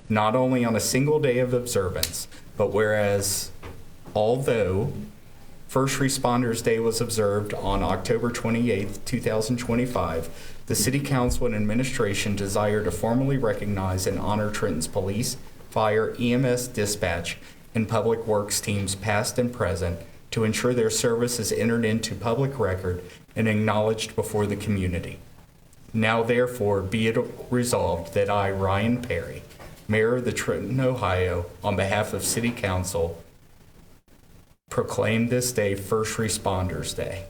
not only on a single day of observance, but whereas although First Responders Day was observed on October 28th, 2025, the City Council and Administration desire to formally recognize and honor Trenton's police, fire, EMS dispatch, and public works teams past and present to ensure their service is entered into public record and acknowledged before the community. Now therefore be it resolved that I, Ryan Perry, Mayor of the Trenton, Ohio, on behalf of City Council, proclaim this day First Responders Day.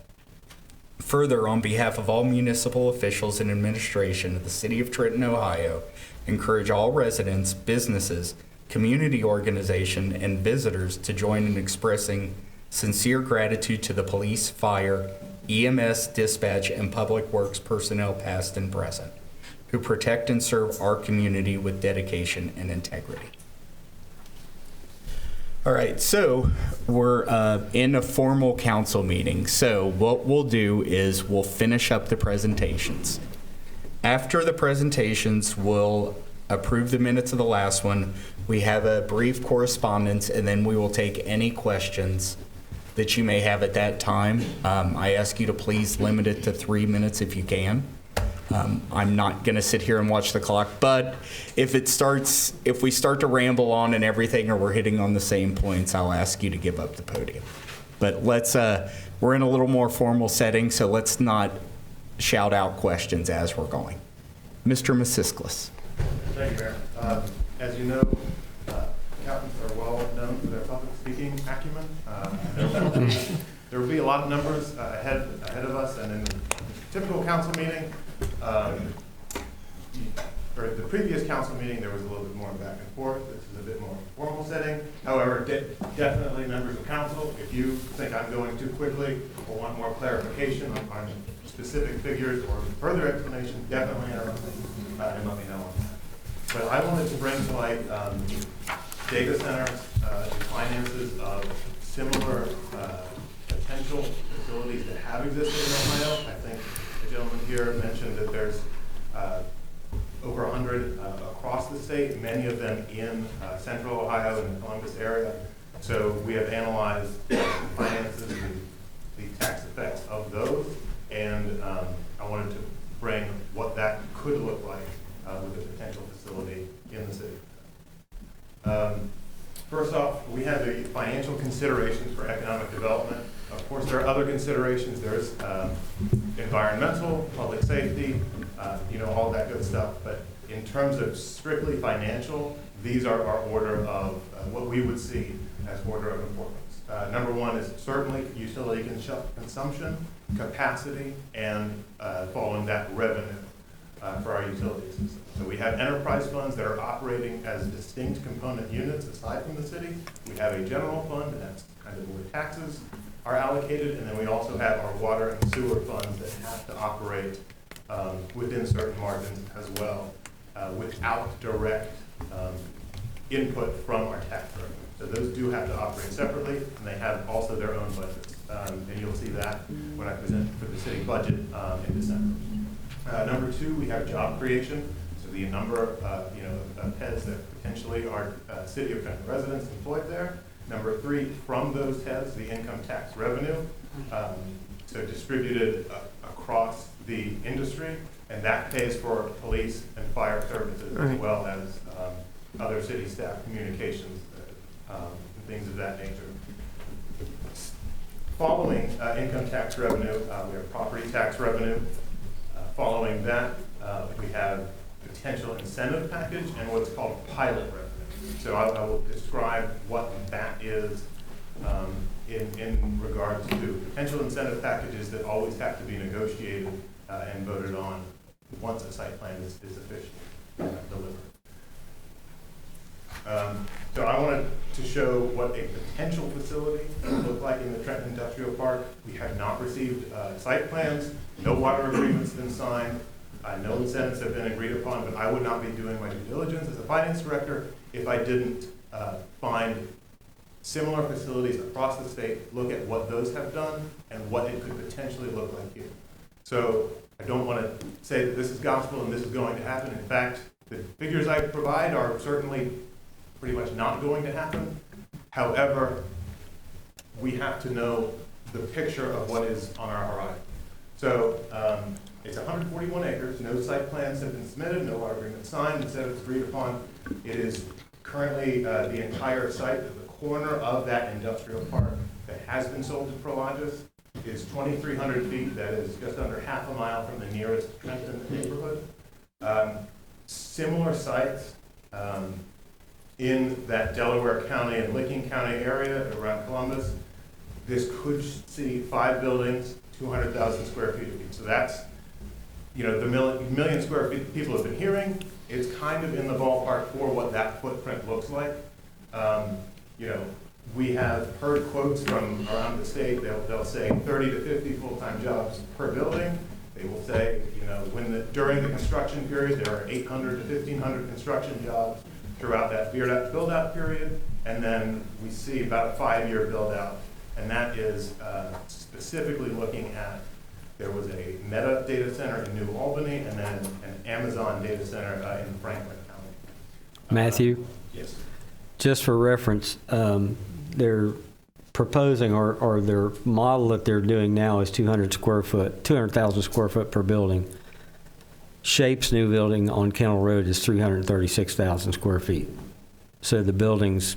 Further, on behalf of all municipal officials and administration of the City of Trenton, Ohio, encourage all residents, businesses, community organization, and visitors to join in expressing sincere gratitude to the police, fire, EMS, dispatch, and public works personnel past and present, who protect and serve our community with dedication and integrity. All right, so we're in a formal council meeting. So what we'll do is we'll finish up the presentations. After the presentations, we'll approve the minutes of the last one. We have a brief correspondence, and then we will take any questions that you may have at that time. I ask you to please limit it to 3 minutes if you can. I'm not going to sit here and watch the clock, but if we start to ramble on and everything, or we're hitting on the same points, I'll ask you to give up the podium. But we're in a little more formal setting, so let's not shout out questions as we're going. Mr. Masisklis. Thank you, Mayor. As you know, accountants are well known for their public speaking acumen. There will be a lot of numbers ahead of us, and in the typical council meeting, or the previous council meeting, there was a little bit more back and forth. This is a bit more formal setting. However, definitely members of council, if you think I'm going too quickly or want more clarification on specific figures or further explanation, definitely interrupt me and let me know on that. But I wanted to bring to light data centers, the finances of similar potential facilities that have existed in Ohio. I think the gentleman here mentioned that there's over 100 across the state, many of them in central Ohio and the Columbus area. So we have analyzed the finances and the tax effects of those, and I wanted to bring what that could look like with a potential facility in the city. First off, we have the financial considerations for economic development. Of course, there are other considerations. There's environmental, public safety, all that good stuff. But in terms of strictly financial, these are our order of what we would see as order of importance. Number one is certainly utility consumption, capacity, and following that revenue for our utility system. So we have enterprise funds that are operating as distinct component units aside from the city. We have a general fund, and that's kind of where taxes are allocated, and then we also have our water and sewer funds that have to operate within certain margins as well, without direct input from our tax revenue. So those do have to operate separately, and they have also their own budgets. And you'll see that when I present for the city budget in December. Number two, we have job creation. So the number of heads that potentially are City of Trenton residents employed there. Number three, from those heads, the income tax revenue, so distributed across the industry, and that pays for police and fire services as well as other city staff communications and things of that nature. Following income tax revenue, we have property tax revenue. Following that, we have potential incentive package and what's called pilot revenue. So I will describe what that is in regards to potential incentive packages that always have to be negotiated and voted on once a site plan is officially delivered. So I wanted to show what a potential facility would look like in the Trenton Industrial Park. We have not received site plans, no water agreements been signed, no incentives have been agreed upon, but I would not be doing my due diligence as a finance director if I didn't find similar facilities across the state, look at what those have done and what it could potentially look like here. So I don't want to say that this is gospel and this is going to happen. In fact, The figures I provide are certainly pretty much not going to happen. However, we have to know the picture of what is on our horizon. So it's 141 acres, no site plans have been submitted, no water agreement signed, instead it's agreed upon. It is currently the entire site, the corner of that industrial park that has been sold to Prologis is 2,300 feet, that is just under half a mile from the nearest Trenton neighborhood. Similar sites in that Delaware County and Licking County area around Columbus. This could see 5 buildings, 200,000 square feet of each. So that's, you know, the million square feet people have been hearing. It's kind of in the ballpark for what that footprint looks like. You know, we have heard quotes from around the state. They'll say 30 to 50 full-time jobs per building. They will say, you know, during the construction period, there are 800 to 1,500 construction jobs throughout that build-out period, and then we see about a 5-year build-out, and that is specifically looking at, there was a Meta data center in New Albany, and then an Amazon data center in Franklin County. Matthew? Yes. Just for reference, they're proposing, or their model that they're doing now is 200,000 square foot per building. Shape's new building on Kennel Road is 336,000 square feet. So the buildings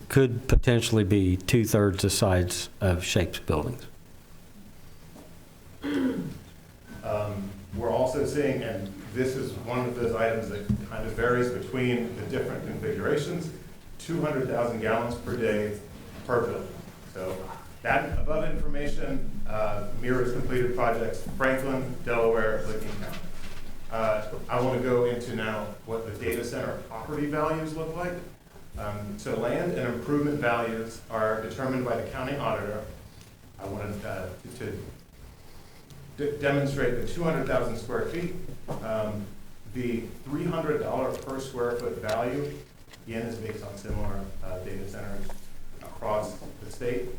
could potentially be 2/3 the size of Shape's buildings. We're also seeing, and this is one of those items that kind of varies between the different configurations, 200,000 gallons per day per building. So that above information mirrors completed projects, Franklin, Delaware, Licking County. I want to go into now what the data center property values look like. So land and improvement values are determined by the county auditor. I wanted to demonstrate the 200,000 square feet. The $300 per square foot value, again, is based on similar data centers across the state.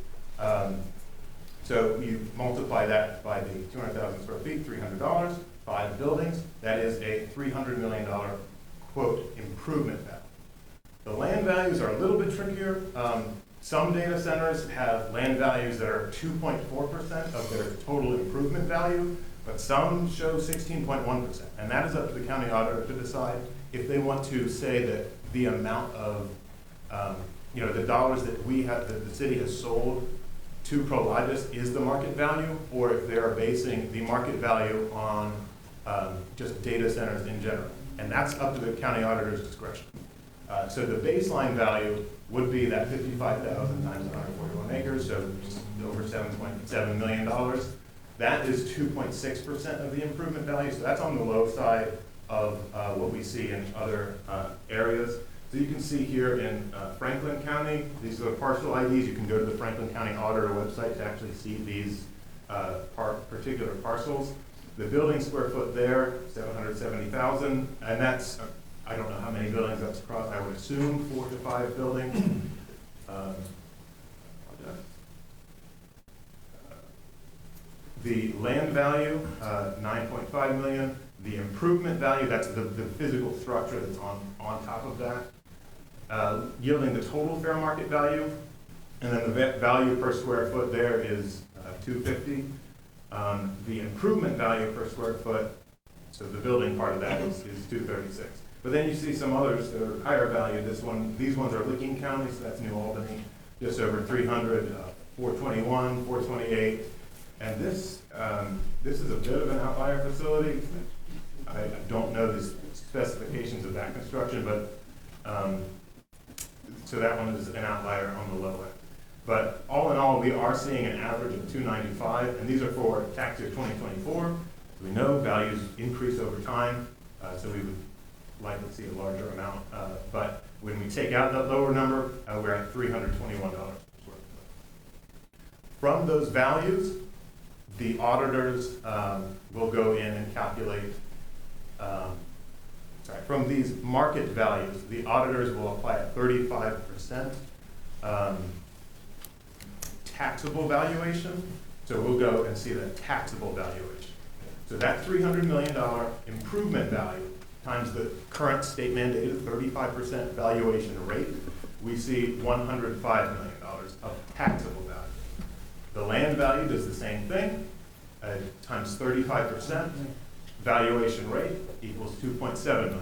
So you multiply that by the 200,000 square feet, $300, 5 buildings, that is a $300 million, quote, improvement value. The land values are a little bit trickier. Some data centers have land values that are 2.4% of their total improvement value, but some show 16.1%. And that is up to the county auditor to decide if they want to say that the amount of, you know, the dollars that the city has sold to Prologis is the market value, or if they're basing the market value on just data centers in general. And that's up to the county auditor's discretion. So the baseline value would be that 55,000 times 141 acres, so just over $7.7 million. That is 2.6% of the improvement value, so that's on the low side of what we see in other areas. So you can see here in Franklin County, these are the parcel IDs. You can go to the Franklin County Auditor website to actually see these particular parcels. The building square foot there, 770,000, and that's, I don't know how many buildings that's across. I would assume 4 to 5 buildings. The land value, 9.5 million. The improvement value, that's the physical structure that's on top of that, yielding the total fair market value. And then the value per square foot there is $250. The improvement value per square foot, so the building part of that is $236. But then you see some others that are higher value. These ones are Licking County, so that's New Albany, just over 300, 421, 428. And this is a bit of an outlier facility. I don't know the specifications of that construction, but so that one is an outlier on the low end. But all in all, we are seeing an average of 295, and these are for tax year 2024. We know values increase over time, so we would likely see a larger amount. But when we take out that lower number, we're at $321 per square foot. From those values, the auditors will go in and calculate, from these market values, the auditors will apply a 35% taxable valuation. So we'll go and see the taxable valuation. So that $300 million improvement value times the current state mandated 35% valuation rate, we see $105 million of taxable value. The land value does the same thing, times 35%, valuation rate equals $2.7 million.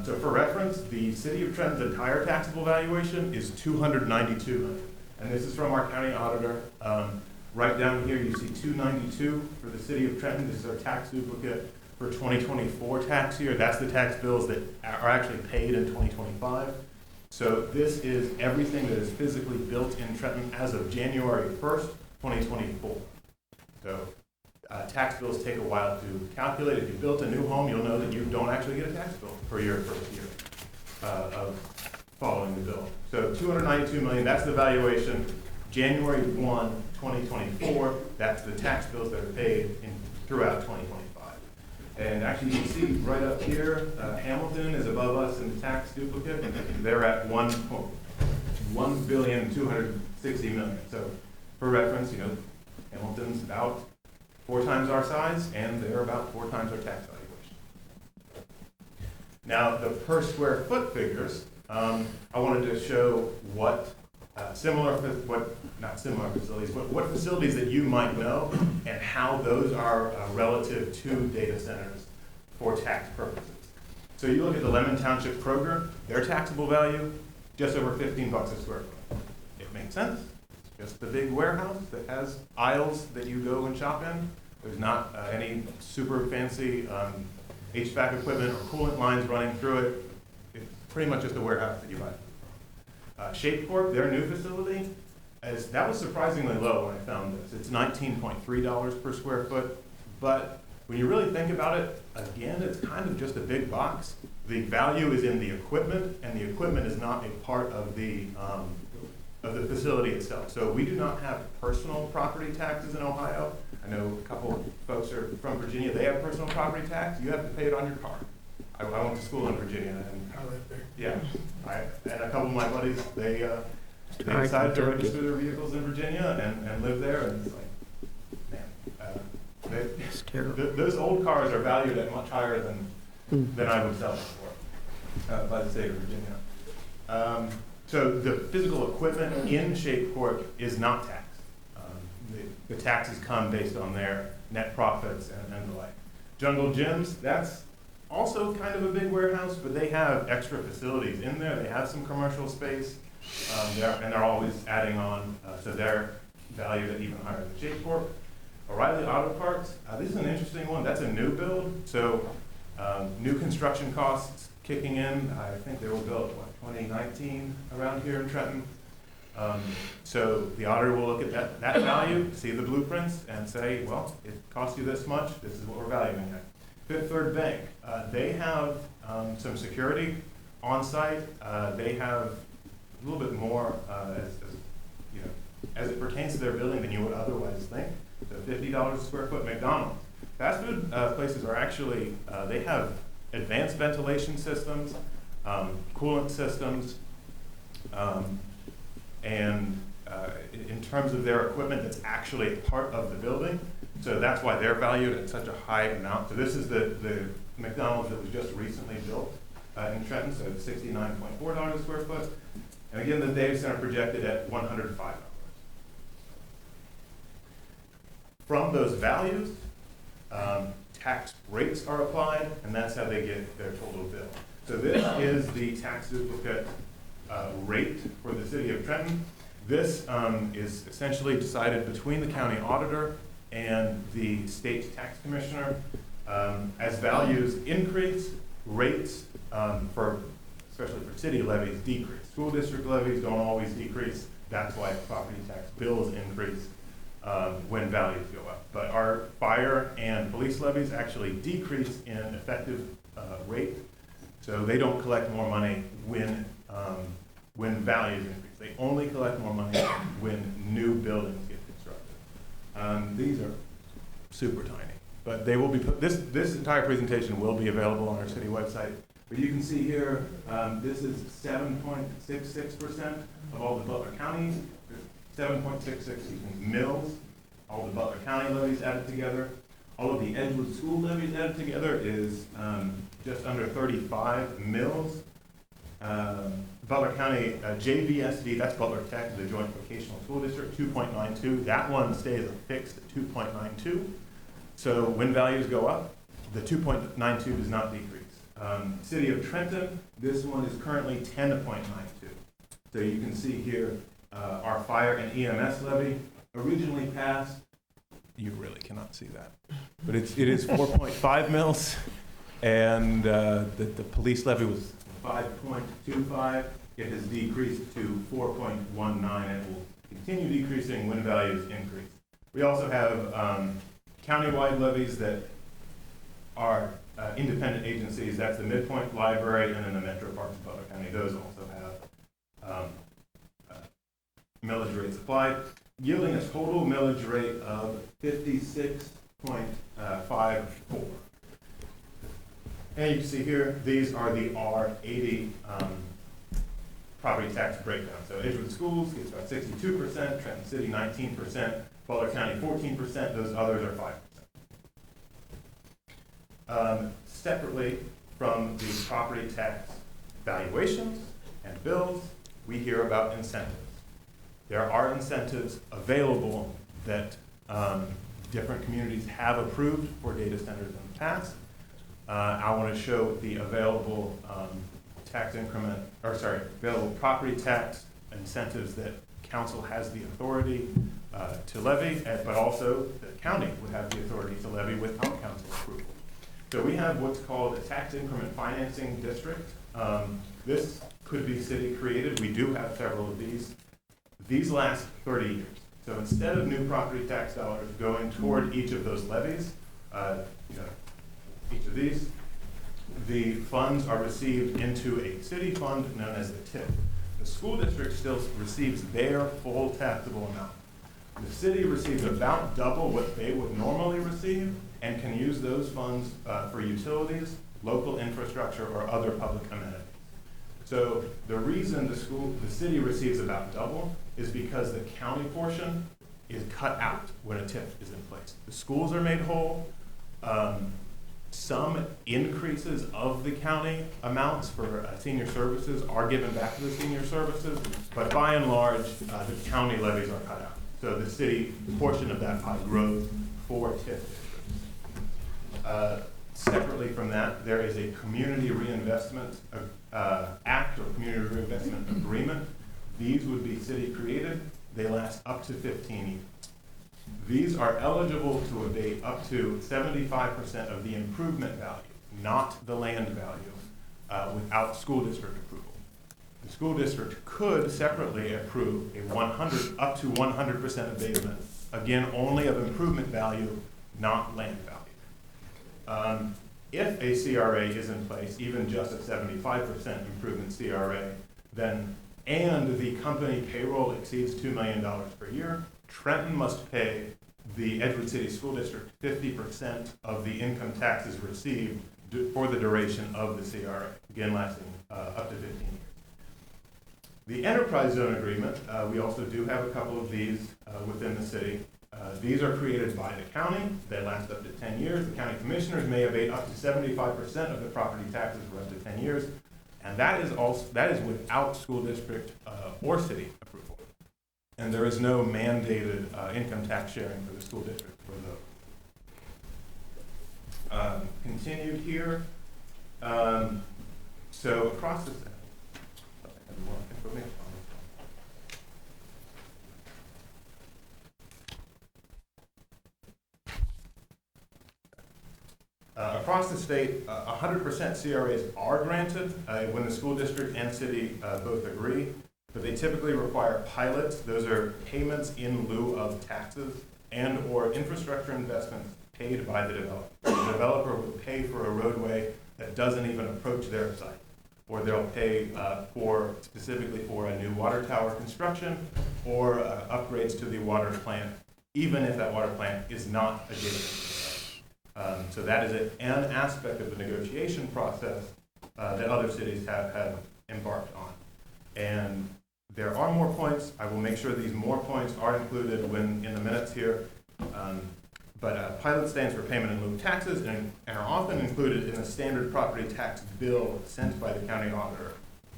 So for reference, the city of Trenton's entire taxable valuation is $292 million. And this is from our county auditor. Right down here, you see 292 for the city of Trenton. This is our tax duplicate for 2024 tax year. That's the tax bills that are actually paid in 2025. So this is everything that is physically built in Trenton as of January 1st, 2024. So tax bills take a while to calculate. If you built a new home, you'll know that you don't actually get a tax bill for your first year of following the bill. So $292 million, that's the valuation. January 1, 2024, that's the tax bills that are paid throughout 2025. And actually, you can see right up here, Hamilton is above us in the tax duplicate. They're at $1,260,000,000. So for reference, Hamilton's about 4 times our size, and they're about 4 times our tax valuation. Now, the per square foot figures, I wanted to show what what facilities that you might know and how those are relative to data centers for tax purposes. So you look at the Lemon Township Kroger, their taxable value, just over $15 a square foot. It makes sense. It's just the big warehouse that has aisles that you go and shop in. There's not any super fancy HVAC equipment or coolant lines running through it. It's pretty much just a warehouse that you buy. Shape Corp, their new facility, that was surprisingly low when I found this. It's $19.3 per square foot, but when you really think about it, again, it's kind of just a big box. The value is in the equipment, and the equipment is not a part of the facility itself. So we do not have personal property taxes in Ohio. I know a couple of folks are from Virginia. They have personal property tax. You have to pay it on your car. I went to school in Virginia, and yeah, and a couple of my buddies, they decided to register their vehicles in Virginia and live there, and it's like, man, those old cars are valued at much higher than I would sell them for by the state of Virginia. So the physical equipment in Shape Corp is not taxed. The taxes come based on their net profits and the like. Jungle Gyms, that's also kind of a big warehouse, but they have extra facilities in there. They have some commercial space, and they're always adding on, so they're valued at even higher than Shape Corp. O'Reilly Auto Parts, this is an interesting one. That's a new build, so new construction costs kicking in. I think they were built, 2019 around here in Trenton. So the auditor will look at that value, see the blueprints, and say, well, it costs you this much. This is what we're valuing it. Fifth Third Bank, they have some security on site. They have a little bit more as it pertains to their building than you would otherwise think. So $50 a square foot. McDonald's. Fast food places are actually, they have advanced ventilation systems, coolant systems, and in terms of their equipment that's actually a part of the building. So that's why they're valued at such a high amount. So this is the McDonald's that was just recently built in Trenton, so it's $69.4 a square foot. And again, the data center projected at $105. From those values, tax rates are applied, and that's how they get their total bill. So this is the tax duplicate rate for the city of Trenton. This is essentially decided between the county auditor and the state tax commissioner. As values increase, rates especially for city levies, decrease. School district levies don't always decrease. That's why property tax bills increase when values go up. But our fire and police levies actually decrease in effective rate. So they don't collect more money when values increase. They only collect more money when new buildings get constructed. These are super tiny, but they will be this entire presentation will be available on our city website. But you can see here, this is 7.66% of all the Butler counties, 7.66 mills, all the Butler County levies added together. All of the Edgewood school levies added together is just under 35 mills. Butler County JVSD, that's Butler Tech, the Joint Vocational School District, 2.92. That one stays fixed at 2.92. So when values go up, the 2.92 does not decrease. City of Trenton, this one is currently 10.92. So you can see here our fire and EMS levy originally passed. You really cannot see that, but it is 4.5 mils, and the police levy was 5.25. It has decreased to 4.19 and will continue decreasing when values increase. We also have countywide levies that are independent agencies. That's the Midpoint Library and then the Metro Parks of Butler County. Those also have millage rates applied, yielding a total millage rate of 56.54. And you can see here, these are the R80 property tax breakdown. So Edgewood Schools gets about 62%, Trenton City 19%, Butler County 14%, those others are 5%. Separately from the property tax valuations and bills, we hear about incentives. There are incentives available that different communities have approved for data centers in the past. I want to show the available available property tax incentives that council has the authority to levy, but also the county would have the authority to levy without council approval. So we have what's called a tax increment financing district. This could be city created. We do have several of these. These last 30 years. So instead of new property tax dollars going toward each of those levies, each of these, the funds are received into a city fund known as the TIP. The school district still receives their full taxable amount. The city receives about double what they would normally receive and can use those funds for utilities, local infrastructure, or other public amenities. So the reason the city receives about double is because the county portion is cut out when a TIF is in place. The schools are made whole. Some increases of the county amounts for senior services are given back to the senior services, but by and large, the county levies are cut out. So the city portion of that pie grows for TIF districts. Separately from that, there is a Community Reinvestment Act or Community Reinvestment Agreement. These would be city created. They last up to 15 years. These are eligible to abate up to 75% of the improvement value, not the land value, without school district approval. The school district could separately approve a up to 100% abatement, again, only of improvement value, not land value. If a CRA is in place, even just a 75% improvement CRA, and the company payroll exceeds $2 million per year, Trenton must pay the Edgewood City School District 50% of the income taxes received for the duration of the CRA, again lasting up to 15 years. The enterprise zone agreement, we also do have a couple of these within the city. These are created by the county. They last up to 10 years. The county commissioners may abate up to 75% of the property taxes for up to 10 years. And that is without school district or city approval. And there is no mandated income tax sharing for the school district for those. Continued here. So across the more information on this one. Across the state, 100% CRAs are granted when the school district and city both agree, but they typically require pilots. Those are payments in lieu of taxes and or infrastructure investments paid by the developer. The developer will pay for a roadway that doesn't even approach their site, or they'll pay specifically for a new water tower construction or upgrades to the water plant, even if that water plant is not adjacent to the site. So that is an aspect of the negotiation process that other cities have embarked on. And there are more points. I will make sure these more points are included in the minutes here. But pilot stands for payment in lieu of taxes and are often included in the standard property tax bill sent by the county auditor,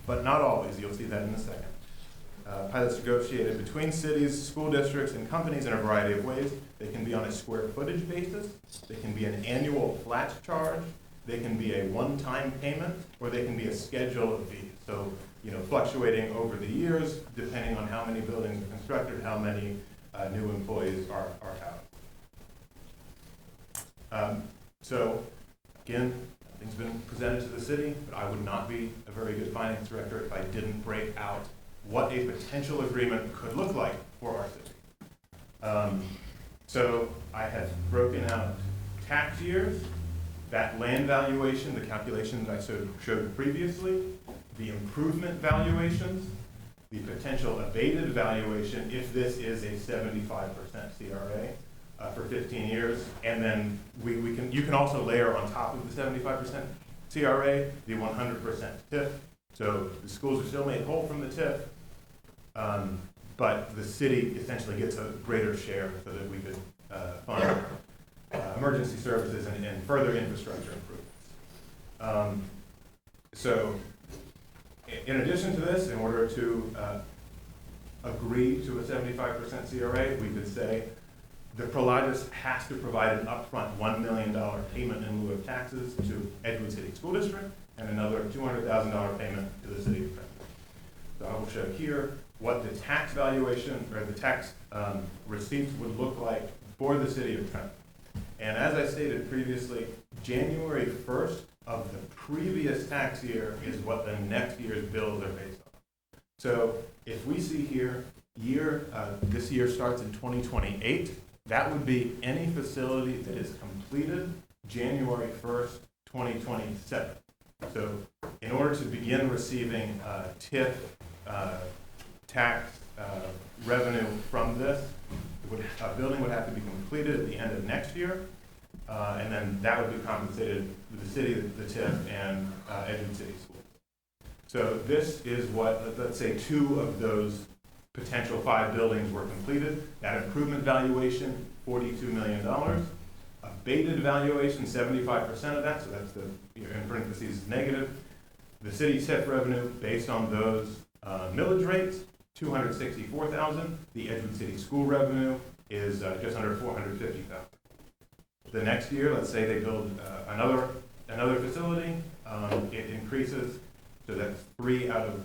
but not always. You'll see that in a second. Pilots negotiated between cities, school districts, and companies in a variety of ways. They can be on a square footage basis, they can be an annual flat charge, they can be a one-time payment, or they can be a schedule of fees. So, fluctuating over the years, depending on how many buildings are constructed, how many new employees are housed. So, again, nothing's been presented to the city, but I would not be a very good finance director if I didn't break out what a potential agreement could look like for our city. So I have broken out tax years, that land valuation, the calculations I showed previously, the improvement valuations, the potential abated valuation if this is a 75% CRA for 15 years, and then you can also layer on top of the 75% CRA the 100% TIF. So the schools are still made whole from the TIF, but the city essentially gets a greater share so that we could fund emergency services and further infrastructure improvements. So in addition to this, in order to agree to a 75% CRA, we could say the Prologis has to provide an upfront $1 million payment in lieu of taxes to Edgewood City School District and another $200,000 payment to the city of Trenton. So I will show here what the tax valuation or the tax receipts would look like for the city of Trenton. And as I stated previously, January 1st of the previous tax year is what the next year's bills are based on. So if we see here, this year starts in 2028, that would be any facility that is completed January 1st, 2027. So in order to begin receiving TIF tax revenue from this, a building would have to be completed at the end of next year, and then that would be compensated to the city, the TIF, and Edgewood City Schools. So this is what, let's say 2 of those potential 5 buildings were completed. That improvement valuation, $42 million. Abated valuation, 75% of that, so that's the, in parentheses, negative. The city TIF revenue based on those millage rates, $264,000. The Edgewood City School revenue is just under $450,000. The next year, let's say they build another facility, it increases, so that's 3 out of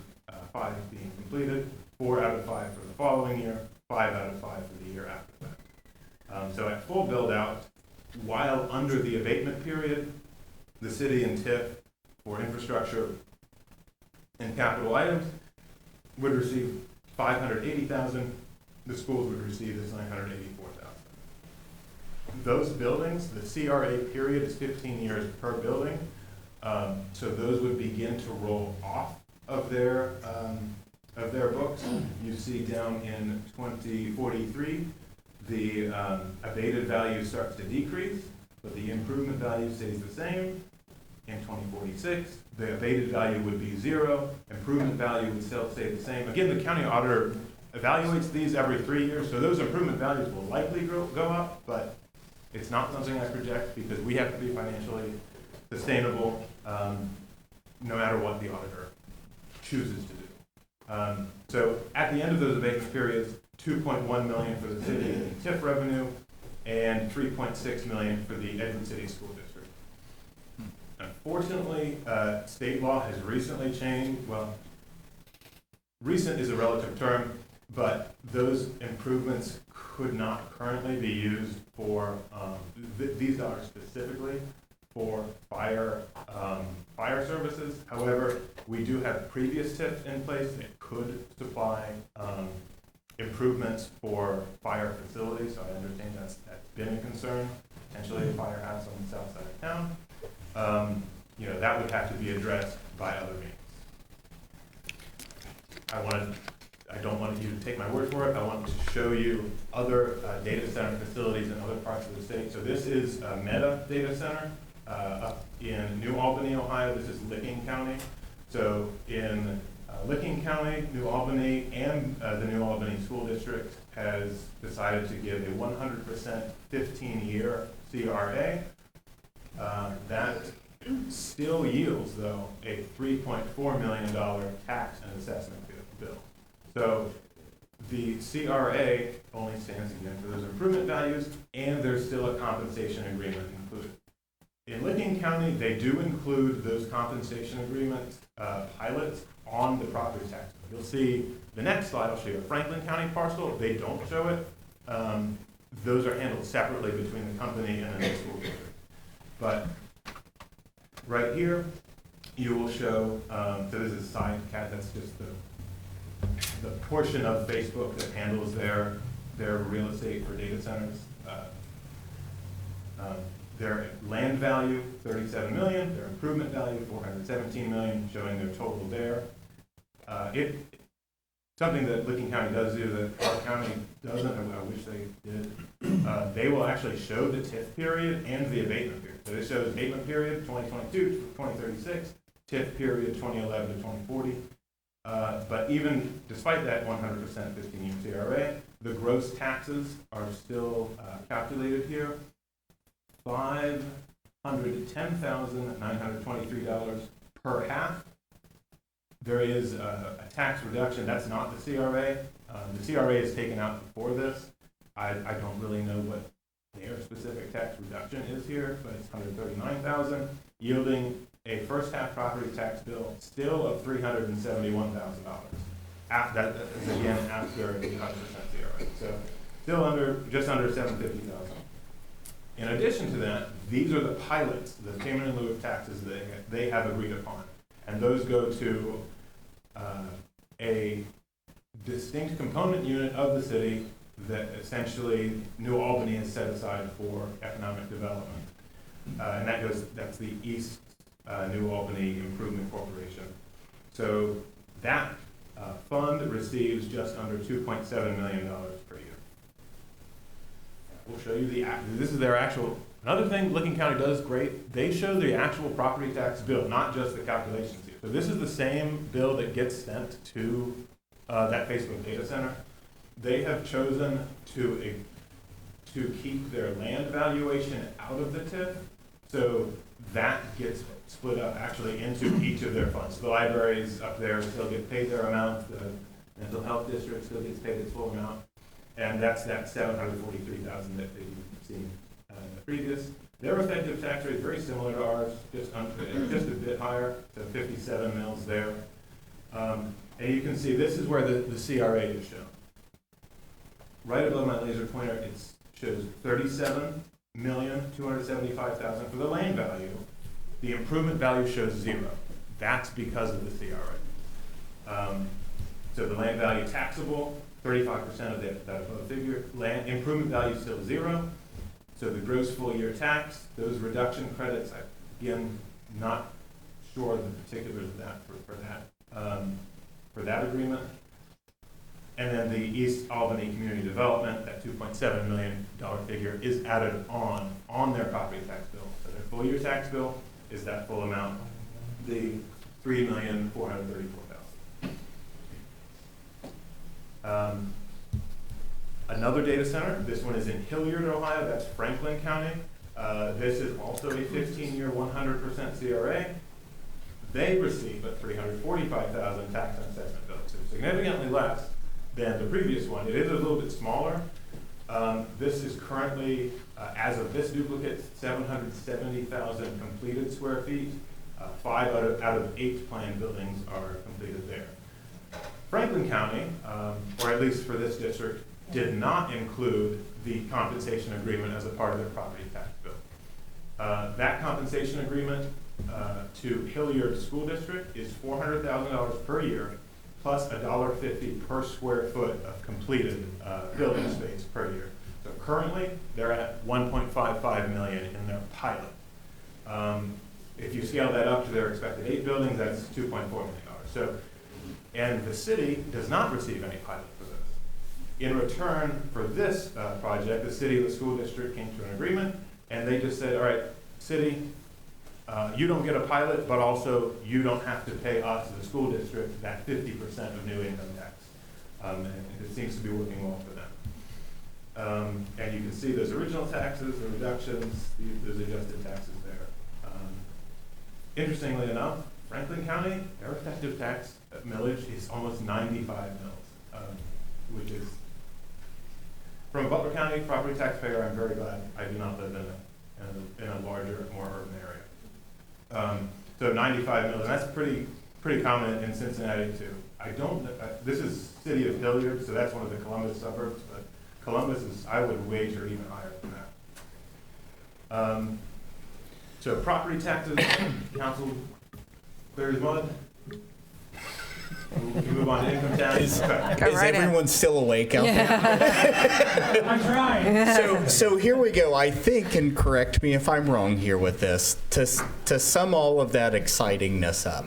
5 being completed, 4 out of 5 for the following year, 5 out of 5 for the year after that. So at full build out, while under the abatement period, the city and TIF for infrastructure and capital items would receive $580,000. The schools would receive this $984,000. Those buildings, the CRA period is 15 years per building, so those would begin to roll off of their books. You see down in 2043, the abated value starts to decrease, but the improvement value stays the same. In 2046, the abated value would be 0, improvement value would still stay the same. Again, the county auditor evaluates these every 3 years, so those improvement values will likely go up, but it's not something I project because we have to be financially sustainable no matter what the auditor chooses to do. So at the end of those abatement periods, $2.1 million for the city in TIF revenue and $3.6 million for the Edgewood City School District. Unfortunately, state law has recently changed. Well, recent is a relative term, but those improvements could not currently be used for, these are specifically for fire services. However, we do have previous TIF in place that could supply improvements for fire facilities, so I understand that's been a concern, potentially a firehouse on the south side of town. That would have to be addressed by other means. I don't want you to take my word for it. I want to show you other data center facilities in other parts of the state. So this is a Meta data center up in New Albany, Ohio. This is Licking County. So in Licking County, New Albany, and the New Albany School District has decided to give a 100% 15-year CRA. That still yields, though, a $3.4 million tax and assessment bill. So the CRA only stands again for those improvement values, and there's still a compensation agreement included. In Licking County, they do include those compensation agreement pilots on the property tax. You'll see the next slide, I'll show you a Franklin County parcel. They don't show it. Those are handled separately between the company and the school district. But right here, you will show, so this is SideCat, that's just the portion of Facebook that handles their real estate for data centers. Their land value, $37 million, their improvement value, $417 million, showing their total there. Something that Licking County does do that our county doesn't, and I wish they did, they will actually show the TIF period and the abatement period. So it shows abatement period 2022 to 2036, TIF period 2011 to 2040. But even despite that 100% 15-year CRA, the gross taxes are still calculated here. $510,923 per half. There is a tax reduction. That's not the CRA. The CRA is taken out before this. I don't really know what their specific tax reduction is here, but it's $139,000, yielding a first half property tax bill still of $371,000. That is again after the 100% CRA. So still just under $750,000. In addition to that, these are the pilots, the payment in lieu of taxes that they have agreed upon. And those go to a distinct component unit of the city that essentially New Albany has set aside for economic development. And that's the East New Albany Improvement Corporation. So that fund receives just under $2.7 million per year. We'll show you this is their actual, another thing Licking County does great, they show the actual property tax bill, not just the calculations here. So this is the same bill that gets sent to that Facebook data center. They have chosen to keep their land valuation out of the TIF, so that gets split up actually into each of their funds. The libraries up there still get paid their amount, the mental health district still gets paid its full amount, and that's that $743,000 that they've seen in the previous. Their effective tax rate is very similar to ours, just a bit higher, so 57 mils there. And you can see this is where the CRA is shown. Right above my laser pointer, it shows $37,275,000 for the land value. The improvement value shows 0. That's because of the CRA. So the land value taxable, 35% of that above figure. Land improvement value is still 0. So the gross full year tax, those reduction credits, again, not sure the particulars of that for that agreement. And then the East Albany Community Development, that $2.7 million figure is added on their property tax bill. So their full year tax bill is that full amount, the $3,434,000. Another data center, this one is in Hilliard, Ohio, that's Franklin County. This is also a 15-year 100% CRA. They receive a $345,000 tax and assessment bill, so significantly less than the previous one. It is a little bit smaller. This is currently, as of this duplicate, 770,000 completed square feet. 5 out of 8 planned buildings are completed there. Franklin County, or at least for this district, did not include the compensation agreement as a part of their property tax bill. That compensation agreement to Hilliard School District is $400,000 per year, plus $1.50 per square foot of completed building space per year. So currently, they're at $1.55 million in their pilot. If you scale that up to their expected 8 buildings, that's $2.4 million. So, and the city does not receive any pilot for this. In return for this project, the city and the school district came to an agreement, and they just said, all right, city, You don't get a pilot, but also you don't have to pay us, the school district, that 50% of new income tax. And it seems to be working well for them. And you can see those original taxes, the reductions, those adjusted taxes there. Interestingly enough, Franklin County, their effective tax millage is almost 95 mils, which is, from a Butler County property taxpayer, I'm very glad I do not live in a larger, more urban area. So 95 mils, and that's pretty common in Cincinnati too. This is city of Hilliard, so that's one of the Columbus suburbs, but Columbus is, I would wager, even higher than that. So property taxes, council clears mud. We can move on to income tax. Is right in. everyone still awake out there? I'm trying. So here we go. I think, and correct me if I'm wrong here with this, to sum all of that excitingness up,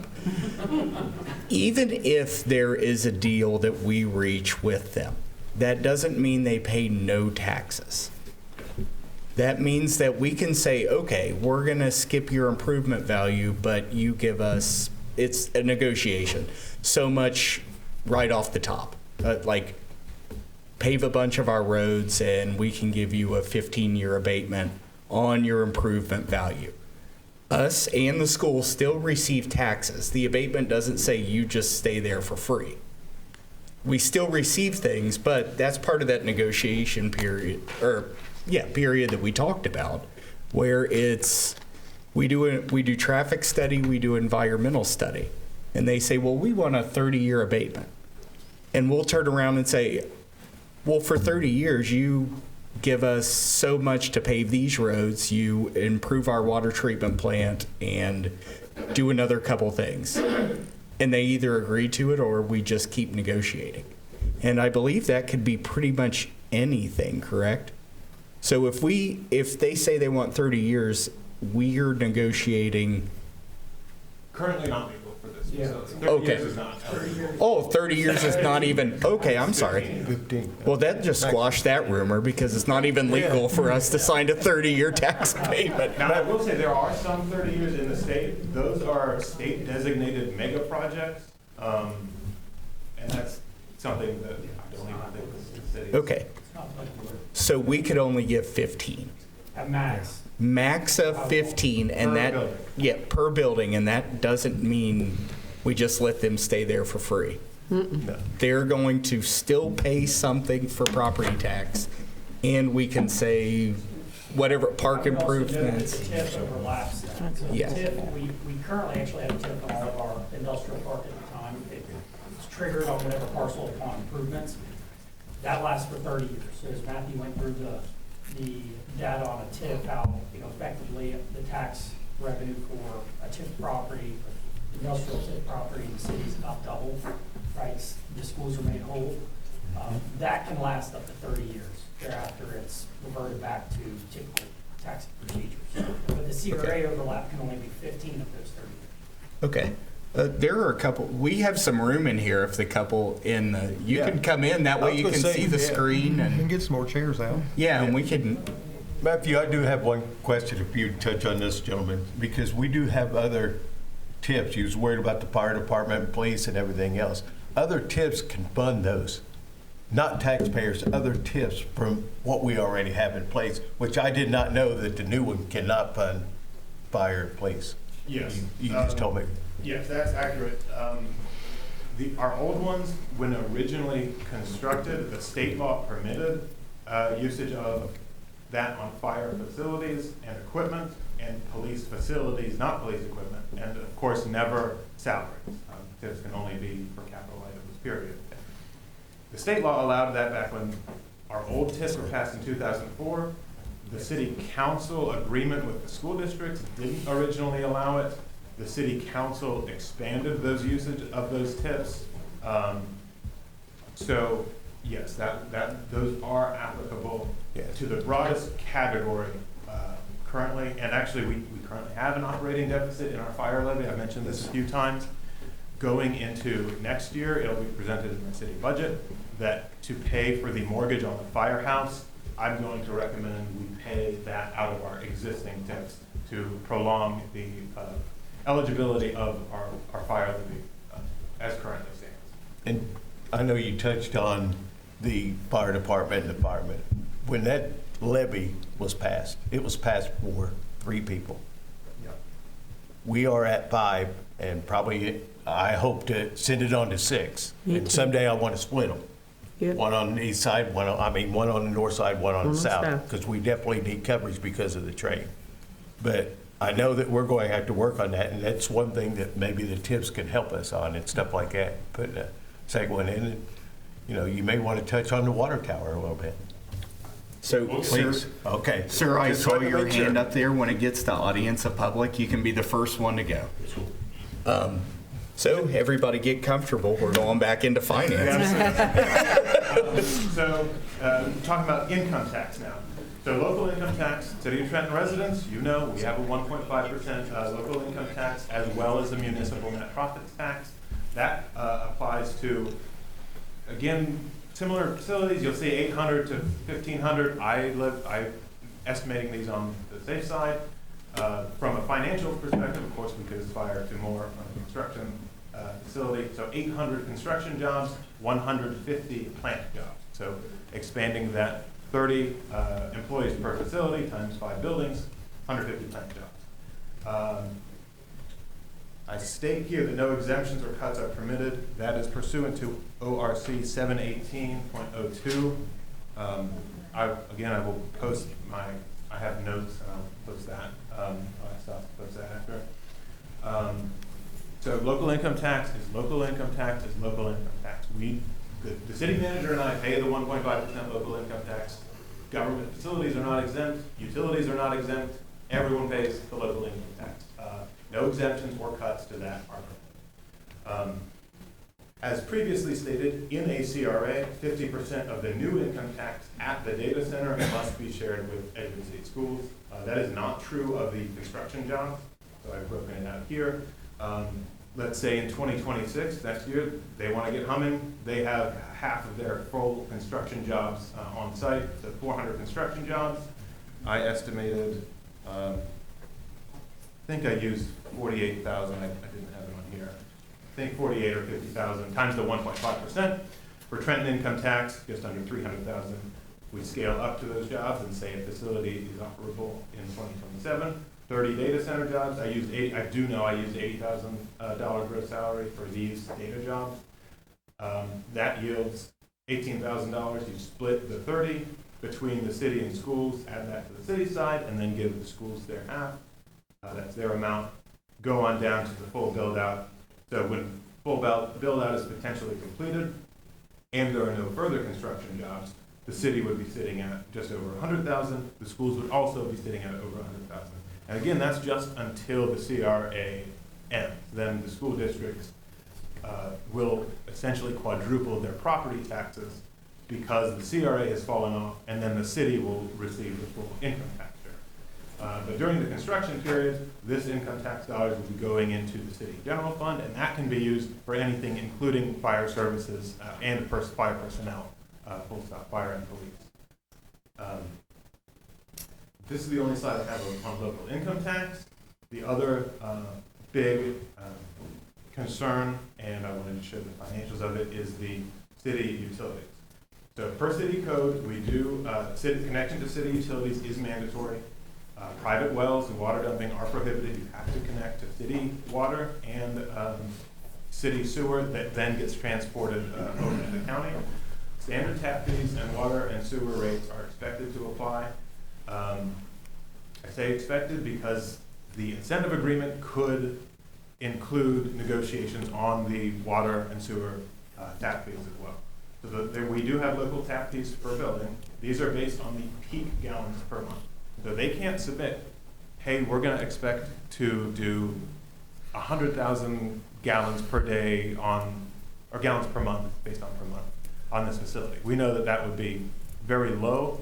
even if there is a deal that we reach with them, that doesn't mean they pay no taxes. That means that we can say, okay, we're going to skip your improvement value, but you give us, it's a negotiation, so much right off the top. Like, pave a bunch of our roads and we can give you a 15-year abatement on your improvement value. Us and the school still receive taxes. The abatement doesn't say you just stay there for free. We still receive things, but that's part of that negotiation period, period that we talked about, where it's, we do traffic study, we do environmental study, and they say, well, we want a 30-year abatement. And we'll turn around and say, well, for 30 years, you give us so much to pave these roads, you improve our water treatment plant, and do another couple things. And they either agree to it or we just keep negotiating. And I believe that could be pretty much anything, correct? So if they say they want 30 years, we're negotiating. Currently not legal for this. Yeah. So 30 Okay. years is not. 30 years is not even, okay, I'm sorry. Well, that just squashed that rumor because it's not even legal for us to sign a 30-year tax payment. Now, I will say there are some 30 years in the state. Those are state designated mega projects. And that's something that I don't even think the city. Okay, so we could only give 15. At max. Max of 15, and Per that, building. yeah, per building, and that doesn't mean we just let them stay there for free. No. They're going to still pay something for property tax, and we can say whatever park improvements. The TIF overlaps that. So the Yes. TIF, we currently actually have a TIF on all of our industrial park at the time. It's triggered on whatever parcel upon improvements. That lasts for 30 years. So as Matthew went through the data on a TIF, how, effectively the tax revenue for a TIF property, industrial TIF property in the city is about double, right? The schools are made whole. That can last up to 30 years. Thereafter, it's reverted back to typical tax procedures. But the CRA overlap can only be 15 of those 30 years. Okay. There are a couple, we have some room in here if the couple you Yeah. can come in, that way you can see the screen And and, get some more chairs out. yeah, and we can, Matthew, I do have one question if you touch on this, gentleman, because we do have other tips. You was worried about the fire department, police, and everything else. Other tips can fund those, not taxpayers, other tips from what we already have in place, which I did not know that the new one cannot fund fire and police. Yes. You just told me. Yes, that's accurate. Our old ones, when originally constructed, the state law permitted usage of that on fire facilities and equipment and police facilities, not police equipment, and of course, never salaries. Tips can only be for capital items, period. The state law allowed that back when our old tips were passed in 2004. The city council agreement with the school districts didn't originally allow it. The city council expanded those usage of those tips. So yes, those are applicable to the broadest category currently. And actually, we currently have an operating deficit in our fire levy. I've mentioned this a few times. Going into next year, it'll be presented in the city budget that to pay for the mortgage on the firehouse, I'm going to recommend we pay that out of our existing tips to prolong the eligibility of our fire levy as currently stands. And I know you touched on the fire department and the firemen. When that levy was passed, it was passed for 3 people. Yep. We are at 5, and probably, I hope to send it on to 6. Me And too. someday I want to split them. Yep. One on the east side, one on the north side, one on the On the south, south. because we definitely need coverage because of the train. But I know that we're going to have to work on that, and that's one thing that maybe the tips can help us on and stuff like that. Putting a second one in, and, you know, you may want to touch on the water tower a little bit. So, Please, okay. Sir, I Just saw wanted to your make sure. hand up there. When it gets to audience of public, you can be the first one to go. So everybody get comfortable. We're going back into finance. So, talking about income tax now. So local income tax, City of Trenton residents, you know, we have a 1.5% local income tax as well as a municipal net profits tax. That applies to, again, similar facilities. You'll see 800 to 1,500. I'm estimating these on the safe side. From a financial perspective, of course, we could aspire to more on a construction facility. So 800 construction jobs, 150 plant jobs. So expanding that 30 employees per facility times 5 buildings, 150 plant jobs. I state here that no exemptions or cuts are permitted. That is pursuant to ORC 718.02. Again, I will post I have notes and I'll post that. I'll post that after. So local income tax is local income tax is local income tax. The city manager and I pay the 1.5% local income tax. Government facilities are not exempt. Utilities are not exempt. Everyone pays the local income tax. No exemptions or cuts to that are permitted. As previously stated, in a CRA, 50% of the new income tax at the data center must be shared with Edgewood City Schools. That is not true of the construction jobs, so I've broken it out here. Let's say in 2026, next year, they want to get humming. They have half of their full construction jobs on site, so 400 construction jobs. I estimated, I think I used 48,000. I didn't have it on here. I think 48 or 50,000 times the 1.5%. For Trenton income tax, just under 300,000. We scale up to those jobs and say a facility is operable in 2027. 30 data center jobs. I used $80,000 gross salary for these data jobs. That yields $18,000. You split the 30 between the city and schools, add that to the city side, and then give the schools their half. That's their amount. Go on down to the full build out. So when full build out is potentially completed and there are no further construction jobs, the city would be sitting at just over 100,000. The schools would also be sitting at over 100,000. And again, that's just until the CRA ends. Then the school districts will essentially quadruple their property taxes because the CRA has fallen off, and then the city will receive the full income tax share. But during the construction period, this income tax dollars will be going into the city general fund, and that can be used for anything, including fire services and fire personnel, full stop, fire and police. This is the only slide I have on local income tax. The other big concern, and I wanted to show the financials of it, is the city utilities. So per city code, we do, connection to city utilities is mandatory. Private wells and water dumping are prohibited. You have to connect to city water and city sewer that then gets transported over to the county. Standard tap fees and water and sewer rates are expected to apply. I say expected because the incentive agreement could include negotiations on the water and sewer tap fees as well. So we do have local tap fees per building. These are based on the peak gallons per month. So they can't submit, hey, we're going to expect to do 100,000 gallons per day or gallons per month, based on per month, on this facility. We know that that would be very low,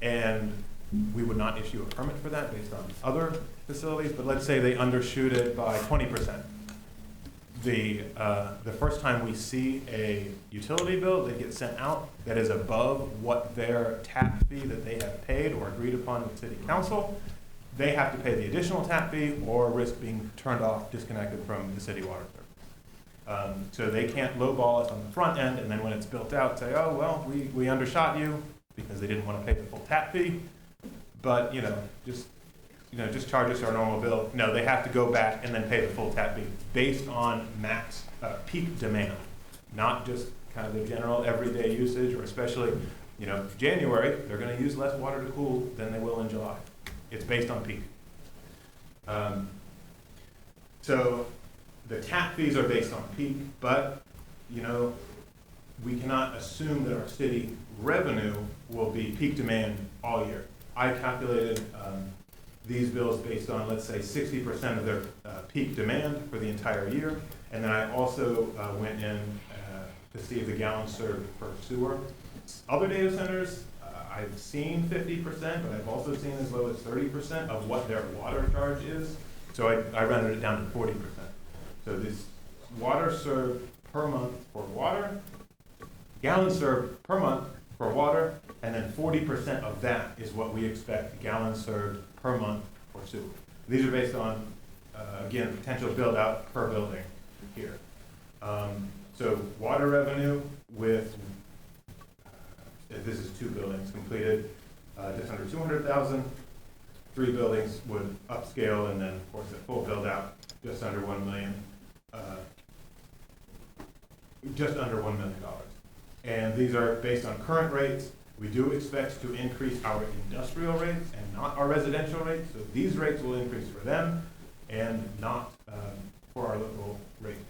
and we would not issue a permit for that based on other facilities, but let's say they undershoot it by 20%. The first time we see a utility bill that gets sent out that is above what their tap fee that they have paid or agreed upon with city council, they have to pay the additional tap fee or risk being turned off, disconnected from the city water service. So they can't lowball us on the front end, and then when it's built out, say, oh, well, we undershot you because they didn't want to pay the full tap fee, but, just charge us our normal bill. No, they have to go back and then pay the full tap fee based on max peak demand, not just kind of the general everyday usage, or especially, January, they're going to use less water to cool than they will in July. It's based on peak. So the tap fees are based on peak, but, we cannot assume that our city revenue will be peak demand all year. I calculated these bills based on, let's say, 60% of their peak demand for the entire year. And then I also went in to see the gallons served per sewer. Other data centers, I've seen 50%, but I've also seen as low as 30% of what their water charge is. So I rendered it down to 40%. So this water served per month for water, gallons served per month for water, and then 40% of that is what we expect gallons served per month for sewer. These are based on, again, potential build out per building here. So water revenue with, this is 2 buildings completed, just under 200,000. 3 buildings would upscale, and then of course at full build out, just under $1 million. Just under $1 million. And these are based on current rates. We do expect to increase our industrial rates and not our residential rates. So these rates will increase for them and not for our local ratepayers.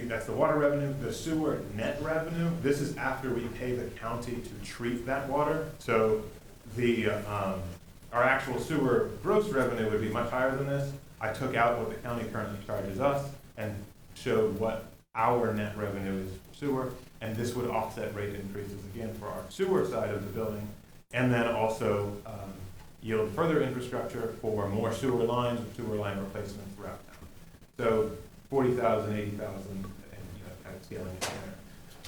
That's the water revenue. The sewer net revenue, this is after we pay the county to treat that water. So our actual sewer gross revenue would be much higher than this. I took out what the county currently charges us and showed what our net revenue is for sewer, and this would offset rate increases again for our sewer side of the building, and then also yield further infrastructure for more sewer lines and sewer line replacement throughout town. So 40,000, 80,000, and kind of scaling it there.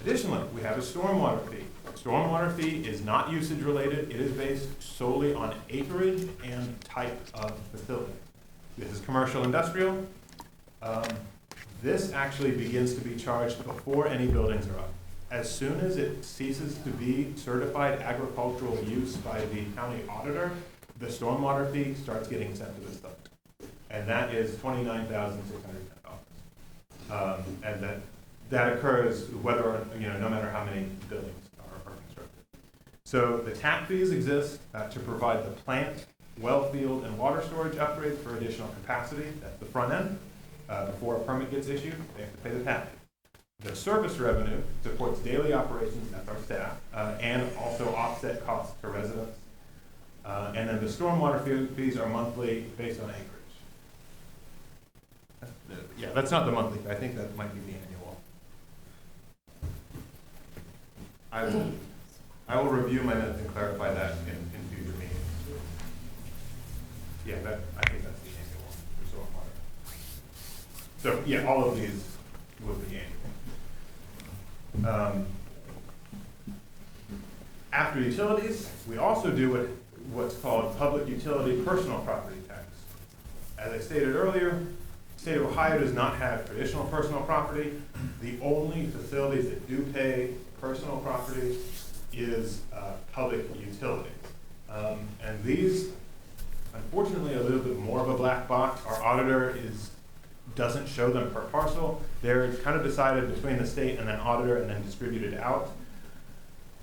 Additionally, we have a stormwater fee. Stormwater fee is not usage related. It is based solely on acreage and type of facility. This is commercial industrial. This actually begins to be charged before any buildings are up. As soon as it ceases to be certified agricultural use by the county auditor, the stormwater fee starts getting sent to the site. And that is $29,610. And that occurs whether, no matter how many buildings are constructed. So the tap fees exist to provide the plant, well field, and water storage upgrades for additional capacity. That's the front end. Before a permit gets issued, they have to pay the tap fee. The service revenue supports daily operations, that's our staff, and also offset costs to residents. And then the stormwater fees are monthly based on acreage. Yeah, that's not the monthly. I think that might be the annual. I will review my notes and clarify that in future meetings. Yeah, I think that's the annual for stormwater. So yeah, all of these will be annual. After utilities, we also do what's called public utility personal property tax. As I stated earlier, the state of Ohio does not have traditional personal property. The only facilities that do pay personal property is public utilities. And these, unfortunately, are a little bit more of a black box. Our auditor doesn't show them per parcel. They're kind of decided between the state and then auditor and then distributed out.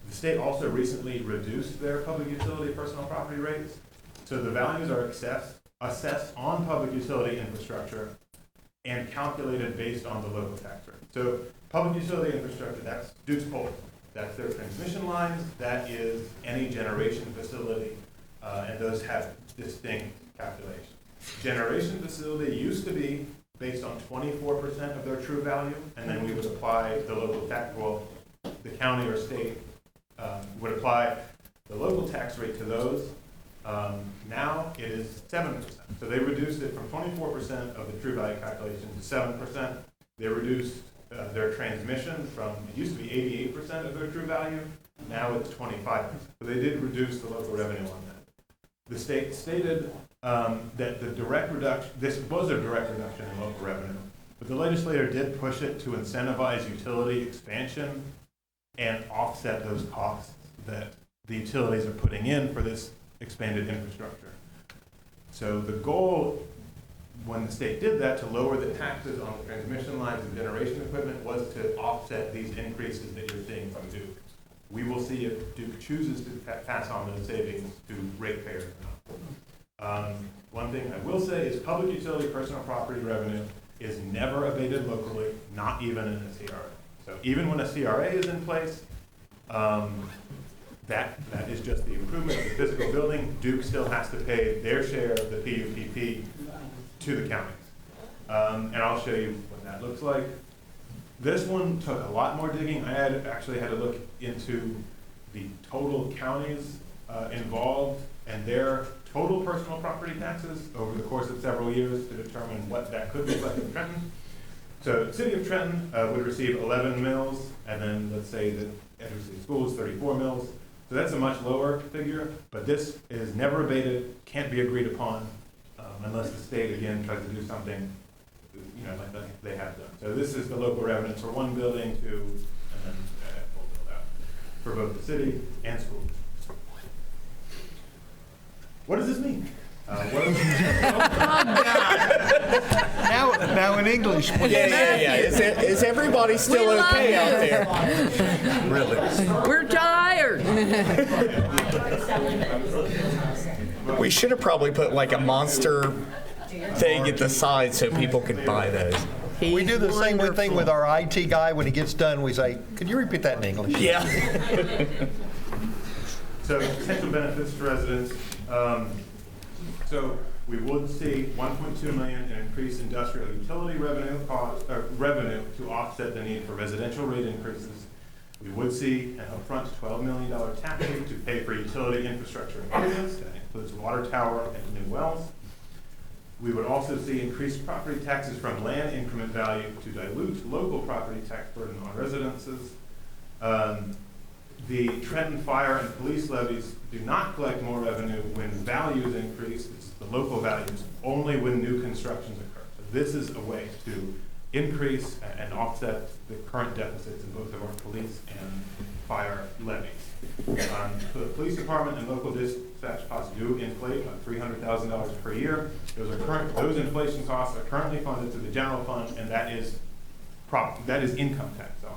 The state also recently reduced their public utility personal property rates. So the values are assessed on public utility infrastructure and calculated based on the local tax rate. So public utility infrastructure, that's Duke's Poles. That's their transmission lines. That is any generation facility, and those have distinct calculations. Generation facility used to be based on 24% of their true value, and then we would apply the local tax, well, the county or state would apply the local tax rate to those. Now it is 7%. So they reduced it from 24% of the true value calculation to 7%. They reduced their transmission from, it used to be 88% of their true value, now it's 25%. So they did reduce the local revenue on that. The state stated that the direct reduction, this was a direct reduction in local revenue, but the legislator did push it to incentivize utility expansion and offset those costs that the utilities are putting in for this expanded infrastructure. So the goal, when the state did that, to lower the taxes on the transmission lines and generation equipment was to offset these increases that you're seeing from Duke. We will see if Duke chooses to pass on those savings to ratepayers or not. One thing I will say is public utility personal property revenue is never abated locally, not even in a CRA. So even when a CRA is in place, that is just the improvement of the physical building. Duke still has to pay their share of the PUPP to the counties. And I'll show you what that looks like. This one took a lot more digging. I actually had to look into the total counties involved and their total personal property taxes over the course of several years to determine what that could look like in Trenton. So the city of Trenton would receive 11 mills, and then let's say that Edgewood City Schools 34 mills. So that's a much lower figure, but this is never abated, can't be agreed upon unless the state again tries to do something, like they have done. So this is the local revenue for one building, two, and then full build out for both the city and schools. What does this mean? Now in English, please. Yeah. Is everybody still okay out there? Really? We're tired. We should have probably put like a monster thing at the side so people could buy those. We do the same thing with our IT guy. When he gets done, we say, could you repeat that in English? Yeah. So potential benefits to residents. So we would see 1.2 million in increased industrial utility revenue to offset the need for residential rate increases. We would see an upfront $12 million tax rate to pay for utility infrastructure improvements. That includes water tower and new wells. We would also see increased property taxes from land increment value to dilute local property tax burden on residences. The Trenton fire and police levies do not collect more revenue when values increase. It's the local values only when new constructions occur. So this is a way to increase and offset the current deficits in both of our police and fire levies. So the police department and local dispatch costs do inflate about $300,000 per year. Those inflation costs are currently funded through the general fund, and that is income tax dollars.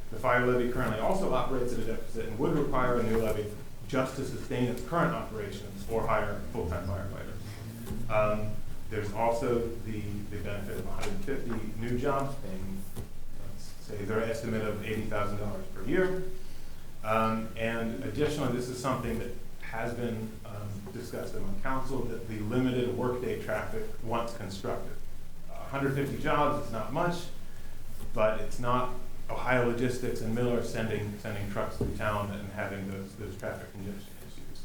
The fire levy currently also operates at a deficit and would require a new levy just to sustain its current operations or hire full-time firefighters. There's also the benefit of 150 new jobs paying, let's say, their estimate of $80,000 per year. And additionally, this is something that has been discussed among council, that the limited workday traffic once constructed. 150 jobs is not much, but it's not Ohio Logistics and Miller sending trucks through town and having those traffic congestion issues.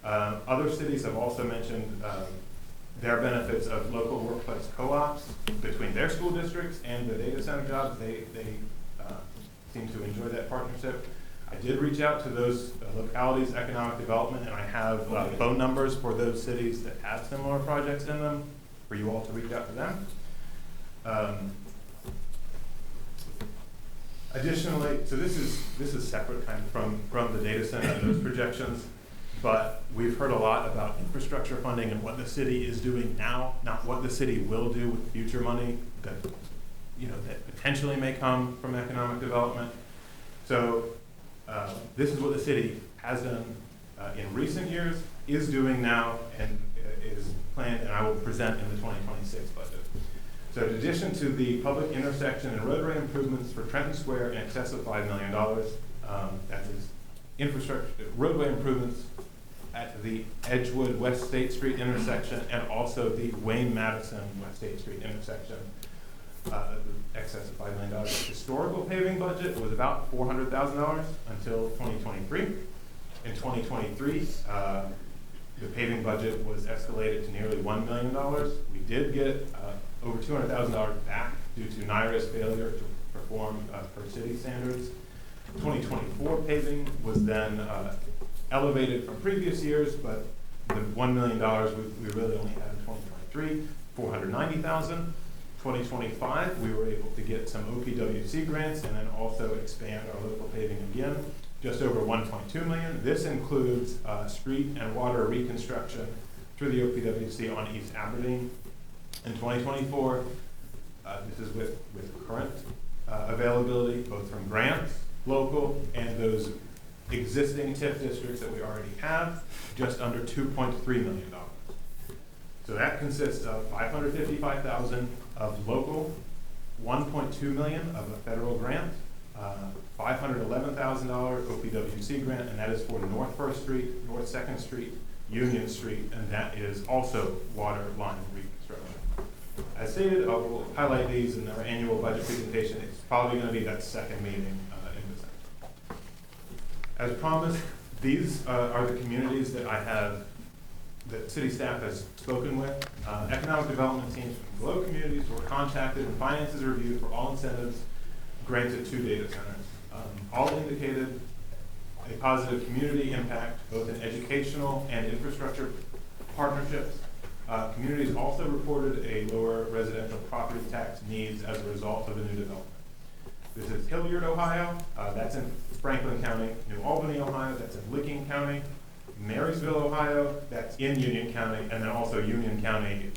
Other cities have also mentioned their benefits of local workplace co-ops between their school districts and the data center jobs. They seem to enjoy that partnership. I did reach out to those localities, economic development, and I have phone numbers for those cities that have similar projects in them for you all to reach out to them. Additionally, so this is separate kind of from the data center and those projections, but we've heard a lot about infrastructure funding and what the city is doing now, not what the city will do with future money that potentially may come from economic development. So this is what the city has done in recent years, is doing now, and is planned, and I will present in the 2026 budget. So in addition to the public intersection and roadway improvements for Trenton Square in excess of $5 million, that is infrastructure, roadway improvements at the Edgewood West State Street intersection and also the Wayne Madison West State Street intersection, excess of $5 million. The historical paving budget was about $400,000 until 2023. In 2023, the paving budget was escalated to nearly $1 million. We did get over $200,000 back due to NYRA's failure to perform per city standards. 2024 paving was then elevated from previous years, but the $1 million we really only had in 2023, 490,000. 2025, we were able to get some OPWC grants and then also expand our local paving again, just over 1.2 million. This includes street and water reconstruction through the OPWC on East Aberdeen. In 2024, this is with current availability, both from grants, local, and those existing TIF districts that we already have, just under $2.3 million. So that consists of 555,000 of local, 1.2 million of a federal grant, $511,000 OPWC grant, and that is for North First Street, North 2nd Street, Union Street, and that is also water line reconstruction. As stated, we'll highlight these in our annual budget presentation. It's probably going to be that second meeting in December. As promised, these are the communities that city staff has spoken with. Economic development teams from below communities were contacted and finances reviewed for all incentives granted to data centers. All indicated a positive community impact, both in educational and infrastructure partnerships. Communities also reported a lower residential property tax needs as a result of a new development. This is Hilliard, Ohio. That's in Franklin County. New Albany, Ohio. That's in Licking County. Marysville, Ohio. That's in Union County. And then also Union County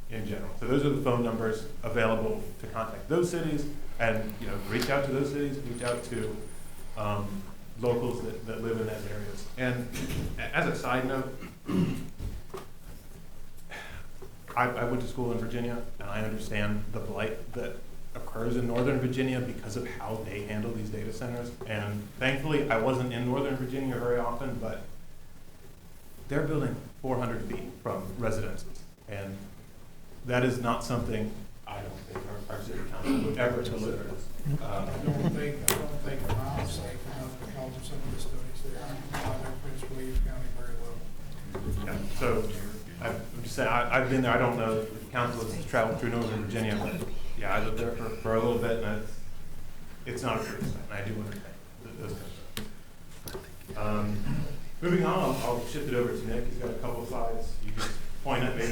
in general. So those are the phone numbers available to contact those cities, and reach out to those cities, reach out to locals that live in those areas. And as a side note, I went to school in Virginia, and I understand the blight that occurs in Northern Virginia because of how they handle these data centers. And thankfully, I wasn't in Northern Virginia very often, but they're building 400 feet from residences. And that is not something I don't think our city council would ever consider. I don't think a mile safe enough because of some of the studies there. I know Prince William County very well. Yeah, so I'm just saying, I've been there. I don't know if the council has traveled through Northern Virginia, but yeah, I lived there for a little bit, and it's not a pretty sight, and I do understand those kinds of stuff. Moving on, I'll shift it over to Nick. He's got a couple of slides. You can point at me.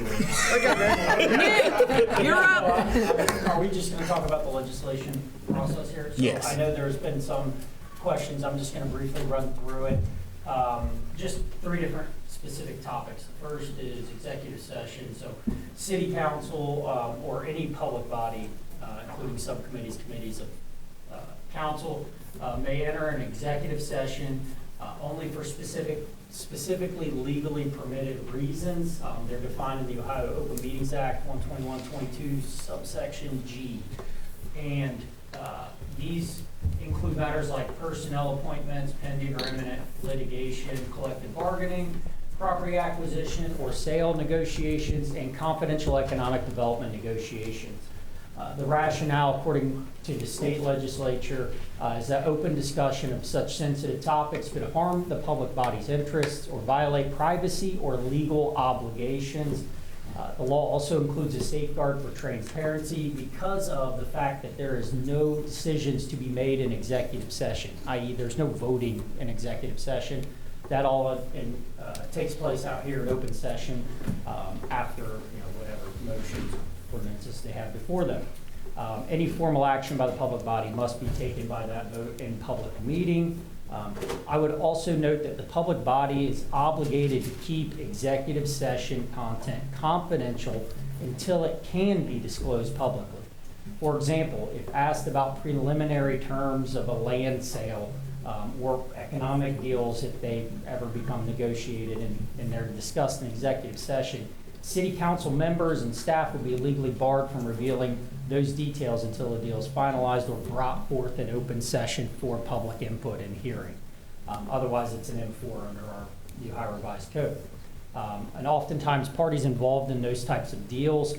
Nick, you're up. Are we just going to talk about the legislation process here? So Yes. I know there's been some questions. I'm just going to briefly run through it. Just 3 different specific topics. The first is executive session. So city council or any public body, including subcommittees, committees of council, may enter an executive session only for specifically legally permitted reasons. They're defined in the Ohio Open Meetings Act 121.22 subsection G. And these include matters like personnel appointments, pending or imminent litigation, collective bargaining, property acquisition or sale negotiations, and confidential economic development negotiations. The rationale, according to the state legislature, is that open discussion of such sensitive topics could harm the public body's interests or violate privacy or legal obligations. The law also includes a safeguard for transparency because of the fact that there is no decisions to be made in executive session, i.e. there's no voting in executive session. That all takes place out here in open session after whatever motions, ordinances they have before them. Any formal action by the public body must be taken by that vote in public meeting. I would also note that the public body is obligated to keep executive session content confidential until it can be disclosed publicly. For example, if asked about preliminary terms of a land sale or economic deals, if they ever become negotiated and they're discussed in executive session, city council members and staff will be legally barred from revealing those details until the deal is finalized or brought forth in open session for public input and hearing. Otherwise, it's an M4 under the Ohio Revised Code. And oftentimes, parties involved in those types of deals,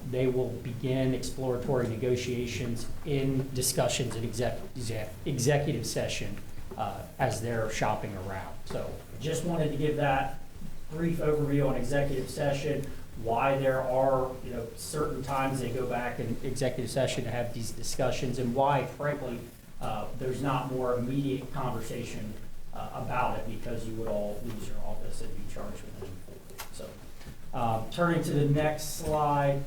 they will begin exploratory negotiations in discussions in executive session as they're shopping around. So just wanted to give that brief overview on executive session, why there are certain times they go back in executive session to have these discussions, and why, frankly, there's not more immediate conversation about it, because you would all lose your office and be charged with it. So, turning to the next slide,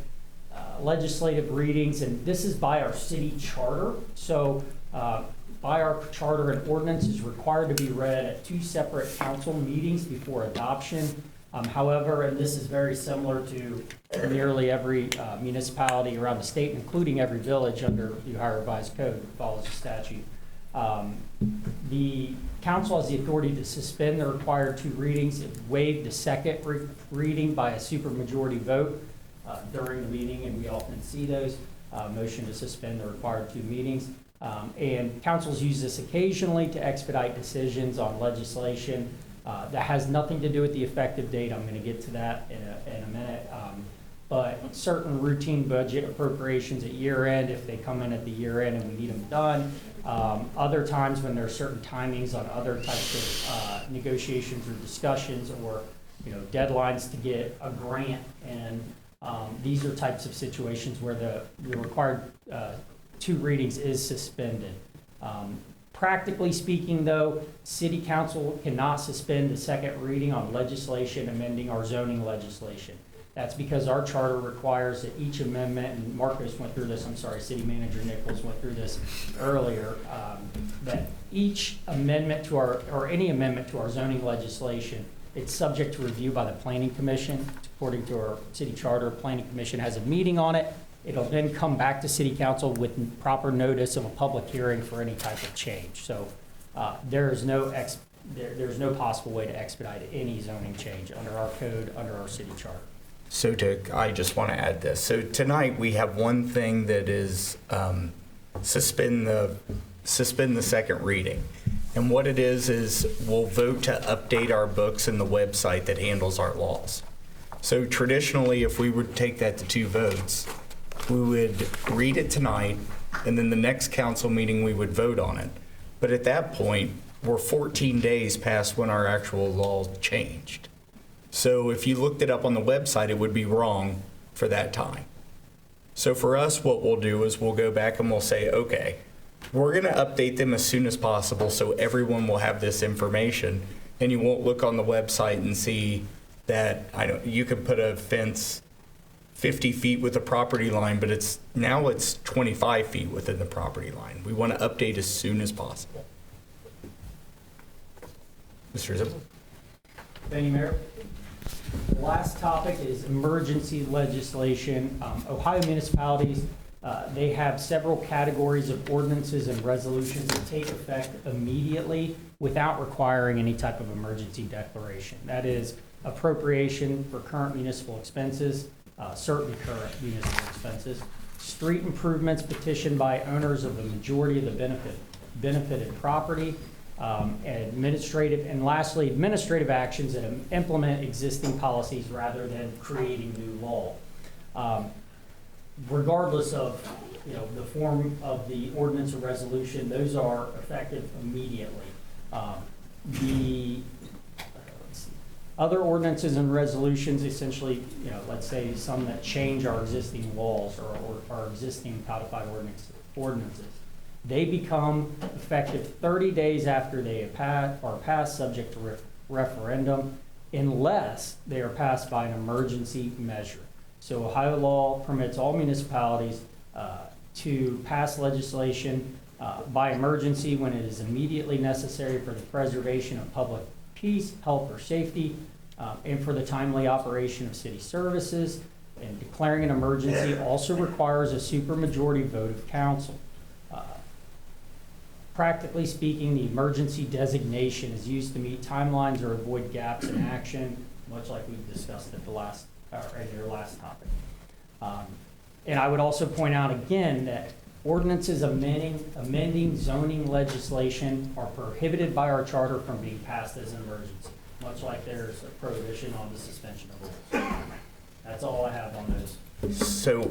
legislative readings, and this is by our city charter. So, by our charter, an ordinance is required to be read at 2 separate council meetings before adoption. However, and this is very similar to nearly every municipality around the state, including every village under the Ohio Revised Code that follows the statute. The council has the authority to suspend the required 2 readings, waive the second reading by a supermajority vote during the meeting, and we often see those. Motion to suspend the required 2 meetings. And councils use this occasionally to expedite decisions on legislation that has nothing to do with the effective date. I'm going to get to that in a minute. But certain routine budget appropriations at year end, if they come in at the year end and we need them done. Other times when there are certain timings on other types of negotiations or discussions, or deadlines to get a grant, and these are types of situations where the required 2 readings is suspended. Practically speaking, though, City Council cannot suspend the second reading on legislation amending our zoning legislation. That's because our charter requires that each amendment, and Marcos went through this, I'm sorry, City Manager Nichols went through this earlier, that each amendment to or any amendment to our zoning legislation, it's subject to review by the Planning Commission. According to our city charter, Planning Commission has a meeting on it. It'll then come back to City Council with proper notice of a public hearing for any type of change. So there's no possible way to expedite any zoning change under our code, under our city charter. So I just want to add this. So tonight we have one thing that is suspend the second reading. And what it is we'll vote to update our books in the website that handles our laws. So traditionally, if we would take that to 2 votes, we would read it tonight, and then the next council meeting we would vote on it. But at that point, we're 14 days past when our actual law changed. So if you looked it up on the website, it would be wrong for that time. So for us, what we'll do is we'll go back and we'll say, okay, we're going to update them as soon as possible so everyone will have this information, and you won't look on the website and see that you could put a fence 50 feet with a property line, but it's 25 feet within the property line. We want to update as soon as possible. Mr. Zippel? Thank you, Mayor. The last topic is emergency legislation. Ohio municipalities, they have several categories of ordinances and resolutions that take effect immediately without requiring any type of emergency declaration. That is appropriation for current municipal expenses, certain current municipal expenses, street improvements petitioned by owners of the majority of the benefited property, and lastly, administrative actions that implement existing policies rather than creating new law. Regardless of the form of the ordinance or resolution, those are effective immediately. Other ordinances and resolutions, essentially, let's say some that change our existing laws or our existing codified ordinances, they become effective 30 days after they are passed, subject to referendum, unless they are passed by an emergency measure. So Ohio law permits all municipalities to pass legislation by emergency when it is immediately necessary for the preservation of public peace, health, or safety, and for the timely operation of city services. And declaring an emergency also requires a supermajority vote of council. Practically speaking, the emergency designation is used to meet timelines or avoid gaps in action, much like we've discussed at your last topic. And I would also point out again that ordinances amending zoning legislation are prohibited by our charter from being passed as an emergency, much like there's a prohibition on the suspension of rules. That's all I have on those. So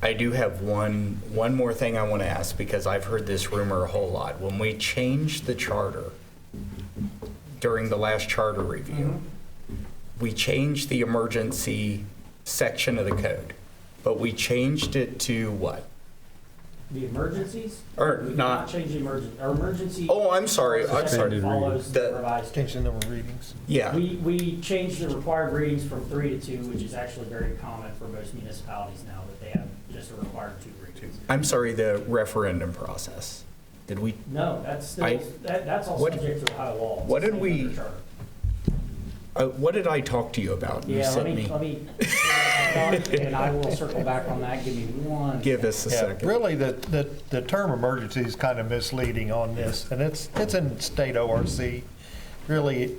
I do have one more thing I want to ask, because I've heard this rumor a whole lot. When we changed the charter during the last charter review, we changed the emergency section of the code, but we changed it to what? The emergencies? Or We did not? change the emergency. Our emergency. Oh, I'm sorry. I'm sorry. Follows the The- revised. Change the number of readings. Yeah. We changed the required readings from 3 to 2, which is actually very common for most municipalities now, that they have just a required 2 readings. I'm sorry, the referendum process. Did we, No, that's still, I- that's all what- subject to Ohio law. It's what the did same we- under charter. what did I talk to you about? You Yeah, sent let me, and I will circle back on that. Give me one. Give us a Yeah, second. really, the term emergency is kind of misleading on this, and it's in state ORC. Really,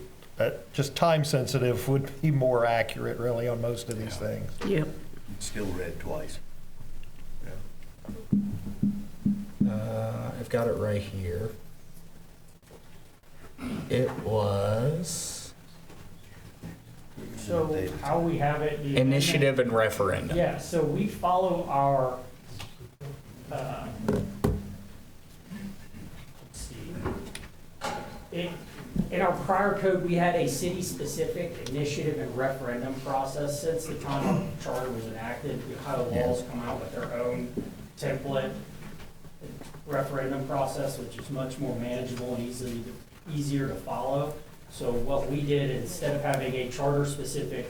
just time sensitive would be more accurate, really, on most of these things. Yep. Still read twice. I've got it right here. It was So how we have it. the amendment- initiative and referendum. Yeah, so we follow our, let's see. In our prior code, we had a city-specific initiative and referendum process. Since the time our charter was enacted, the Ohio laws come out with their own template referendum process, which is much more manageable and easier to follow. So what we did, instead of having a charter-specific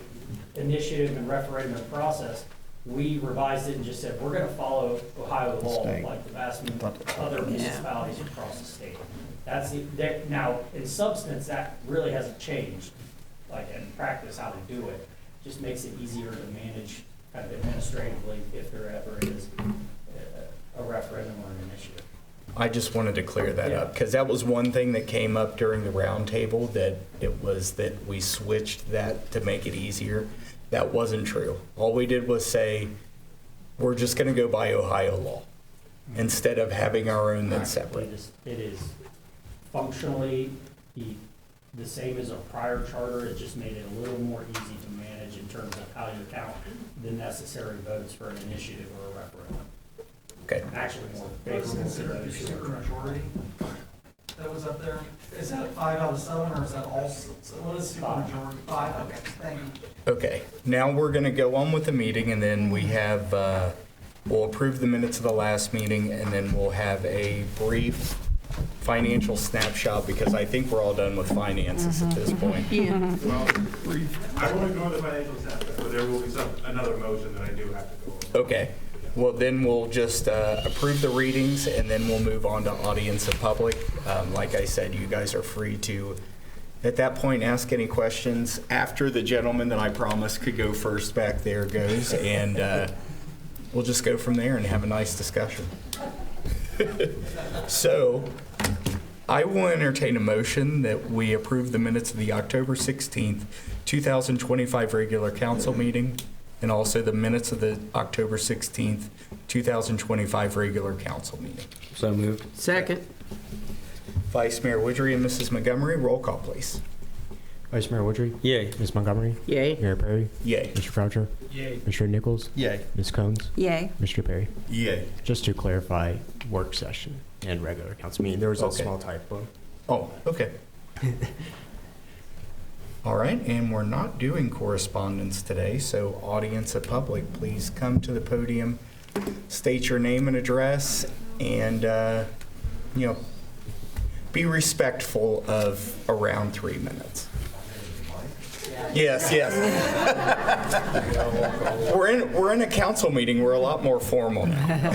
initiative and referendum process, we revised it and just said, we're gonna follow Ohio law State. like the vast other municipalities across the state. Now, in substance, that really hasn't changed, like in practice, how to do it. Just makes it easier to manage kind of administratively if there ever is a referendum or an initiative. I just wanted to clear that up, because that was one thing that came up during the roundtable, that it was that we switched that to make it easier. That wasn't true. All we did was say, we're just going to go by Ohio law, instead of having our own that's separate. It is functionally the same as our prior charter. It just made it a little more easy to manage in terms of how you count the necessary votes for an initiative or a referendum. Okay. Actually more favorable to those who are. Supermajority that was up there, is that 5 out of 7, or is that all, what is supermajority? 5, okay, thank you. Okay, now we're going to go on with the meeting, and then we have, we'll approve the minutes of the last meeting, and then we'll have a brief financial snapshot, because I think we're all done with finances at this point. Yeah. Well, I won't ignore the financial aspect, but there will be another motion that I do have to go over. Okay, well, then we'll just approve the readings, and then we'll move on to audience and public. Like I said, you guys are free to, at that point, ask any questions. After the gentleman that I promised could go first back there goes, and we'll just go from there and have a nice discussion. So, I will entertain a motion that we approve the minutes of the October 16th, 2025 regular council meeting, and also the minutes of the October 16th, 2025 regular council meeting. So moved. Second. Vice Mayor Woodry and Mrs. Montgomery, roll call, please. Vice Mayor Woodry, Yay. Ms. Montgomery, Yay. Mayor Perry, Yay. Mr. Croucher, Yay. Mr. Nichols, Yay. Ms. Combs, Yay. Mr. Perry. Yay. Just to clarify, work session and regular council meeting, there was a Okay. small typo. Oh, okay. All right, and we're not doing correspondence today, so audience and public, please come to the podium, state your name and address, and, be respectful of around 3 minutes. Yes, yes. We're in a council meeting, we're a lot more formal now.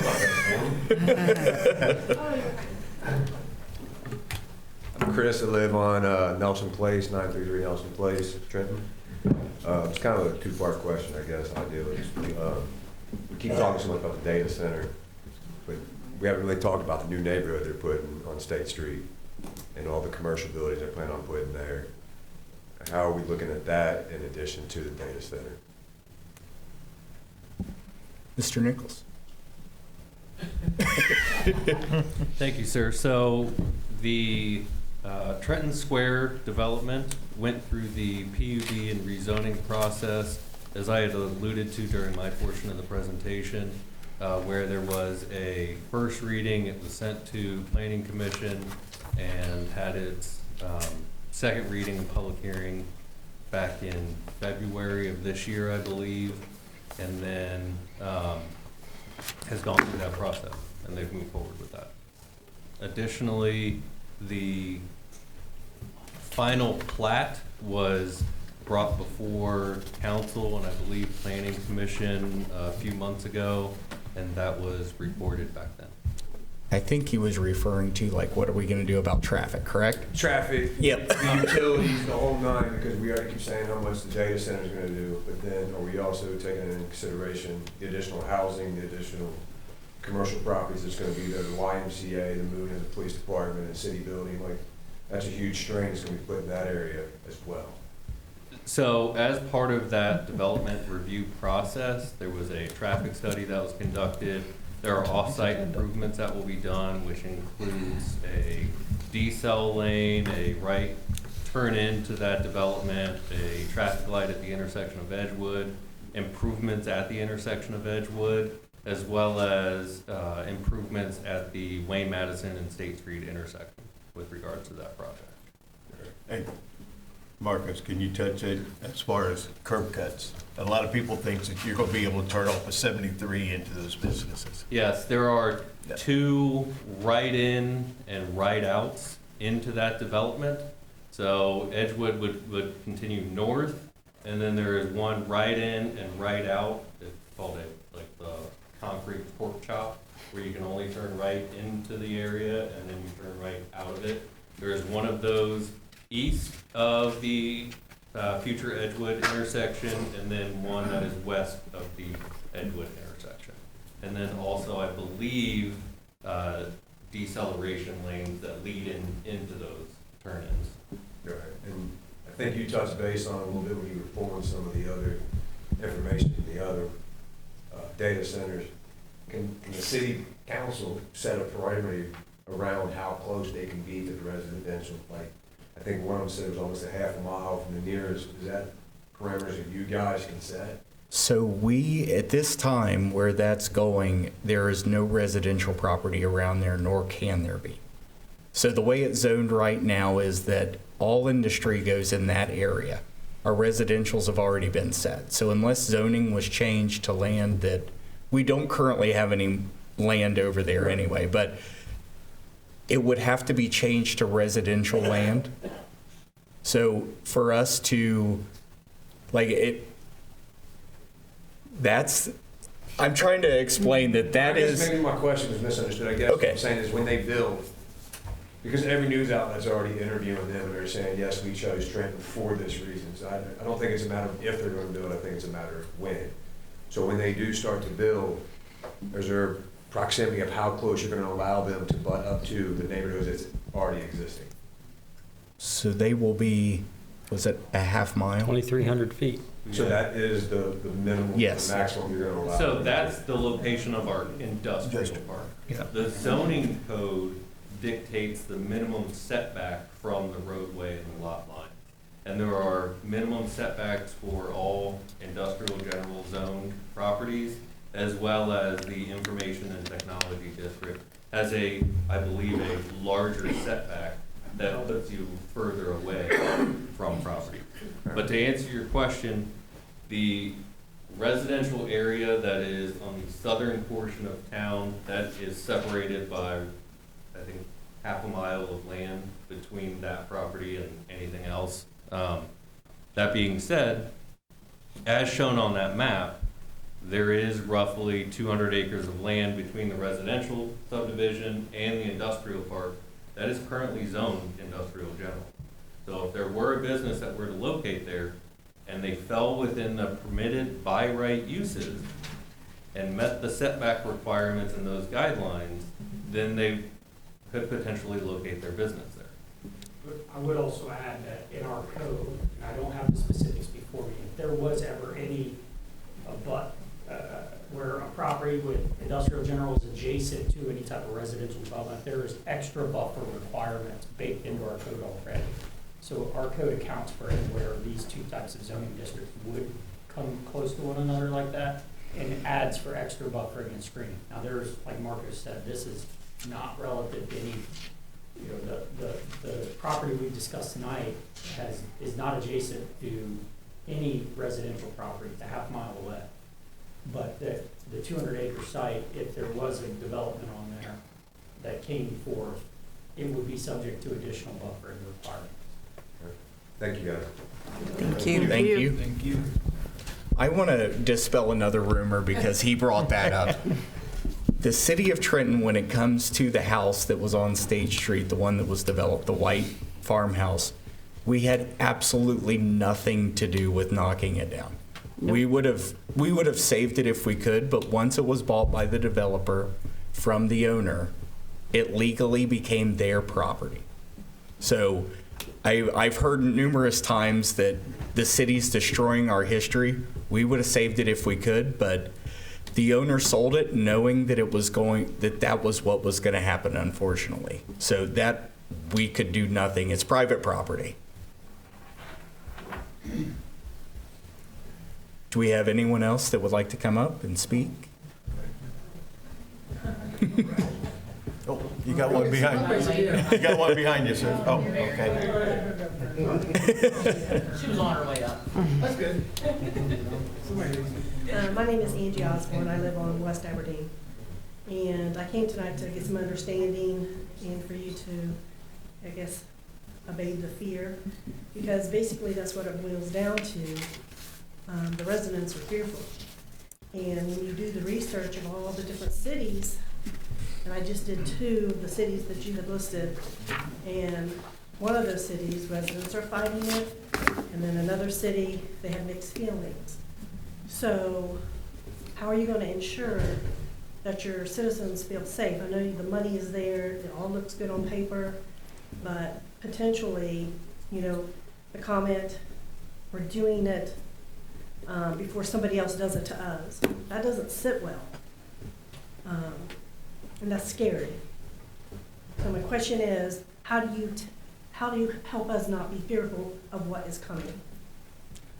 I'm Chris. I live on Nelson Place, 933 Nelson Place, Trenton. It's kind of a two-part question, I guess, ideally. We keep talking so much about the data center, but we haven't really talked about the new neighborhood they're putting on State Street and all the commercial buildings they're planning on putting there. How are we looking at that in addition to the data center? Mr. Nichols. Thank you, sir. So the Trenton Square development went through the PUD and rezoning process, as I had alluded to during my portion of the presentation, where there was a first reading. It was sent to Planning Commission and had its second reading and public hearing back in February of this year, I believe. And then has gone through that process, and they've moved forward with that. Additionally, the final plat was brought before council and I believe planning commission a few months ago, and that was reported back then. I think he was referring to, like, what are we going to do about traffic, correct? Traffic. Yep. The utilities, the whole nine, because we already keep saying how much the data center is gonna do, but then are we also taking into consideration the additional housing, the additional commercial properties that's gonna be there, the YMCA, the moving of the police department and city building, like, that's a huge strain that's gonna be put in that area as well. So as part of that development review process, there was a traffic study that was conducted. There are off-site improvements that will be done, which includes a decel lane, a right turn into that development, a traffic light at the intersection of Edgewood, improvements at the intersection of Edgewood, as well as improvements at the Wayne Madison and State Street intersection with regards to that project. Hey, Marcus, can you touch it as far as curb cuts? A lot of people think that you're gonna be able to turn off a 73 into those businesses. Yes, there are Yeah. 2 right-in and right-outs into that development. So Edgewood would continue north, and then there is one right-in and right-out. It's called like the concrete pork chop, where you can only turn right into the area, and then you turn right out of it. There is one of those east of the future Edgewood intersection, and then one that is west of the Edgewood intersection. And then also, I believe, deceleration lanes that lead into those turn-ins. Right, and I think you touched base on it a little bit when you were pulling some of the other information from the other data centers. Can the city council set a parameter around how close they can be to the residential? Like, I think one of them said it was almost a half a mile from the nearest. Is that parameters that you guys can set? So we, at this time, where that's going, there is no residential property around there, nor can there be. So the way it's zoned right now is that all industry goes in that area. Our residentials have already been set. So unless zoning was changed to land that, we don't currently have any land over there anyway, but it would have to be changed to residential land. So for us to, like, I'm trying to explain that I guess maybe my question was misunderstood. I guess what Okay. I'm saying is when they build, because every news outlet's already interviewing them and they're saying, yes, we chose Trenton for this reason. So I don't think it's a matter of if they're going to do it, I think it's a matter of when. So when they do start to build, is there proximity of how close you're going to allow them to butt up to the neighborhoods that's already existing? So they will be, was it a half mile? 2,300 feet. So that is the minimum, Yes. the maximum you're going to allow? So that's the location of our industrial park. Yeah. The zoning code dictates the minimum setback from the roadway and the lot line. And there are minimum setbacks for all industrial general zone properties, as well as the information and technology district has I believe, a larger setback that puts you further away from property. But to answer your question, the residential area that is on the southern portion of town, that is separated by, I think, half a mile of land between that property and anything else. That being said, as shown on that map, there is roughly 200 acres of land between the residential subdivision and the industrial park that is currently zoned industrial general. So if there were a business that were to locate there and they fell within the permitted by right uses and met the setback requirements in those guidelines, then they could potentially locate their business there. But I would also add that in our code, and I don't have the specifics before me, if there was ever any, where a property with industrial general is adjacent to any type of residential development, there is extra buffer requirements baked into our code already. So our code accounts for where these two types of zoning districts would come close to one another like that, and adds for extra buffering and screening. Now there's, like Marcus said, this is not relative to any, you know, the property we discussed tonight is not adjacent to any residential property. It's a half mile away. But the 200-acre site, if there was a development on there that came forth, it would be subject to additional buffering requirements. Thank you, guys. Thank you. Thank you. I want to dispel another rumor because he brought that up. The city of Trenton, when it comes to the house that was on State Street, the one that was developed, the white farmhouse, we had absolutely nothing to do with knocking it down. We would have saved it if we could, but once it was bought by the developer from the owner, it legally became their property. So I've heard numerous times that the city's destroying our history. We would have saved it if we could, but the owner sold it knowing that it was that was what was going to happen, unfortunately. So that we could do nothing. It's private property. Do we have anyone else that would like to come up and speak? Oh, you got one behind you. You got one behind you, sir. Oh, okay. She was on her way up. That's good. My name is Angie Osborne. I live on West Aberdeen. And I came tonight to get some understanding and for you to, I guess, abate the fear. Because basically that's what it boils down to. The residents are fearful. And when you do the research of all the different cities, and I just did 2 of the cities that you had listed, and one of those cities, residents are fighting it, and then another city, they have mixed feelings. So how are you going to ensure that your citizens feel safe? I know the money is there, it all looks good on paper, but potentially, the comment, we're doing it before somebody else does it to us. That doesn't sit well. And that's scary. So my question is, how do you help us not be fearful of what is coming?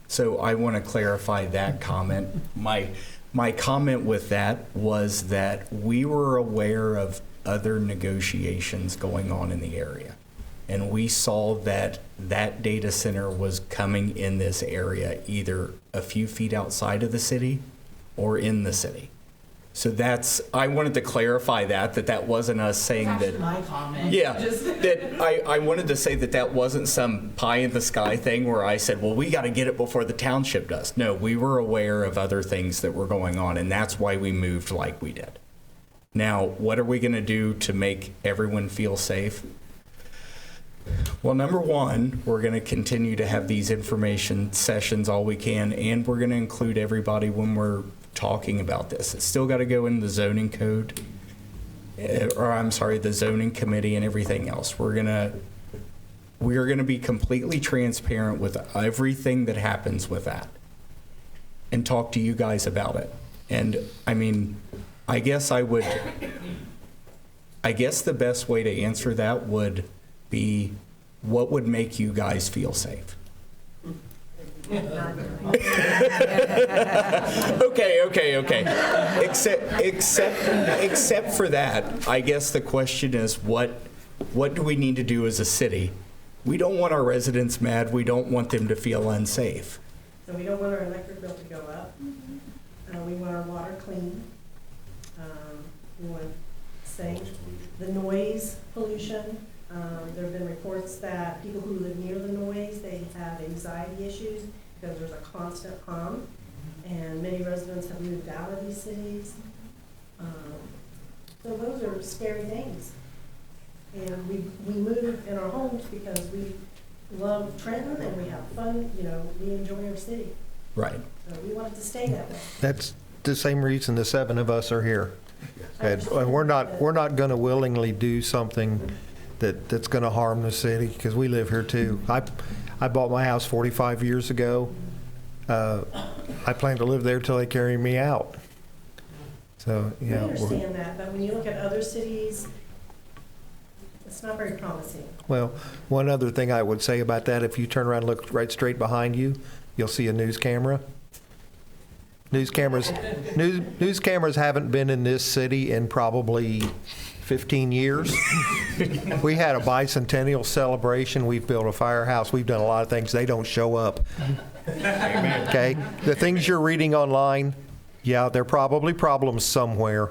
So I want to clarify that comment. My comment with that was that we were aware of other negotiations going on in the area. And we saw that that data center was coming in this area either a few feet outside of the city or in the city. So I wanted to clarify that wasn't us saying that. My comment. Yeah, that I wanted to say that wasn't some pie in the sky thing where I said, well, we got to get it before the township does. No, we were aware of other things that were going on, and that's why we moved like we did. Now, what are we going to do to make everyone feel safe? Well, number one, we're going to continue to have these information sessions all we can, and we're going to include everybody when we're talking about this. It's still got to go in the zoning code, the zoning committee and everything else. We are going to be completely transparent with everything that happens with that and talk to you guys about it. And I mean, I guess the best way to answer that would be, what would make you guys feel safe? Okay. Except for that, I guess the question is, what do we need to do as a city? We don't want our residents mad. We don't want them to feel unsafe. So we don't want our electric bill to go up. We want our water clean. We want safe. The noise pollution. There have been reports that people who live near the noise, they have anxiety issues because there's a constant hum, and many residents have moved out of these cities. So those are scary things. And we move in our homes because we love Trenton and we have fun, we enjoy our city. Right. So we want it to stay that way. That's the same reason the 7 of us are here. And we're not going to willingly do something that's going to harm the city, because we live here too. I bought my house 45 years ago. I plan to live there till they carry me out. So, I understand that, but when you look at other cities, it's not very promising. Well, one other thing I would say about that, if you turn around and look right straight behind you, you'll see a news camera. News cameras haven't been in this city in probably 15 years. We had a bicentennial celebration. We've built a firehouse. We've done a lot of things. They don't show up. Okay? The things you're reading online, Yeah, there are probably problems somewhere,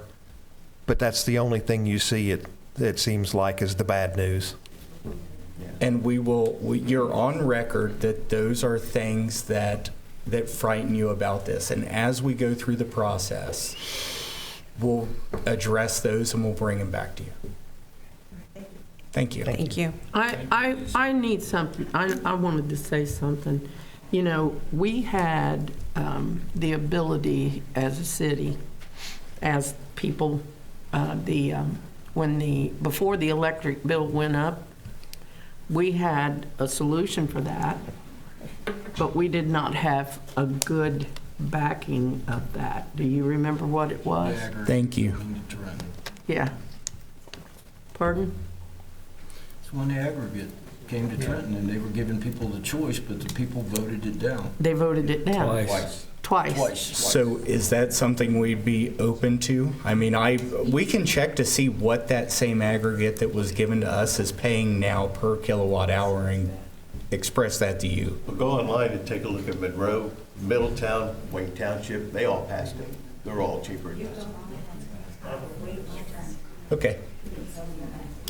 but that's the only thing you see it seems like is the bad news. And you're on record that those are things that frighten you about this. And as we go through the process, we'll address those and we'll bring them back to you. Thank you. Thank you. I need something. I wanted to say something. You know, we had the ability as a city, as people, before the electric bill went up, we had a solution for that, but we did not have a good backing of that. Do you remember what it was? Thank you. Yeah. Pardon? It's when the aggregate came to Trenton, and they were giving people the choice, but the people voted it down. They voted it down. Twice. So is that something we'd be open to? I mean, we can check to see what that same aggregate that was given to us is paying now per kilowatt hour and express that to you. Well, go online and take a look at Monroe, Middletown, Wayne Township. They all passed it. They're all cheaper than this. Okay.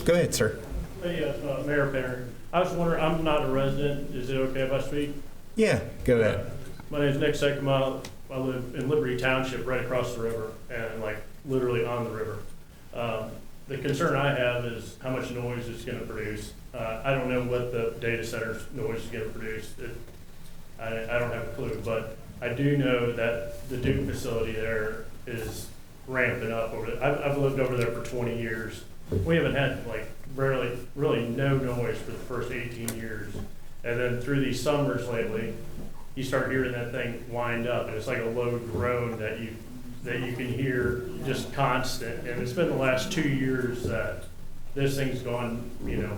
Go ahead, sir. Hey, Mayor Penner, I was wondering, I'm not a resident, is it okay if I speak? Yeah, go ahead. My name is Nick Sekema. I live in Liberty Township, right across the river, and like literally on the river. The concern I have is how much noise it's going to produce. I don't know what the data center's noise is going to produce. I don't have a clue, but I do know that the Duke facility there is ramping up over there. I've lived over there for 20 years. We haven't had like really no noise for the first 18 years. And then through these summers lately, you start hearing that thing wind up, and it's like a low drone that you can hear just constant. And it's been the last 2 years that this thing's gone, you know,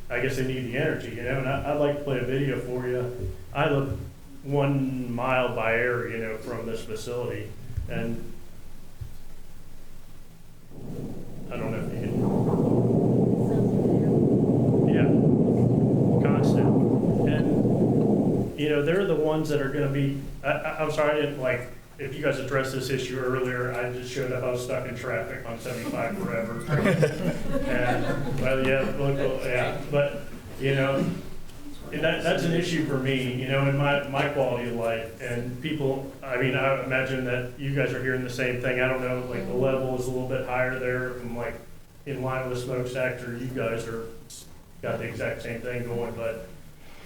I guess they need the energy, you know, and I'd like to play a video for you. I live 1 mile by air, you know, from this facility, and I don't know if you can, yeah, constant. And, you know, they're the ones that are going to be, I'm sorry, I didn't like, if you guys addressed this issue earlier, I just showed up, I was stuck in traffic on 75 forever. And, well, yeah, but, you know, and that's an issue for me, you know, in my quality of life. And people, I mean, I imagine that you guys are hearing the same thing. I don't know, like the level is a little bit higher there, and like in line with smokestacks, or you guys got the exact same thing going, but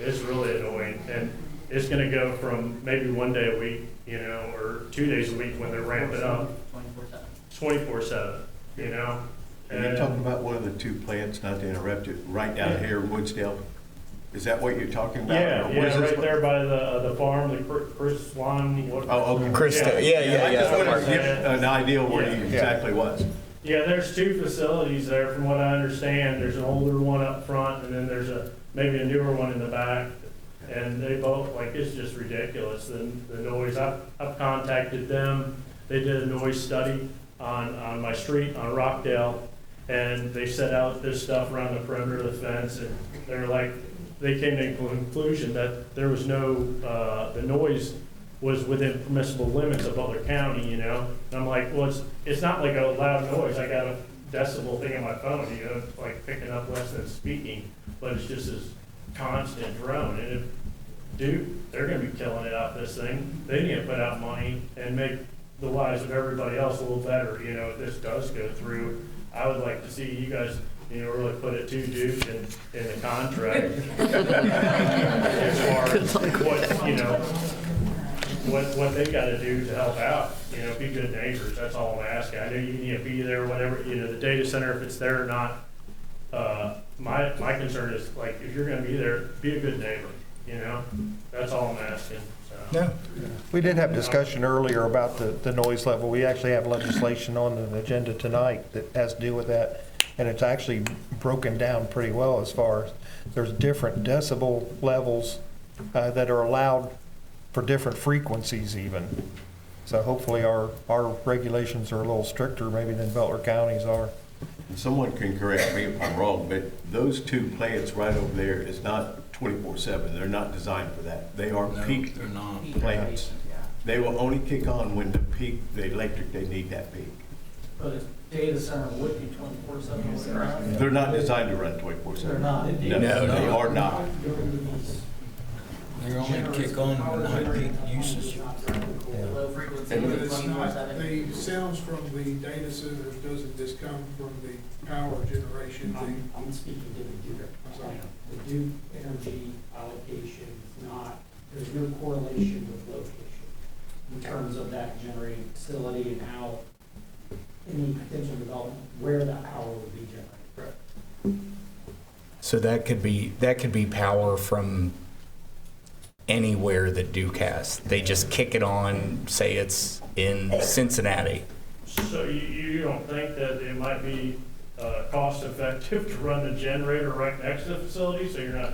it's really annoying. And it's going to go from maybe 1 day a week, you know, or 2 days a week when they're ramping up. 24/7, you know. And you're talking about one of the two plants, not to interrupt you, right down here in Woodsdale. Is that what you're talking about? Yeah, right there by the farm, the Chris Swan. Oh, okay. Krista, yeah. I just wanted to get an idea where he exactly was. Yeah, there's two facilities there, from what I understand. There's an older one up front, and then there's maybe a newer one in the back. And they both, like, it's just ridiculous, the noise. I've contacted them. They did a noise study on my street on Rockdale, and they set out this stuff around the perimeter of the fence, and they're like, they came to the conclusion that there was no, the noise was within permissible limits of Butler County, you know? And I'm like, well, it's not like a loud noise. I got a decibel thing on my phone, you know, like picking up less than speaking, but it's just this constant drone. And if, dude, they're gonna be killing it off this thing. They need to put out money and make the lives of everybody else a little better, you know, if this does go through. I would like to see you guys, you know, really put it to Duke in the contract. As far as what, you know, what they gotta do to help out, you know, be good neighbors, that's all I'm asking. I know you need to be there, whatever, you know, the data center, if it's there or not. My concern is, like, if you're gonna be there, be a good neighbor, you know? That's all I'm asking, so. No. We did have discussion earlier about the noise level. We actually have legislation on the agenda tonight that has to do with that. And it's actually broken down pretty well as far as there's different decibel levels that are allowed for different frequencies even. So hopefully our regulations are a little stricter maybe than Butler County's are. And someone can correct me if I'm wrong, but those two plants right over there is not 24/7. They're not designed for that. They are peak plants. They will only kick on when the peak, the electric, they need that peak. But a data center would be 24/7. They're not designed to run 24/7. They're not. No, they are not. They only kick on when high peak usage. But it's not, the sounds from the data centers, doesn't just come from the power generation? I'm speaking to the Duke plant. The Duke energy allocation is not, there's no correlation with location in terms of that generating facility and how any potential development, where that power would be generated. So that could be power from anywhere that Duke has. They just kick it on, say it's in Cincinnati. So you don't think that it might be cost effective to run the generator right next to the facility, so you're not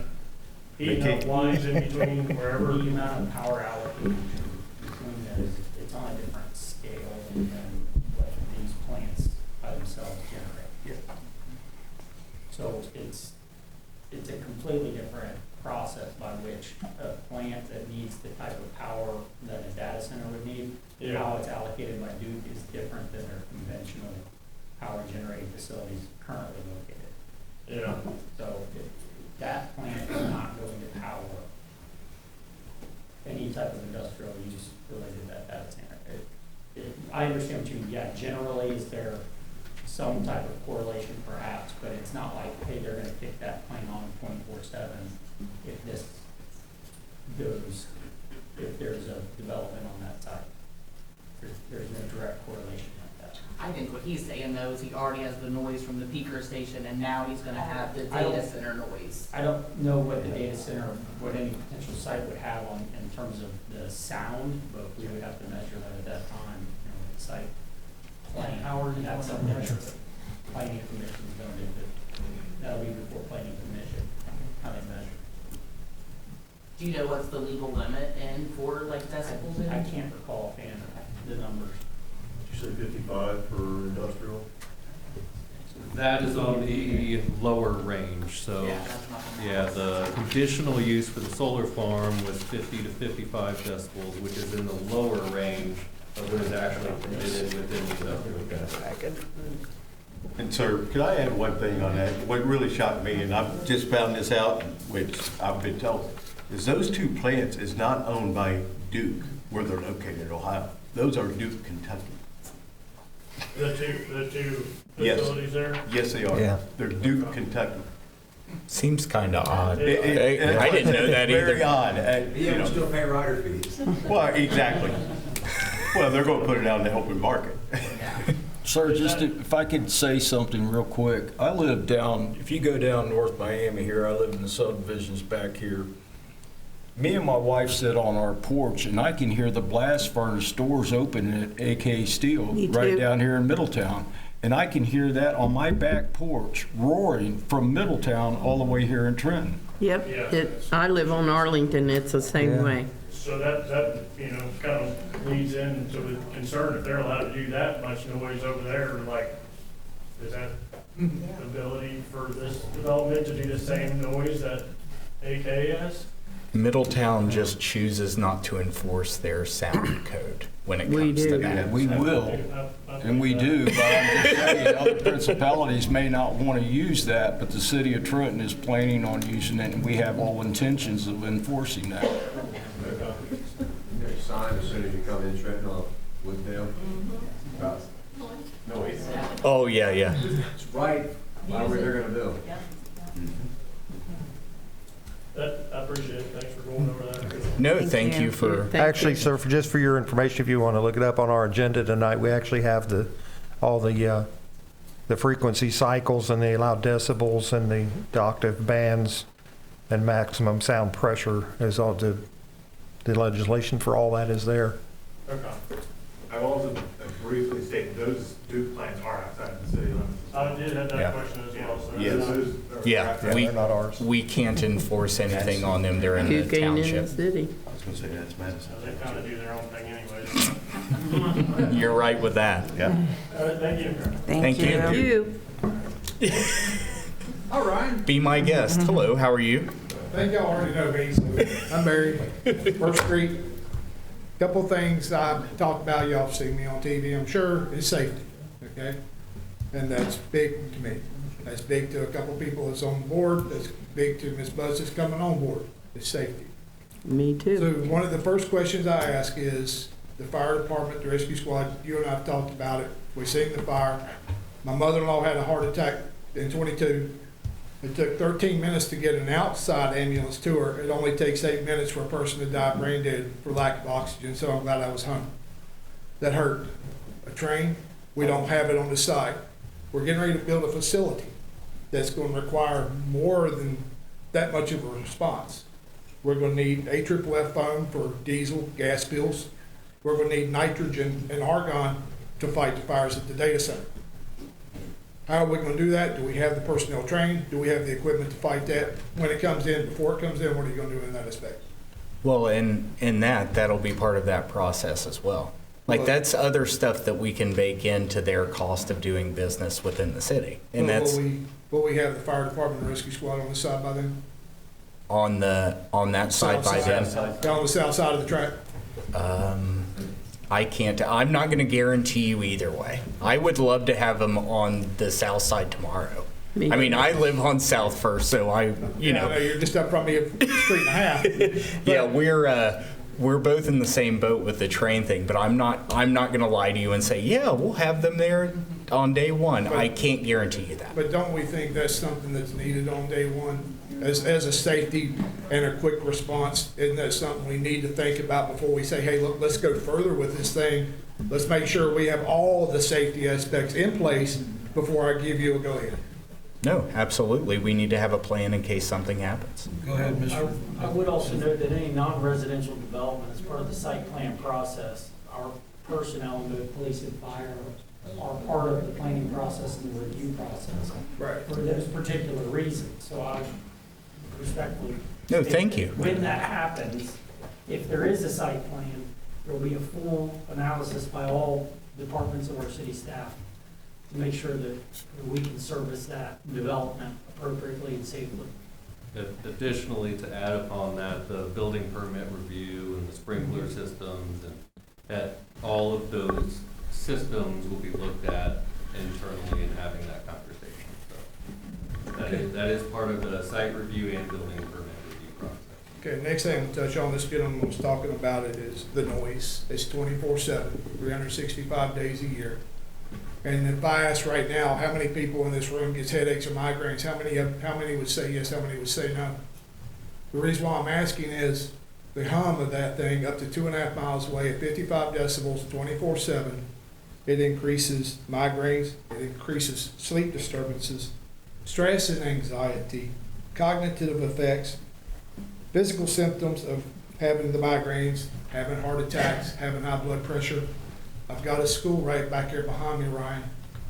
heating up lines in between wherever? The amount of power allocation between those, it's on a different scale than what these plants by themselves generate. So it's a completely different process by which a plant that needs the type of power that a data center would need, how it's allocated by Duke is different than their conventional power generating facilities currently located. Yeah. So that plant is not going to power any type of industrial use related to that data center. I understand what you mean. Yeah, generally, is there some type of correlation perhaps, but it's not like, hey, they're gonna kick that plant on 24/7 if this goes, if there's a development on that site. There's no direct correlation like that. I think what he's saying though is he already has the noise from the peaker station and now he's gonna have the data center noise. I don't know what the data center, what any potential site would have on, in terms of the sound, but we would have to measure that at that time, the site plan. That's a measure that planning commission is going to do. That'll be before planning commission, how they measure. Do you know what's the legal limit in for like decibels? I can't recall offhand the numbers. Did you say 55 for industrial? That is on the lower range, so, yeah, the conditional use for the solar farm was 50 to 55 decibels, which is in the lower range of what is actually permitted within the industrial. And sir, could I add one thing on that? What really shocked me, and I've just found this out, which I've been told, is those two plants is not owned by Duke, where they're located in Ohio. Those are Duke, Kentucky. The two Yes. facilities there? Yes, they are. Yeah. They're Duke, Kentucky. Seems kind of odd. I didn't know that either. Very odd. Yeah, we still pay rider fees. Well, exactly. Well, they're going to put it out in the open market. Sir, just if I could say something real quick. I live down, if you go down North Miami here, I live in the subdivisions back here. Me and my wife sit on our porch and I can hear the blast furnace doors open at AK Steel right down here in Middletown. And I can hear that on my back porch roaring from Middletown all the way here in Trenton. Yep, I live on Arlington, it's the same way. So that, kind of leads into the concern, if they're allowed to do that much noise over there, like, is that ability for this development to do the same noise that AK has? Middletown just chooses not to enforce their sound code when it We comes to do. that. We will, and we do, but I'm just saying, other principalities may not want to use that, but the city of Trenton is planning on using it, and we have all intentions of enforcing that. There's a sign as soon as you come in Trenton off Wooddale. About noise. Oh, yeah. It's right by where they're gonna build. I appreciate it, thanks for going over that. No, thank you for. Actually, sir, just for your information, if you want to look it up on our agenda tonight, we actually have all the frequency cycles and the allowed decibels and the octave bands and maximum sound pressure is all the legislation for all that is there. Okay. I will also briefly state those Duke plants are outside the city limits. I did have that question as well, so. Yes. Yeah, They're not ours. we can't enforce anything on them. They're in the Duke ain't in the township. city. I was going to say that's Madison. They kind of do their own thing anyways. You're right with that. Yeah. Thank you. Thank you. All right. Be my guest. Hello, how are you? I think y'all already know me, so I'm Barry, First Street. Couple things I talked about, y'all have seen me on TV, I'm sure, is safety, okay? And that's big to me. That's big to a couple people that's on board, that's big to Ms. Buzz that's coming on board, is safety. Me too. So one of the first questions I ask is, the fire department, the rescue squad, you and I have talked about it, we've seen the fire. My mother-in-law had a heart attack in 22. It took 13 minutes to get an outside ambulance to her. It only takes 8 minutes for a person to die brain dead for lack of oxygen, so I'm glad I was home. That hurt. A train, we don't have it on the site. We're getting ready to build a facility that's going to require more than that much of a response. We're going to need AFFF foam for diesel, gas spills. We're going to need nitrogen and argon to fight the fires at the data center. How are we going to do that? Do we have the personnel trained? Do we have the equipment to fight that? When it comes in, before it comes in, what are you going to do in that aspect? Well, in that'll be part of that process as well. Like, that's other stuff that we can bake into their cost of doing business within the city. And that's Will we have the fire department and rescue squad on the side by then? on that side by then. Down on the south side of the track? I can't, I'm not going to guarantee you either way. I would love to have them on the south side tomorrow. I mean, I live on South First, so you know. You're just up from me a street and a half. Yeah, we're both in the same boat with the train thing, but I'm not going to lie to you and say, yeah, we'll have them there on day one. I can't guarantee you that. But don't we think that's something that's needed on day one? As a safety and a quick response, isn't that something we need to think about before we say, hey, look, let's go further with this thing? Let's make sure we have all the safety aspects in place before I give you a go-ahead. No, absolutely. We need to have a plan in case something happens. Go ahead, Mr. I would also note that any non-residential development, as part of the site plan process, our personnel, both police and fire, are part of the planning process and the review process. Right. For those particular reasons. So I respectfully. No, thank you. When that happens, if there is a site plan, there will be a full analysis by all departments of our city staff to make sure that we can service that development appropriately and safely. Additionally, to add upon that, the building permit review and the sprinkler systems, and that all of those systems will be looked at internally and having that conversation. So that is part of the site review and building permit review process. Okay, next thing we'll touch on, this gentleman was talking about it, is the noise. It's 24/7, 365 days a year. And if I ask right now, how many people in this room gets headaches or migraines, how many would say yes, how many would say no? The reason why I'm asking is the hum of that thing up to 2.5 miles away at 55 decibels, 24/7, it increases migraines, it increases sleep disturbances, stress and anxiety, cognitive effects, physical symptoms of having the migraines, having heart attacks, having high blood pressure. I've got a school right back here behind me, Ryan,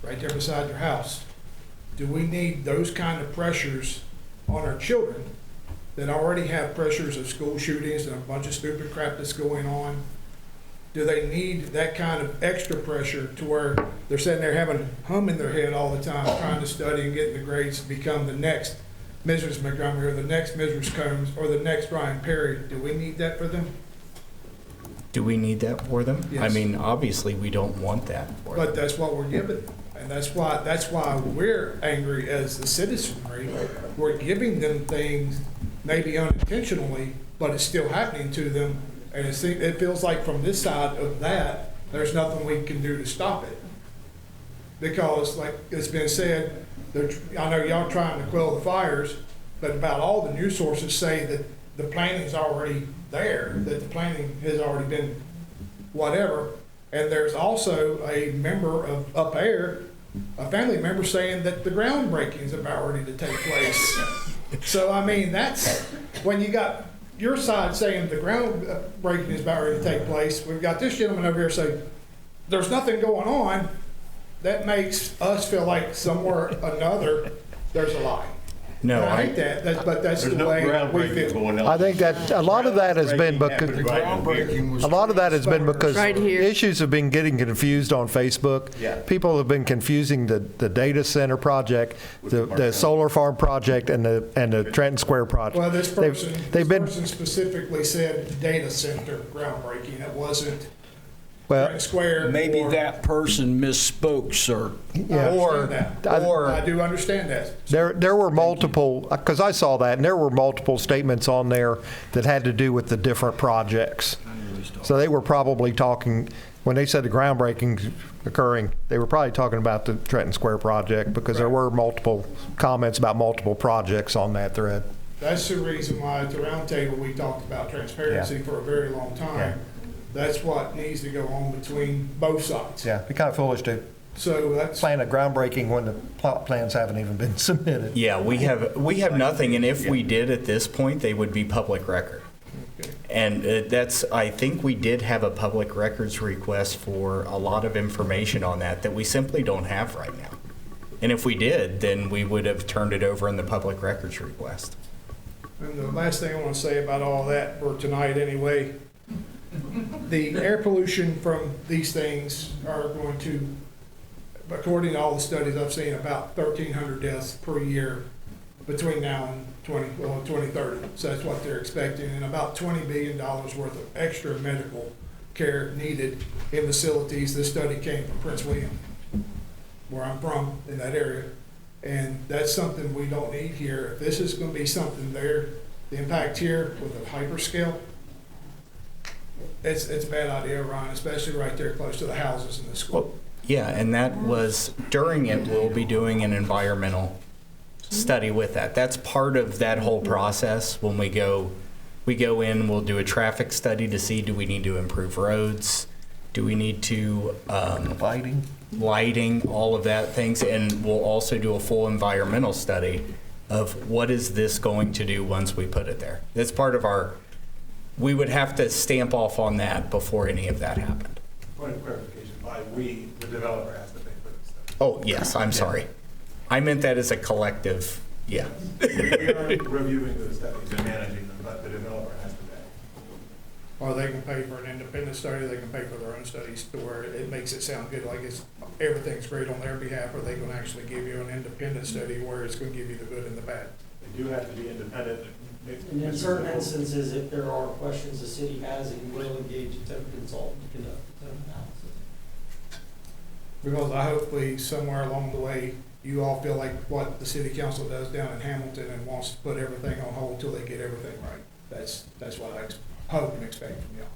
right there beside your house. Do we need those kind of pressures on our children that already have pressures of school shootings and a bunch of stupid crap that's going on? Do they need that kind of extra pressure to where they're sitting there having hum in their head all the time, trying to study and get the grades to become the next Mrs. Montgomery or the next Mrs. Combs or the next Ryan Perry? Do we need that for them? Do we need that for them? Yes. I mean, obviously, we don't want that for them. But that's what we're given. And that's why we're angry as the citizenry. We're giving them things maybe unintentionally, but it's still happening to them. And it feels like from this side of that, there's nothing we can do to stop it. Because like it's been said, I know y'all trying to quell the fires, but about all the news sources say that the planning's already there, that the planning has already been whatever. And there's also a member of Up Air, a family member saying that the groundbreaking is about ready to take place. So, I mean, that's when you got your side saying the groundbreaking is about ready to take place. We've got this gentleman over here saying there's nothing going on. That makes us feel like somewhere or another there's a lie. No, I hate that, but that's There's the no way we groundbreaking feel. going on. I think that a lot of that has been because, Groundbreaking was. a lot of that has been because Right here. issues have been getting confused on Facebook. Yeah. People have been confusing the data center project, the solar farm project, and the Trenton Square project. Well, this person, They've this been, person specifically said data center groundbreaking. It wasn't well, Trenton Square. Maybe or- that person misspoke, sir. yeah. I do understand that. There were multiple, because I saw that, and there were multiple statements on there that had to do with the different projects. So they were probably talking, when they said the groundbreaking occurring, they were probably talking about the Trenton Square project, because there were multiple comments about multiple projects on that thread. That's the reason why at the roundtable, we talked about transparency for a very long time. Yeah. That's what needs to go on between both sides. Yeah, be kind of foolish to So that's, plan a groundbreaking when the plot plans haven't even been submitted. Yeah, we have nothing, and if we did at this point, they would be public record. okay. And I think we did have a public records request for a lot of information on that we simply don't have right now. And if we did, then we would have turned it over in the public records request. And the last thing I want to say about all that for tonight anyway, the air pollution from these things are going to, according to all the studies I've seen, about 1,300 deaths per year between now and 2030. So that's what they're expecting, and about $20 billion worth of extra medical care needed in facilities. This study came from Prince William, where I'm from, in that area. And that's something we don't need here. If this is going to be something there, the impact here with a hyperscale, it's a bad idea, Ryan, especially right there close to the houses in the school. Well, yeah, and that was, during it, we'll be doing an environmental study with that. That's part of that whole process. When we go in, we'll do a traffic study to see, do we need to improve roads? Do we need to, lighting, all of that things, and we'll also do a full environmental study of what is this going to do once we put it there. That's part of our, we would have to stamp off on that before any of that happened. Point of clarification, by we, the developer has to pay for this stuff. Oh, yes, I'm sorry. I meant that as a collective, yeah. We are reviewing the studies and managing them, but the developer has to pay. Or they can pay for an independent study, they can pay for their own studies to where it makes it sound good, like everything's great on their behalf, or they can actually give you an independent study where it's going to give you the good and the bad. They do have to be independent. And in certain instances, if there are questions the city has, it will engage a temp consultant to conduct its own analysis. Because I hopefully somewhere along the way, you all feel like what the city council does down in Hamilton and wants to put everything on hold until they get everything right. That's what I hope and expect from y'all.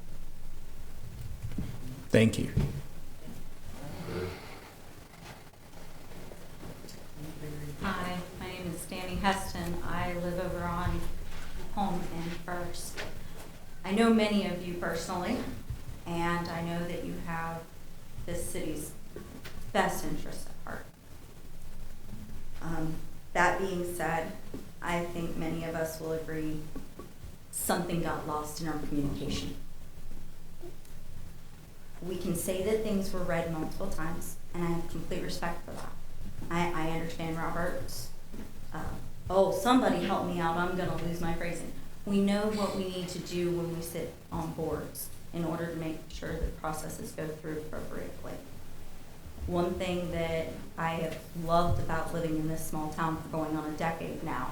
Thank you. Hi, my name is Danny Heston. I live over on Home and First. I know many of you personally, and I know that you have this city's best interest at heart. That being said, I think many of us will agree something got lost in our communication. We can say that things were read multiple times, and I have complete respect for that. I understand Robert's, somebody help me out, I'm gonna lose my phrasing. We know what we need to do when we sit on boards in order to make sure that processes go through appropriately. One thing that I have loved about living in this small town for going on a decade now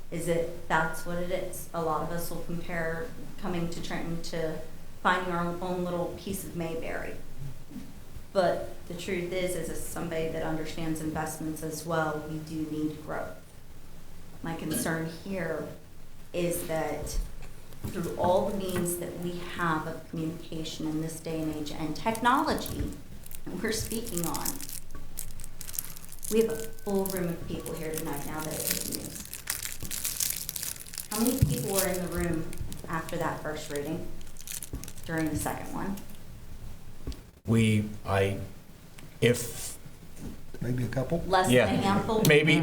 is that that's what it is. A lot of us will compare coming to Trenton to finding our own little piece of Mayberry. But the truth is as somebody that understands investments as well, we do need growth. My concern here is that through all the means that we have of communication in this day and age and technology, and we're speaking on, we have a full room of people here tonight now that are taking news. How many people were in the room after that first reading, during the second one? Maybe a couple? Less than a handful? Maybe,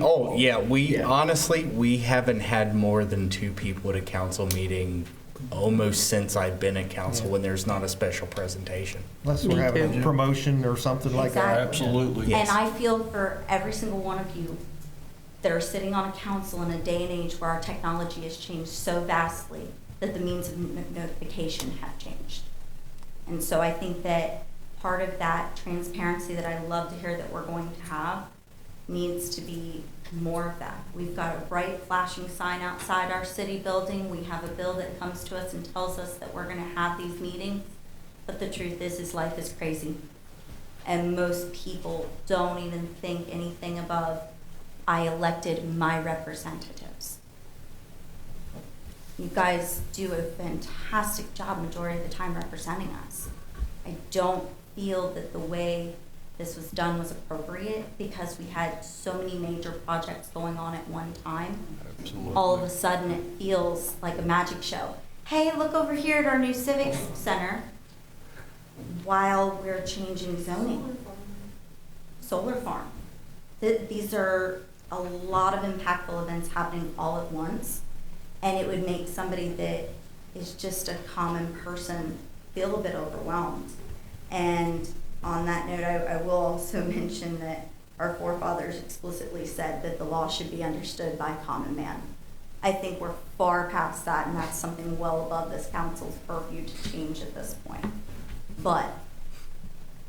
honestly, we haven't had more than 2 people at a council meeting almost since I've been at council when there's not a special presentation. Unless we're having a promotion or something like that. Exactly. Absolutely. Yes. And I feel for every single one of you that are sitting on a council in a day and age where our technology has changed so vastly that the means of notification have changed. And so I think that part of that transparency that I love to hear that we're going to have needs to be more of that. We've got a bright flashing sign outside our city building. We have a bill that comes to us and tells us that we're gonna have these meetings. But the truth is life is crazy. And most people don't even think anything above, I elected my representatives. You guys do a fantastic job majority of the time representing us. I don't feel that the way this was done was appropriate because we had so many major projects going on at one time. Absolutely. All of a sudden it feels like a magic show. Hey, look over here at our new civic center while we're changing zoning. Solar farm. These are a lot of impactful events happening all at once, and it would make somebody that is just a common person feel a bit overwhelmed. And on that note, I will also mention that our forefathers explicitly said that the law should be understood by common man. I think we're far past that, and that's something well above this council's purview to change at this point. But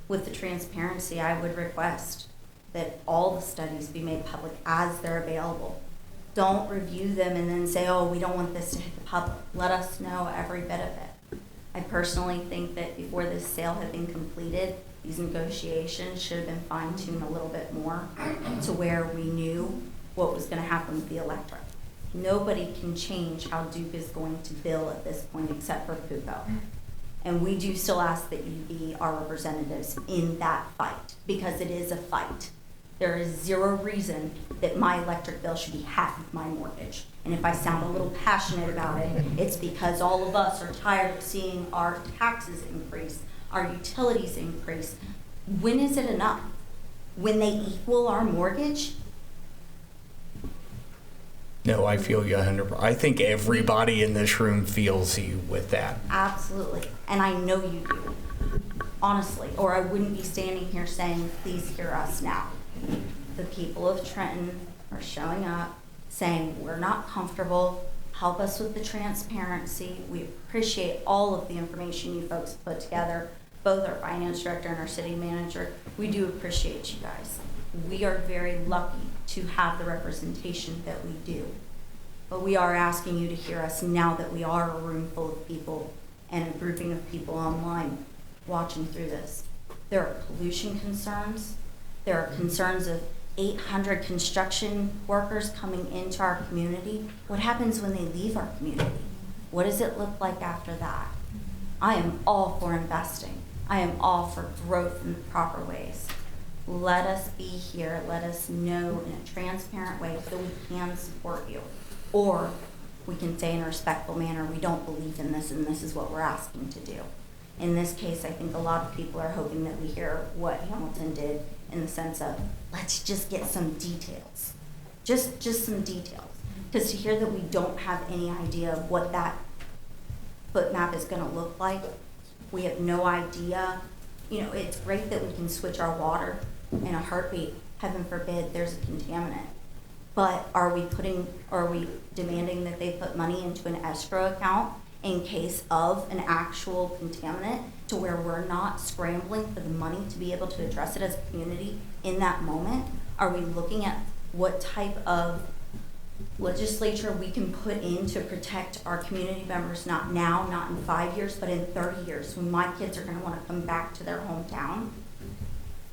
with the transparency, I would request that all the studies be made public as they're available. Don't review them and then say, oh, we don't want this to hit the public. Let us know every bit of it. I personally think that before this sale had been completed, these negotiations should have been fine-tuned a little bit more to where we knew what was going to happen with the electric. Nobody can change how Duke is going to bill at this point except for PUCO. And we do still ask that you be our representatives in that fight, because it is a fight. There is zero reason that my electric bill should be half of my mortgage. And if I sound a little passionate about it, it's because all of us are tired of seeing our taxes increase, our utilities increase. When is it enough? When they equal our mortgage? No, I feel you 100%. I think everybody in this room feels you with that. Absolutely. And I know you do. Honestly. Or I wouldn't be standing here saying, please hear us now. The people of Trenton are showing up, saying, we're not comfortable. Help us with the transparency. We appreciate all of the information you folks put together, both our finance director and our city manager. We do appreciate you guys. We are very lucky to have the representation that we do. But we are asking you to hear us now that we are a room full of people and a grouping of people online watching through this. There are pollution concerns. There are concerns of 800 construction workers coming into our community. What happens when they leave our community? What does it look like after that? I am all for investing. I am all for growth in the proper ways. Let us be here. Let us know in a transparent way so we can support you. Or we can say in a respectful manner, we don't believe in this and this is what we're asking to do. In this case, I think a lot of people are hoping that we hear what Hamilton did in the sense of, let's just get some details. Just some details. Because to hear that we don't have any idea of what that foot map is going to look like, we have no idea. You know, it's great that we can switch our water in a heartbeat. Heaven forbid there's a contaminant. But are we demanding that they put money into an escrow account in case of an actual contaminant to where we're not scrambling for the money to be able to address it as a community in that moment? Are we looking at what type of legislature we can put in to protect our community members, not now, not in 5 years, but in 30 years when my kids are gonna wanna come back to their hometown?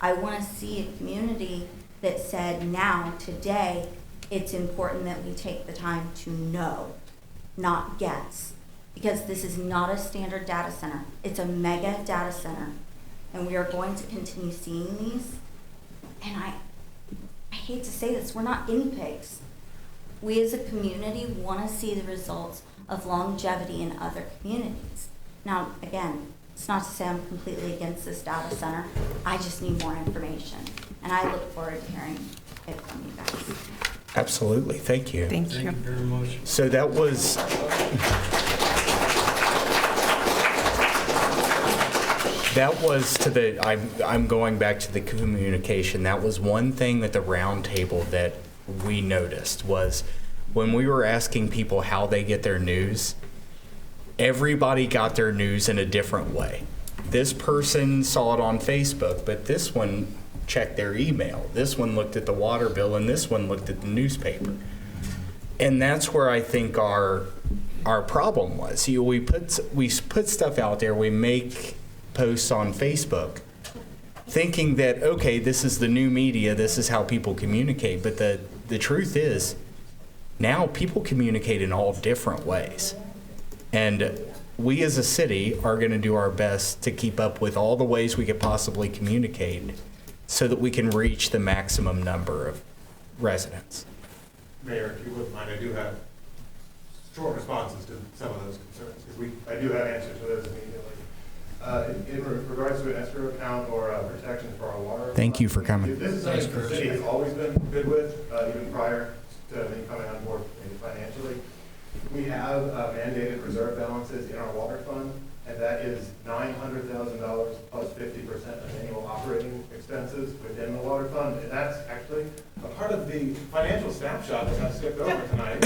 I wanna see a community that said now, today, it's important that we take the time to know, not guess. Because this is not a standard data center. It's a mega data center. And we are going to continue seeing these. And I hate to say this, we're not guinea pigs. We as a community want to see the results of longevity in other communities. Now, again, it's not to say I'm completely against this data center. I just need more information. And I look forward to hearing it from you guys. Absolutely. Thank you. Thank you. Thank you very much. So that was... That was to the, I'm going back to the communication. That was one thing that the roundtable that we noticed was when we were asking people how they get their news, everybody got their news in a different way. This person saw it on Facebook, but this one checked their email. This one looked at the water bill, and this one looked at the newspaper. And that's where I think our problem was. We put stuff out there, we make posts on Facebook, thinking that, okay, this is the new media, this is how people communicate. But the truth is, now people communicate in all different ways. And we as a city are going to do our best to keep up with all the ways we could possibly communicate so that we can reach the maximum number of residents. Mayor, if you wouldn't mind, I do have short responses to some of those concerns, because I do have answers to those immediately. In regards to an escrow account or protection for our water. Thank you for coming. This is something the city has always been good with, even prior to me coming on board financially. We have mandated reserve balances in our water fund, and that is $900,000 plus 50% of annual operating expenses within the water fund. And that's actually a part of the financial snapshot that I skipped over tonight.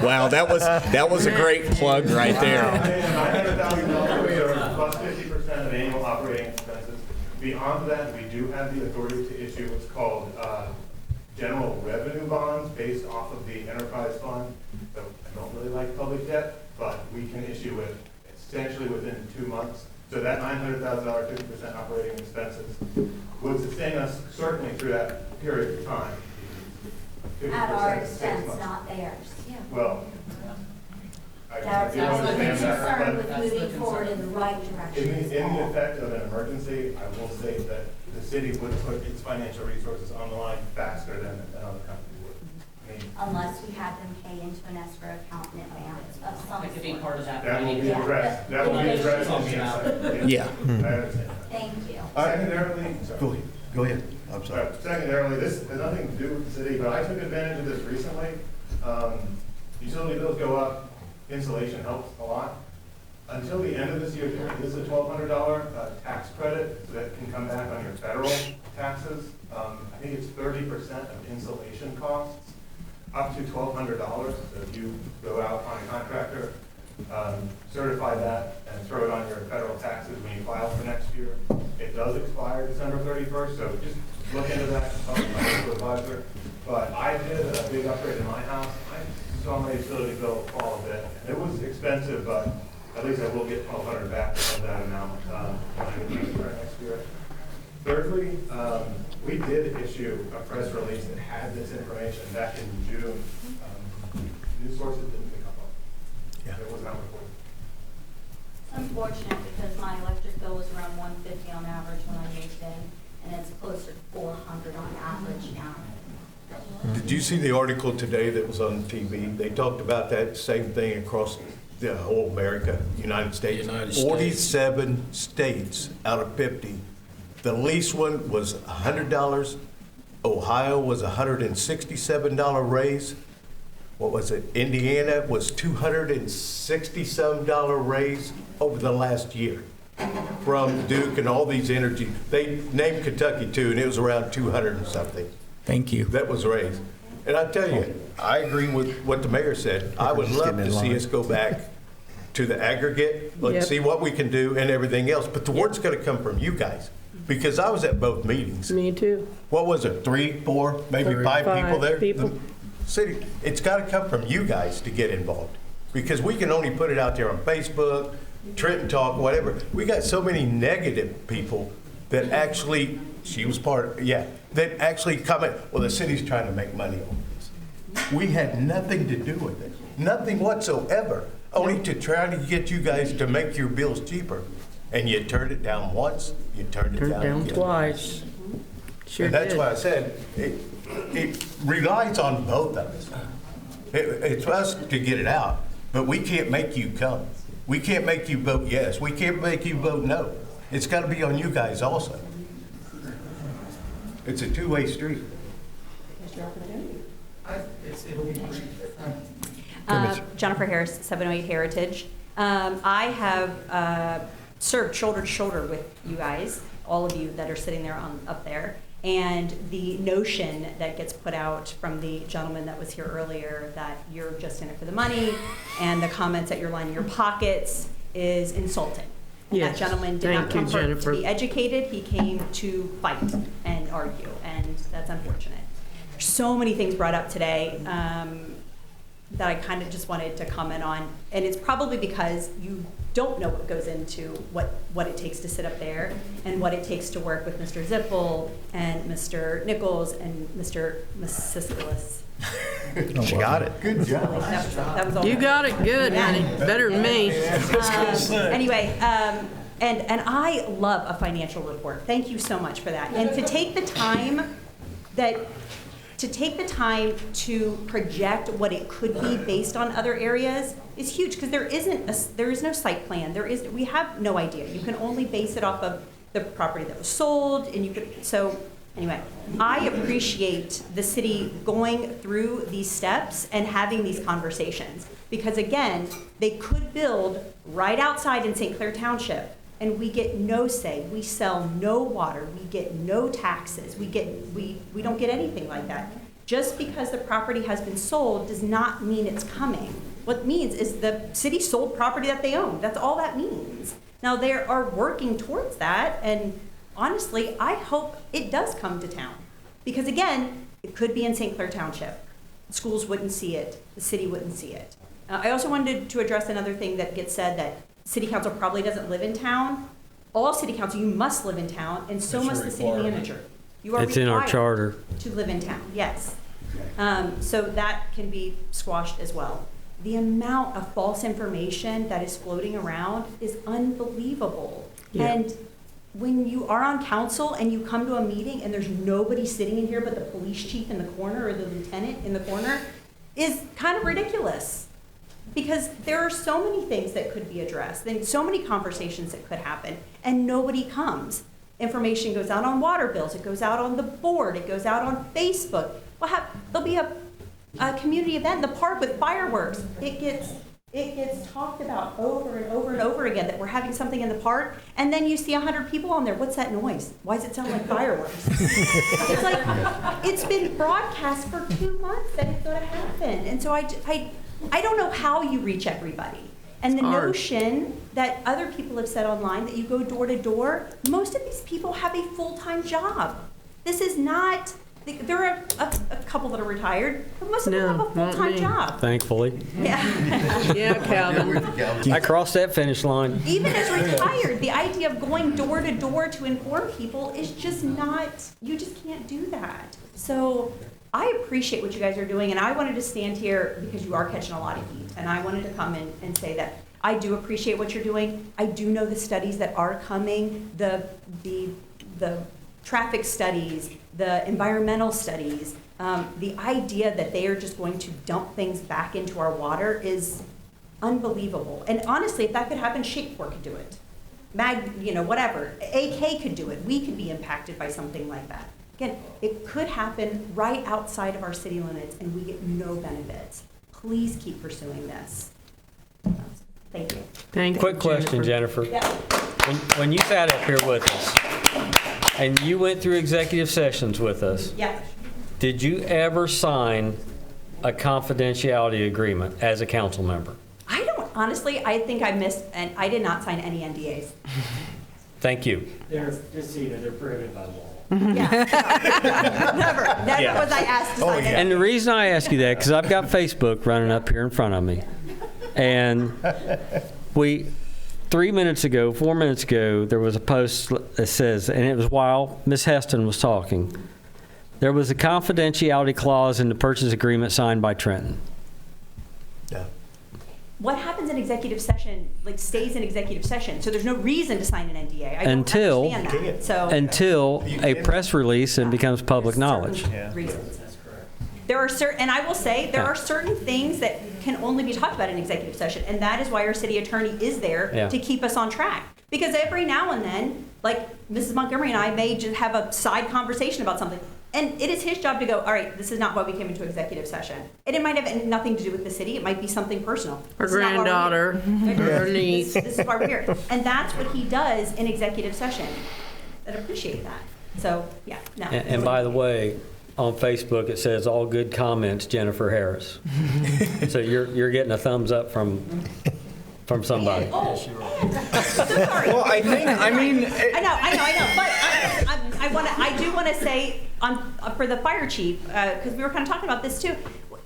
Wow, that was a great plug right there. $900,000 reserve plus 50% of annual operating expenses. Beyond that, we do have the authority to issue what's called general revenue bonds based off of the enterprise fund. So I don't really like public debt, but we can issue it essentially within 2 months. So that $900,000, 50% operating expenses would sustain us certainly through that period of time. At our expense, not theirs. Well, That's do my understand that, concern but with moving forward in the right direction. in the effect of an emergency, I will say that the city would put its financial resources on the line faster than other companies would. I mean, Unless we had them pay into an escrow account in advance of some That could be sort. part of that. that will be Yeah. addressed. That will be addressed on the inside. Yeah. I understand. Thank you. Secondarily, sorry. Go ahead. I'm sorry. Secondarily, this has nothing to do with the city, but I took advantage of this recently. Utility bills go up, insulation helps a lot. Until the end of this year, this is a $1,200 tax credit, so that can come back on your federal taxes. I think it's 30% of insulation costs, up to $1,200. So if you go out on a contractor, certify that and throw it on your federal taxes when you file for next year. It does expire December 31st, so just look into that, talk to my financial advisor. But I did a big upgrade in my house. I saw my utility bill fall a bit. It was expensive, but at least I will get $1,200 back from that amount when I get my for next year. Thirdly, we did issue a press release that had this information back in June. News sources didn't pick up on it. Yeah. It was not reported. It's unfortunate because my electric bill was around $150 on average when I moved in, and it's closer to $400 on average now. Did you see the article today that was on TV? They talked about that same thing across the whole America, United States. 47 states out of 50. The least one was $100. Ohio was $167 raise. What was it? Indiana was $260-some raise over the last year from Duke and all these energy. They named Kentucky too, and it was around 200 and something. Thank you. That was raised. And I tell you, I agree with what the mayor said. I would love to see us go back to the aggregate, let's see what we can do and everything else. But the word's going to come from you guys, because I was at both meetings. Me too. What was it, 3, 4, maybe 5 people there? The city, it's got to come from you guys to get involved, because we can only put it out there on Facebook, Trenton Talk, whatever. We got so many negative people that actually, she was part, that actually comment, well, the city's trying to make money on this. We had nothing to do with it, nothing whatsoever, only to try to get you guys to make your bills cheaper. And you turned it down once, you turned it down again. Twice. Sure And that's did. why I said, it relies on both of us. It's us to get it out, but we can't make you come. We can't make you vote yes. We can't make you vote no. It's got to be on you guys also. It's a two-way street. It'll be brief. Jennifer Harris, 708 Heritage. I have served shoulder to shoulder with you guys, all of you that are sitting there up there. And the notion that gets put out from the gentleman that was here earlier that you're just in it for the money and the comments that you're lining your pockets is insulting. Yes. That gentleman did not Thank you, come Jennifer. to be educated. He came to fight and argue, and that's unfortunate. There's so many things brought up today that I kind of just wanted to comment on, and it's probably because you don't know what goes into what it takes to sit up there and what it takes to work with Mr. Zippel and Mr. Nichols and Mr. Masiskoulis. She got it. Good job. That was all. You got it good, honey. Better than me. Anyway, and I love a financial report. Thank you so much for that. And to take the time to project what it could be based on other areas is huge, because there is no site plan. We have no idea. You can only base it off of the property that was sold, and so anyway, I appreciate the city going through these steps and having these conversations, because again, they could build right outside in St. Clair Township, and we get no say. We sell no water. We get no taxes. We don't get anything like that. Just because the property has been sold does not mean it's coming. What it means is the city sold property that they own. That's all that means. Now, they are working towards that, and honestly, I hope it does come to town. Because again, it could be in St. Clair Township. Schools wouldn't see it. The city wouldn't see it. I also wanted to address another thing that gets said, that city council probably doesn't live in town. All city council, you must live in town, and so must the city manager. You are It's in our required charter. to live in town, yes. So that can be squashed as well. The amount of false information that is floating around is unbelievable. Yeah. And when you are on council and you come to a meeting and there's nobody sitting in here but the police chief in the corner or the lieutenant in the corner is kind of ridiculous. Because there are so many things that could be addressed, and so many conversations that could happen, and nobody comes. Information goes out on water bills, it goes out on the board, it goes out on Facebook. There'll be a community event in the park with fireworks. It gets talked about over and over and over again that we're having something in the park, and then you see 100 people on there. What's that noise? Why does it sound like fireworks? It's like, it's been broadcast for 2 months that it's going to happen. And so I don't know how you reach everybody. And the notion that other people have said online that you go door to door, most of these people have a full-time job. This is not, there are a couple that are retired, but most of them have a full-time job. Thankfully. Yeah. Yeah, Calvin. I crossed that finish line. Even as retired, the idea of going door to door to inform people is just not, you just can't do that. So I appreciate what you guys are doing, and I wanted to stand here because you are catching a lot of heat, and I wanted to come in and say that I do appreciate what you're doing. I do know the studies that are coming, the traffic studies, the environmental studies. The idea that they are just going to dump things back into our water is unbelievable. And honestly, if that could happen, Shakeport could do it. Whatever. AK could do it. We could be impacted by something like that. Again, it could happen right outside of our city limits, and we get no benefits. Please keep pursuing this. Thank you. Thank you. Quick question, Jennifer. Yeah. When you sat up here with us, and you went through executive sessions with us, Yeah. did you ever sign a confidentiality agreement as a council member? Honestly, I think I missed, and I did not sign any NDAs. Thank you. They're, just so you know, they're prohibited by law. Yeah. Never Yeah. was I asked to sign it. And the reason I ask you that, because I've got Facebook running up here in front of me. And 4 minutes ago, there was a post that says, and it was while Ms. Heston was talking, there was a confidentiality clause in the purchase agreement signed by Trenton. Yeah. What happens in executive session, stays in executive session, so there's no reason to sign an NDA. I Until don't understand that. Until a press release and becomes public knowledge. Reasons. There are and I will say, there are certain things that can only be talked about in executive session, and that is why our city attorney is there to keep us on track. Because every now and then, like Mrs. Montgomery and I may just have a side conversation about something, and it is his job to go, all right, this is not why we came into executive session. And it might have nothing to do with the city. It might be something personal. Her granddaughter, her niece. This is why we're here. And that's what he does in executive session. I appreciate that. So, yeah, no. And by the way, on Facebook, it says all good comments, Jennifer Harris. So you're getting a thumbs up from somebody. Oh, sorry. Well, I mean. But I do want to say for the fire chief, because we were kind of talking about this too.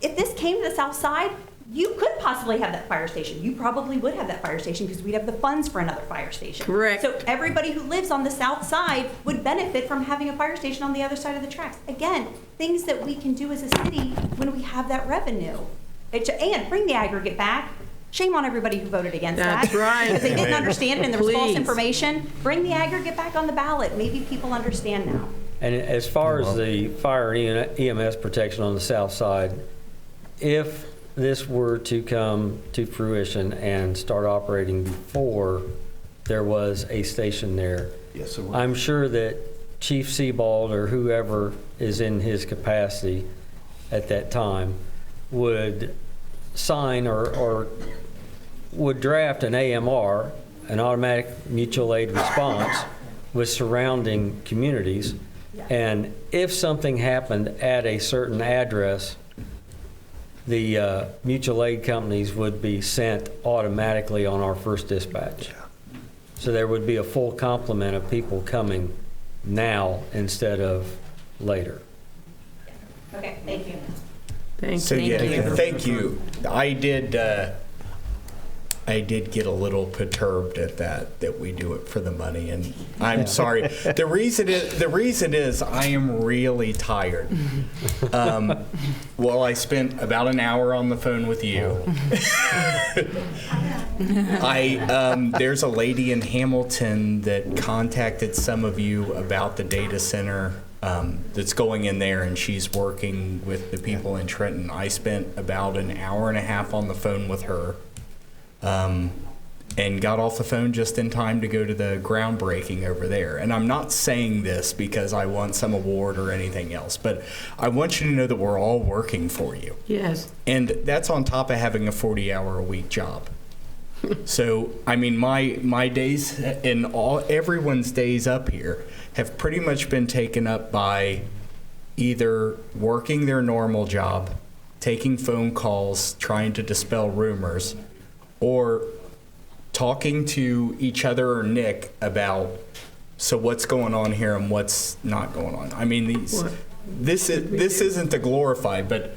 If this came to the south side, you could possibly have that fire station. You probably would have that fire station because we'd have the funds for another fire station. Correct. So everybody who lives on the south side would benefit from having a fire station on the other side of the tracks. Again, things that we can do as a city when we have that revenue. And bring the aggregate back. Shame on everybody who voted against that. That's right. Because they didn't understand it and there was false Please. information. Bring the aggregate back on the ballot. Maybe people understand now. And as far as the fire and EMS protection on the south side, if this were to come to fruition and start operating before there was a station there, Yes, sir. I'm sure that Chief Sebald or whoever is in his capacity at that time would sign or would draft an AMR, an automatic mutual aid response, with surrounding communities. And if something happened at a certain address, the mutual aid companies would be sent automatically on our first dispatch. So there would be a full complement of people coming now instead of later. Okay, thank you. So yeah, thank you. I did get a little perturbed at that we do it for the money, and I'm sorry. The reason is I am really tired. Well, I spent about an hour on the phone with you. There's a lady in Hamilton that contacted some of you about the data center that's going in there, and she's working with the people in Trenton. I spent about an hour and a half on the phone with her. And got off the phone just in time to go to the groundbreaking over there. And I'm not saying this because I want some award or anything else, but I want you to know that we're all working for you. Yes. And that's on top of having a 40-hour-a-week job. So, I mean, my days and everyone's days up here have pretty much been taken up by either working their normal job, taking phone calls, trying to dispel rumors, or talking to each other or Nick about, so what's going on here and what's not going on. I mean, this isn't to glorify, but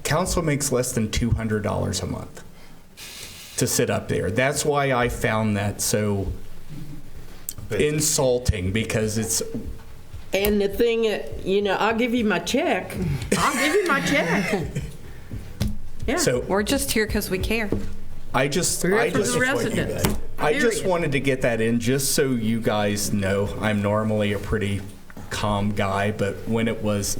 council makes less than $200 a month to sit up there. That's why I found that so insulting, because it's. And the thing, I'll give you my check. Yeah. So we're just here because we care. I just wanted to get that in just so you guys know. I'm normally a pretty calm guy, but when it was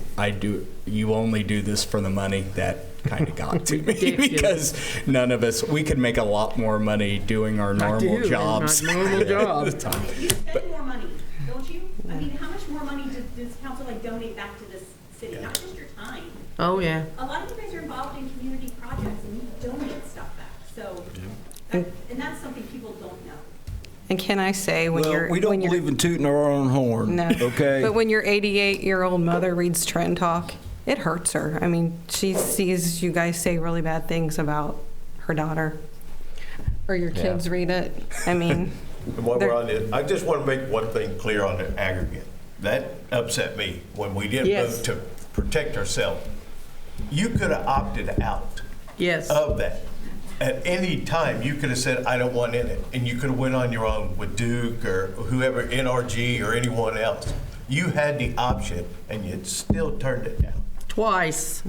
you only do this for the money, that kind of got to me because none of us, we could make a lot more money doing our normal jobs. You spend more money, don't you? I mean, how much more money does council donate back to this city? Not just your time. Oh, yeah. A lot of you guys are involved in community projects and you donate stuff back. So, and that's something people don't know. And can I say, we don't believe in tooting our own horn. No. Okay. But when your 88-year-old mother reads Trenton Talk, it hurts her. I mean, she sees you guys say really bad things about her daughter, or your kids read it. I mean, And while we're on this, I just want to make one thing clear on the aggregate. That upset me when we didn't vote to protect ourselves. You could have opted out of that. At any time, you could have said, I don't want in it. And you could have went on your own with Duke or whoever, NRG or anyone else. You had the option, and you still turned it down. Twice.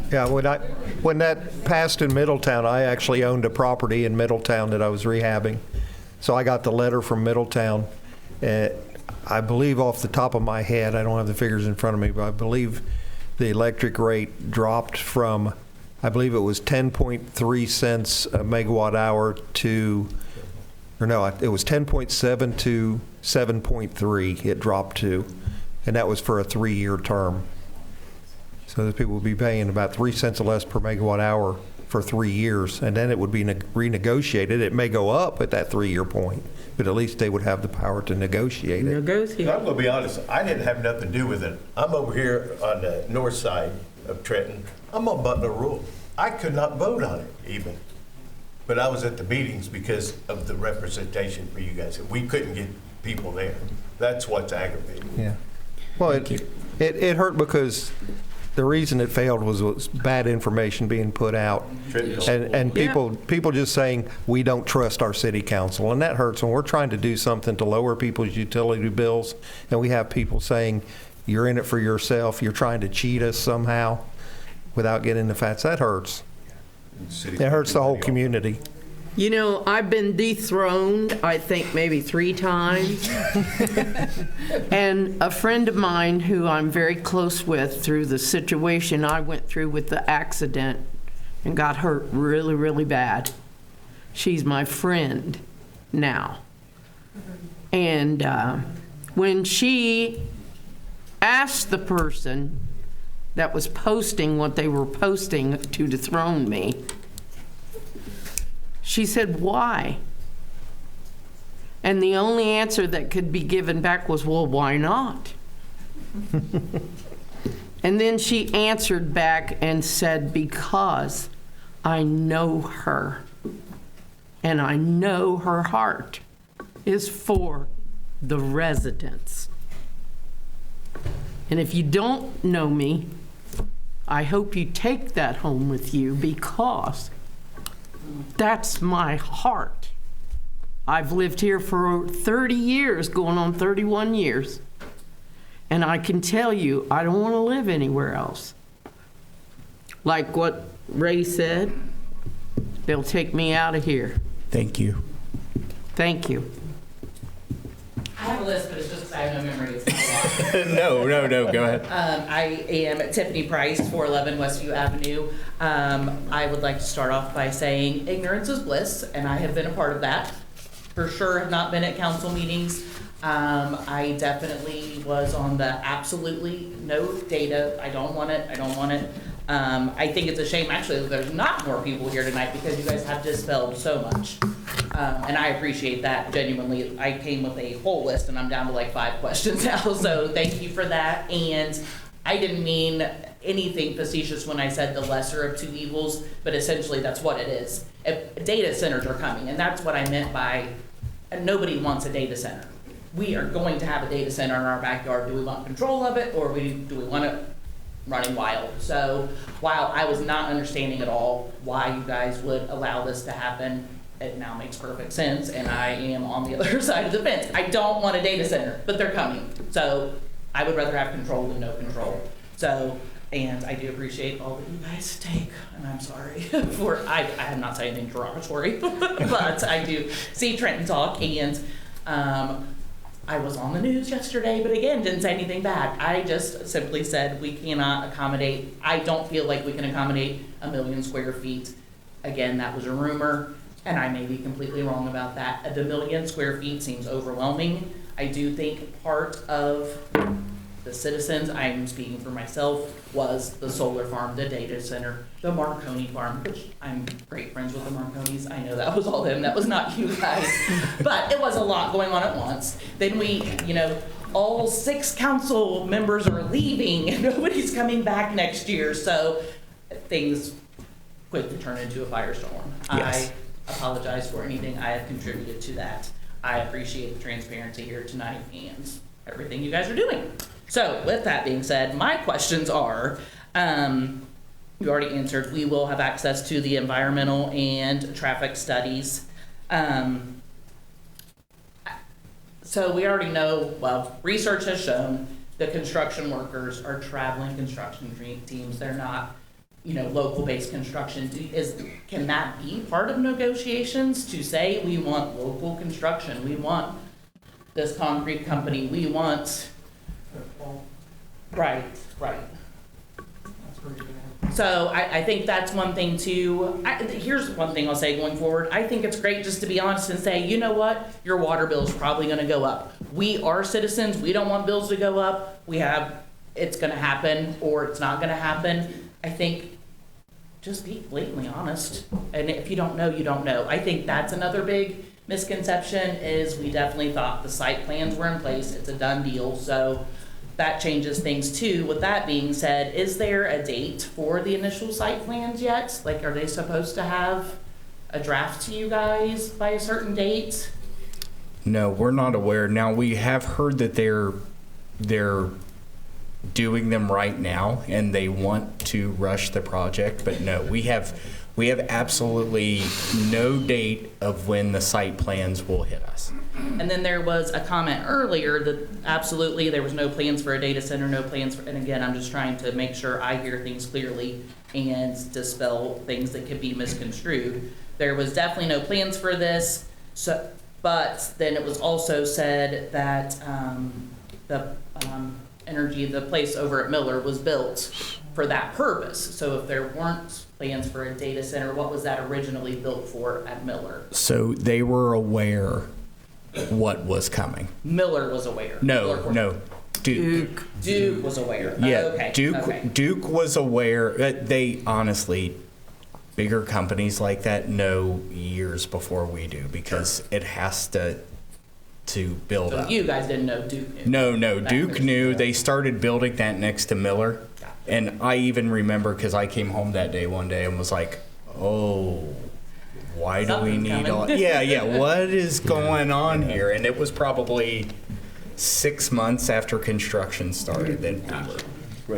Yeah, when that passed in Middletown, I actually owned a property in Middletown that I was rehabbing. So I got the letter from Middletown. I believe off the top of my head, I don't have the figures in front of me, but I believe the electric rate dropped from, I believe it was 10.3 cents a megawatt hour to, or no, it was 10.7 to 7.3 it dropped to, and that was for a 3-year term. So the people will be paying about 3 cents less per megawatt hour for 3 years, and then it would be renegotiated. It may go up at that 3-year point, but at least they would have the power to negotiate it. I'm going to be honest, I didn't have nothing to do with it. I'm over here on the north side of Trenton. I'm on Butler Rule. I could not vote on it even. But I was at the meetings because of the representation for you guys. We couldn't get people there. That's what's aggravating. Yeah. Well, it hurt because the reason it failed was bad information being put out. And people just saying, we don't trust our city council. And that hurts when we're trying to do something to lower people's utility bills. And we have people saying, you're in it for yourself. You're trying to cheat us somehow without getting the facts. That hurts. It hurts the whole community. You know, I've been dethroned, I think maybe 3 times. And a friend of mine who I'm very close with through the situation I went through with the accident and got hurt really, really bad. She's my friend now. And when she asked the person that was posting what they were posting to dethrone me, she said, why? And the only answer that could be given back was, well, why not? And then she answered back and said, because I know her, and I know her heart is for the residents. And if you don't know me, I hope you take that home with you, because that's my heart. I've lived here for 30 years, going on 31 years. And I can tell you, I don't want to live anywhere else. Like what Ray said, they'll take me out of here. Thank you. Thank you. I have a list, but it's just because I have no memory. It's not a lot. No, go ahead. I am Tiffany Price, 411 Westview Avenue. I would like to start off by saying ignorance is bliss, and I have been a part of that. For sure, have not been at council meetings. I definitely was on the absolutely no data. I don't want it. I think it's a shame, actually, that there's not more people here tonight, because you guys have dispelled so much. And I appreciate that, genuinely. I came with a whole list, and I'm down to like 5 questions now, so thank you for that. And I didn't mean anything facetious when I said the lesser of 2 evils, but essentially that's what it is. If data centers are coming, and that's what I meant by nobody wants a data center. We are going to have a data center in our backyard. Do we want control of it, or do we want it running wild? So while I was not understanding at all why you guys would allow this to happen, it now makes perfect sense, and I am on the other side of the fence. I don't want a data center, but they're coming. So I would rather have control than no control. So, and I do appreciate all that you guys take, and I'm sorry for, I am not saying anything derogatory, but I do see Trenton talk, and I was on the news yesterday, but again, didn't say anything bad. I just simply said we cannot accommodate, I don't feel like we can accommodate 1 million square feet. Again, that was a rumor, and I may be completely wrong about that. The 1 million square feet seems overwhelming. I do think part of the citizens, I'm speaking for myself, was the solar farm, the data center, the Marconi farm, which I'm great friends with the Marconis. I know that was all them, that was not you guys. But it was a lot going on at once. Then we, all 6 council members are leaving and nobody's coming back next year. So things quickly turn into a firestorm. Yes. I apologize for anything I have contributed to that. I appreciate the transparency here tonight and everything you guys are doing. So with that being said, my questions are, you already answered, we will have access to the environmental and traffic studies. So we already know, well, research has shown the construction workers are traveling construction teams. They're not, local-based construction. Can that be part of negotiations to say we want local construction? We want this concrete company. We want... Right. So I think that's one thing too. Here's one thing I'll say going forward. I think it's great just to be honest and say, you know what? Your water bill is probably going to go up. We are citizens. We don't want bills to go up. It's going to happen or it's not going to happen. I think just be blatantly honest. And if you don't know, you don't know. I think that's another big misconception is we definitely thought the site plans were in place. It's a done deal. So that changes things too. With that being said, is there a date for the initial site plans yet? Like, are they supposed to have a draft to you guys by a certain date? No, we're not aware. Now, we have heard that they're doing them right now and they want to rush the project, but no, we have absolutely no date of when the site plans will hit us. And then there was a comment earlier that absolutely there was no plans for a data center, no plans for, and again, I'm just trying to make sure I hear things clearly and dispel things that could be misconstrued. There was definitely no plans for this, so, but then it was also said that the place over at Miller was built for that purpose. So if there weren't plans for a data center, what was that originally built for at Miller? So they were aware what was coming. Miller was aware. No, Duke. Duke was aware. Yeah, Okay. Duke was aware. They honestly, bigger companies like that know years before we do because it has to build So up. you guys didn't know Duke knew? No, Duke knew. They started building that next to Miller. And I even remember because I came home that day one day and was like, oh, why do we need all... Yeah, what is going on here? And it was probably 6 months after construction started that we were...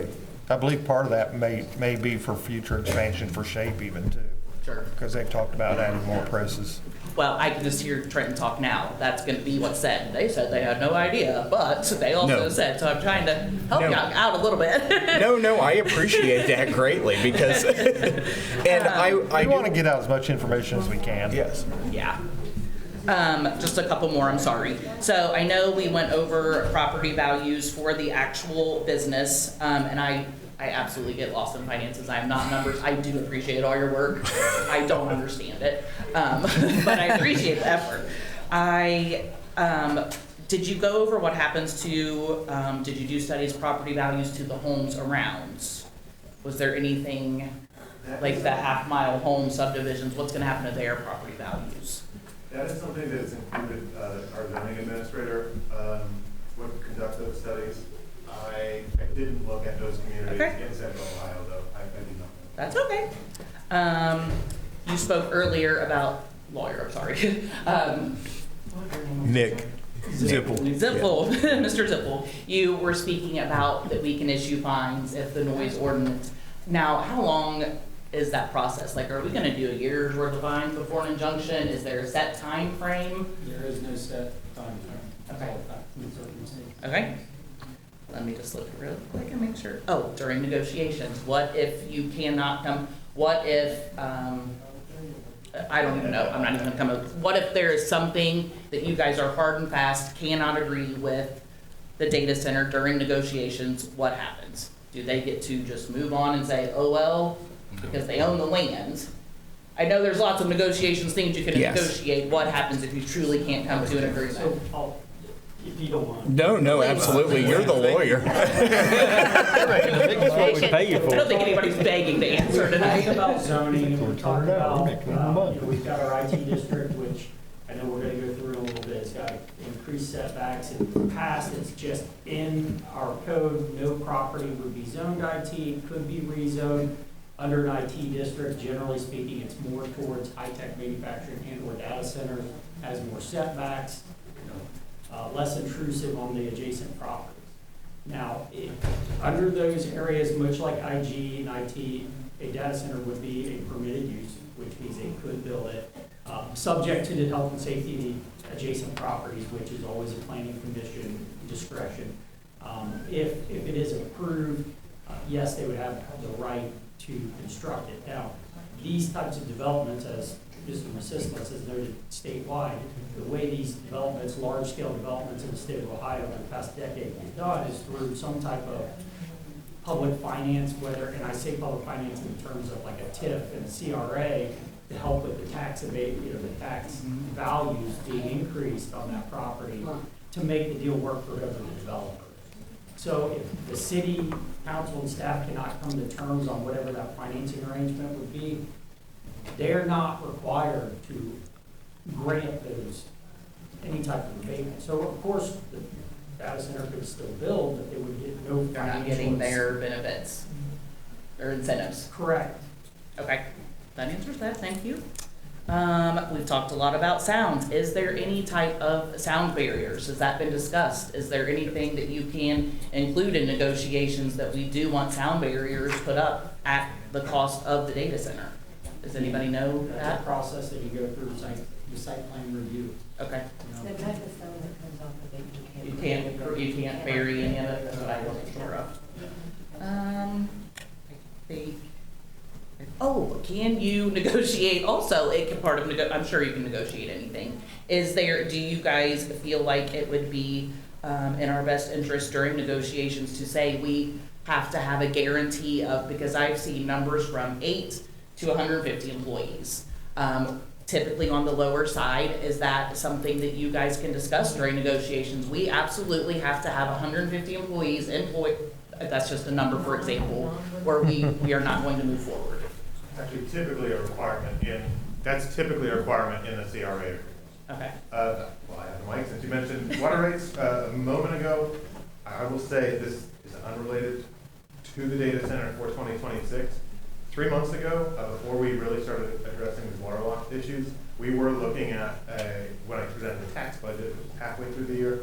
Right. I believe part of that may be for future expansion for Shape even too. Sure. Because they've talked about adding more presses. Well, I can just hear Trenton talk now. That's going to be what's said. They said they had no idea, but they also said, so I'm trying to help you out a little bit. No, I appreciate that greatly because, and I want to get out as much information as we can. Yes. Yeah. Just a couple more, I'm sorry. So I know we went over property values for the actual business, and I absolutely get lost in finances. I am not numbers. I do appreciate all your work. I don't understand it, but I appreciate the effort. Did you go over what happens to, did you do studies property values to the homes around? Was there anything like the half-mile home subdivisions? What's going to happen to their property values? That is something that is included, our zoning administrator would conduct those studies. I didn't look at those communities in Central Ohio, though. I did not. That's okay. You spoke earlier about lawyer. I'm sorry. Nick Zippel. Zippel, Mr. Zippel. You were speaking about that we can issue fines if the noise ordinance. Now, how long is that process? Like, are we going to do a year's worth of fines before an injunction? Is there a set time frame? There is no set time frame. Okay. Okay. Let me just look real quick and make sure. Oh, during negotiations, what if you cannot come? What if, I don't even know, I'm not even gonna come up. What if there is something that you guys are hard and fast, cannot agree with the data center during negotiations? What happens? Do they get to just move on and say, oh, well, because they own the land? I know there's lots of negotiations, things you can negotiate. What happens if you truly can't come to an agreement? So, if you don't mind. No, absolutely. You're the lawyer. That's what we pay you for. I don't think anybody's begging to answer tonight. Talk about zoning, we talk about, we've got our IT district, which I know we're gonna go through in a little bit. It's got increased setbacks. In the past, it's just in our code, no property would be zoned IT, could be rezoned. Under an IT district, generally speaking, it's more towards high-tech manufacturing and/or data centers, has more setbacks, less intrusive on the adjacent properties. Now, under those areas, much like IG and IT, a data center would be a permitted use, which means they could build it, subject to the health and safety of the adjacent properties, which is always a planning commission discretion. If it is approved, yes, they would have the right to construct it. Now, these types of developments, as Mr. Massistas has noted statewide, the way these developments, large-scale developments in the state of Ohio over the past decade is done is through some type of public finance, whether, and I say public finance in terms of like a TIF and a CRA to help with the tax the tax values being increased on that property to make the deal work for whoever the developer. So if the city council and staff cannot come to terms on whatever that financing arrangement would be, they're not required to grant those, any type of abatement. So of course, the data center could still build, but they would get no They're not financial. getting their benefits or incentives. Correct. Okay, that answers that, thank you. We've talked a lot about sounds. Is there any type of sound barriers? Has that been discussed? Is there anything that you can include in negotiations that we do want sound barriers put up at the cost of the data center? Does anybody know That's that? a process that you go through the site plan review. Okay. You know. The type of stone that comes off the big, You can't bury any of it, that's what I wasn't sure of. Oh, can you negotiate also, it can part of, I'm sure you can negotiate anything. Do you guys feel like it would be in our best interest during negotiations to say we have to have a guarantee of, because I've seen numbers from 8 to 150 employees. Typically on the lower side, is that something that you guys can discuss during negotiations? We absolutely have to have 150 employees that's just a number, for example, or we are not going to move forward. Actually, typically a requirement that's typically a requirement in the CRA agreement. Okay. Well, I have the mic, since you mentioned water rates a moment ago. I will say this is unrelated to the data center for 2026. 3 months ago, before we really started addressing these water loss issues, we were looking at, when I presented the tax budget halfway through the year,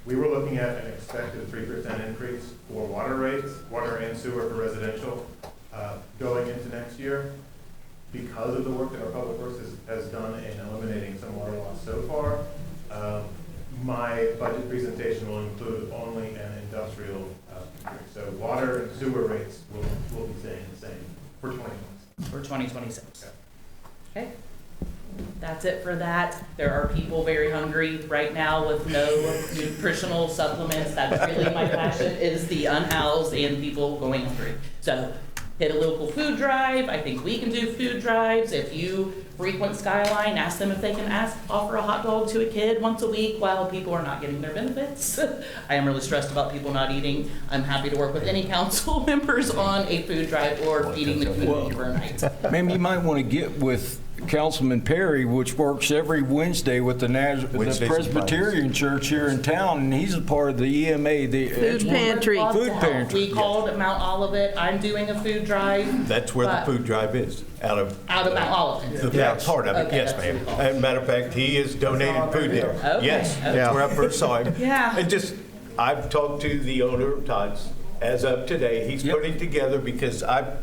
we were looking at an expected 3% increase for water rates, water and sewer for residential, going into next year. Because of the work that our public works has done in eliminating some water loss so far, my budget presentation will include only an industrial increase. So water and sewer rates will be staying the same for 2026. For 2026. Okay. That's it for that. There are people very hungry right now with no nutritional supplements. That's really my passion, is the unhoused and people going hungry. So hit a local food drive. I think we can do food drives. If you frequent Skyline, ask them if they can offer a hot dog to a kid once a week while people are not getting their benefits. I am really stressed about people not eating. I'm happy to work with any council members on a food drive or feeding the community for a night. Maybe you might want to get with Councilman Perry, which works every Wednesday with the Presbyterian Church here in town, and he's a part of the EMA, the Food pantry. Food pantry. We called Mount Olivet. I'm doing a food drive. That's where the food drive is, out of Mount Olivet. the back part of it, Okay, yes, that's ma'am. what we call it. As a matter of fact, he has donated food there. Okay, Yes, okay. that's where I first saw him. Yeah. And I've talked to the owner of Todd's as of today. He's putting together, because I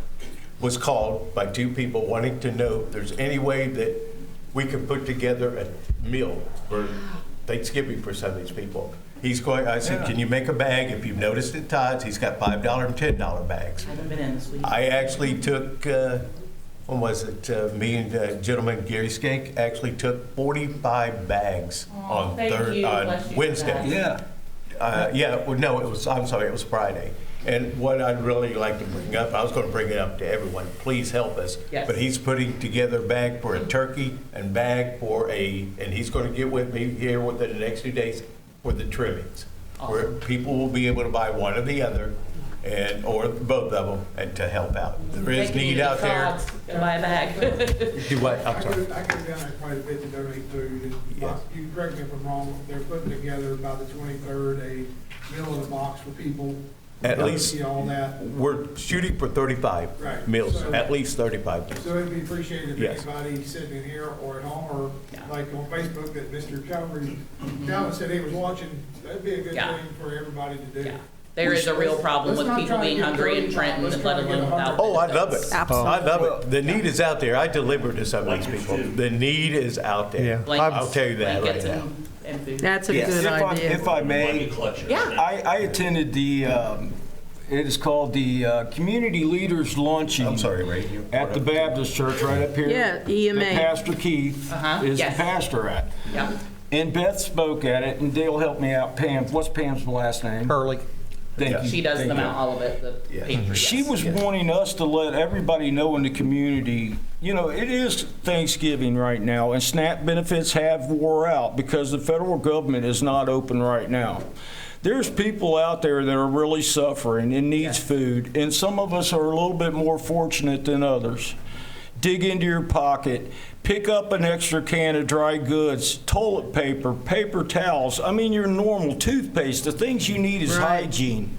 was called by 2 people wanting to know if there's any way that we can put together a meal for Thanksgiving for some of these people. I said, can you make a bag? If you've noticed at Todd's, he's got $5 and $10 bags. I haven't been in this week. I actually took, when was it? Me and gentleman Gary Skank actually took 45 bags on Bless you for Wednesday. that. I'm sorry, it was Friday. And what I'd really like to bring up, I was going to bring it up to everyone, please help us. Yes. But he's putting together a bag for a turkey and bag for and he's going to get with me here within the next 2 days for the trimmings. Where people will be able to buy one or the other, or both of them, and to help out. There is need out there. Go buy a bag. Do what? I'm sorry. I go down there quite a bit to donate food, and you correct me if I'm wrong, they're putting together by the 23rd a meal in a box for people. At least, all that. we're shooting for 35 Right. meals, So- at least 35 meals. So it'd be appreciated if Yes. anybody sitting in here or at home, or like on Facebook that Mr. Calvin said he was watching, that'd be a good Yeah. thing for everybody to do. Yeah. There is a real problem with people being hungry in Trenton, let alone without. Oh, I love it. Absolutely. I love it. The need is out there. I deliver to some of these people. The need is out there. I'll tell you that right Blankets now. and food. That's a good idea. If I may, Yeah. I attended the, it is called the Community Leaders Luncheon. I'm sorry, Ray. you At the brought up- Baptist Church right up here. Yeah, EMA. That Pastor Keith is Yes. the pastor at. Yep. And Beth spoke at it, and Dale helped me out. Pam, what's Pam's last name? Hurley. Thank you. She does Thank the you. Mount Olivet, the pantry. She yes. was wanting us to let everybody know in the community, it is Thanksgiving right now, and SNAP benefits have wore out because the federal government is not open right now. There's people out there that are really suffering and needs food, and some of us are a little bit more fortunate than others. Dig into your pocket, pick up an extra can of dry goods, toilet paper, paper towels. I mean, your normal toothpaste. The things you need is hygiene.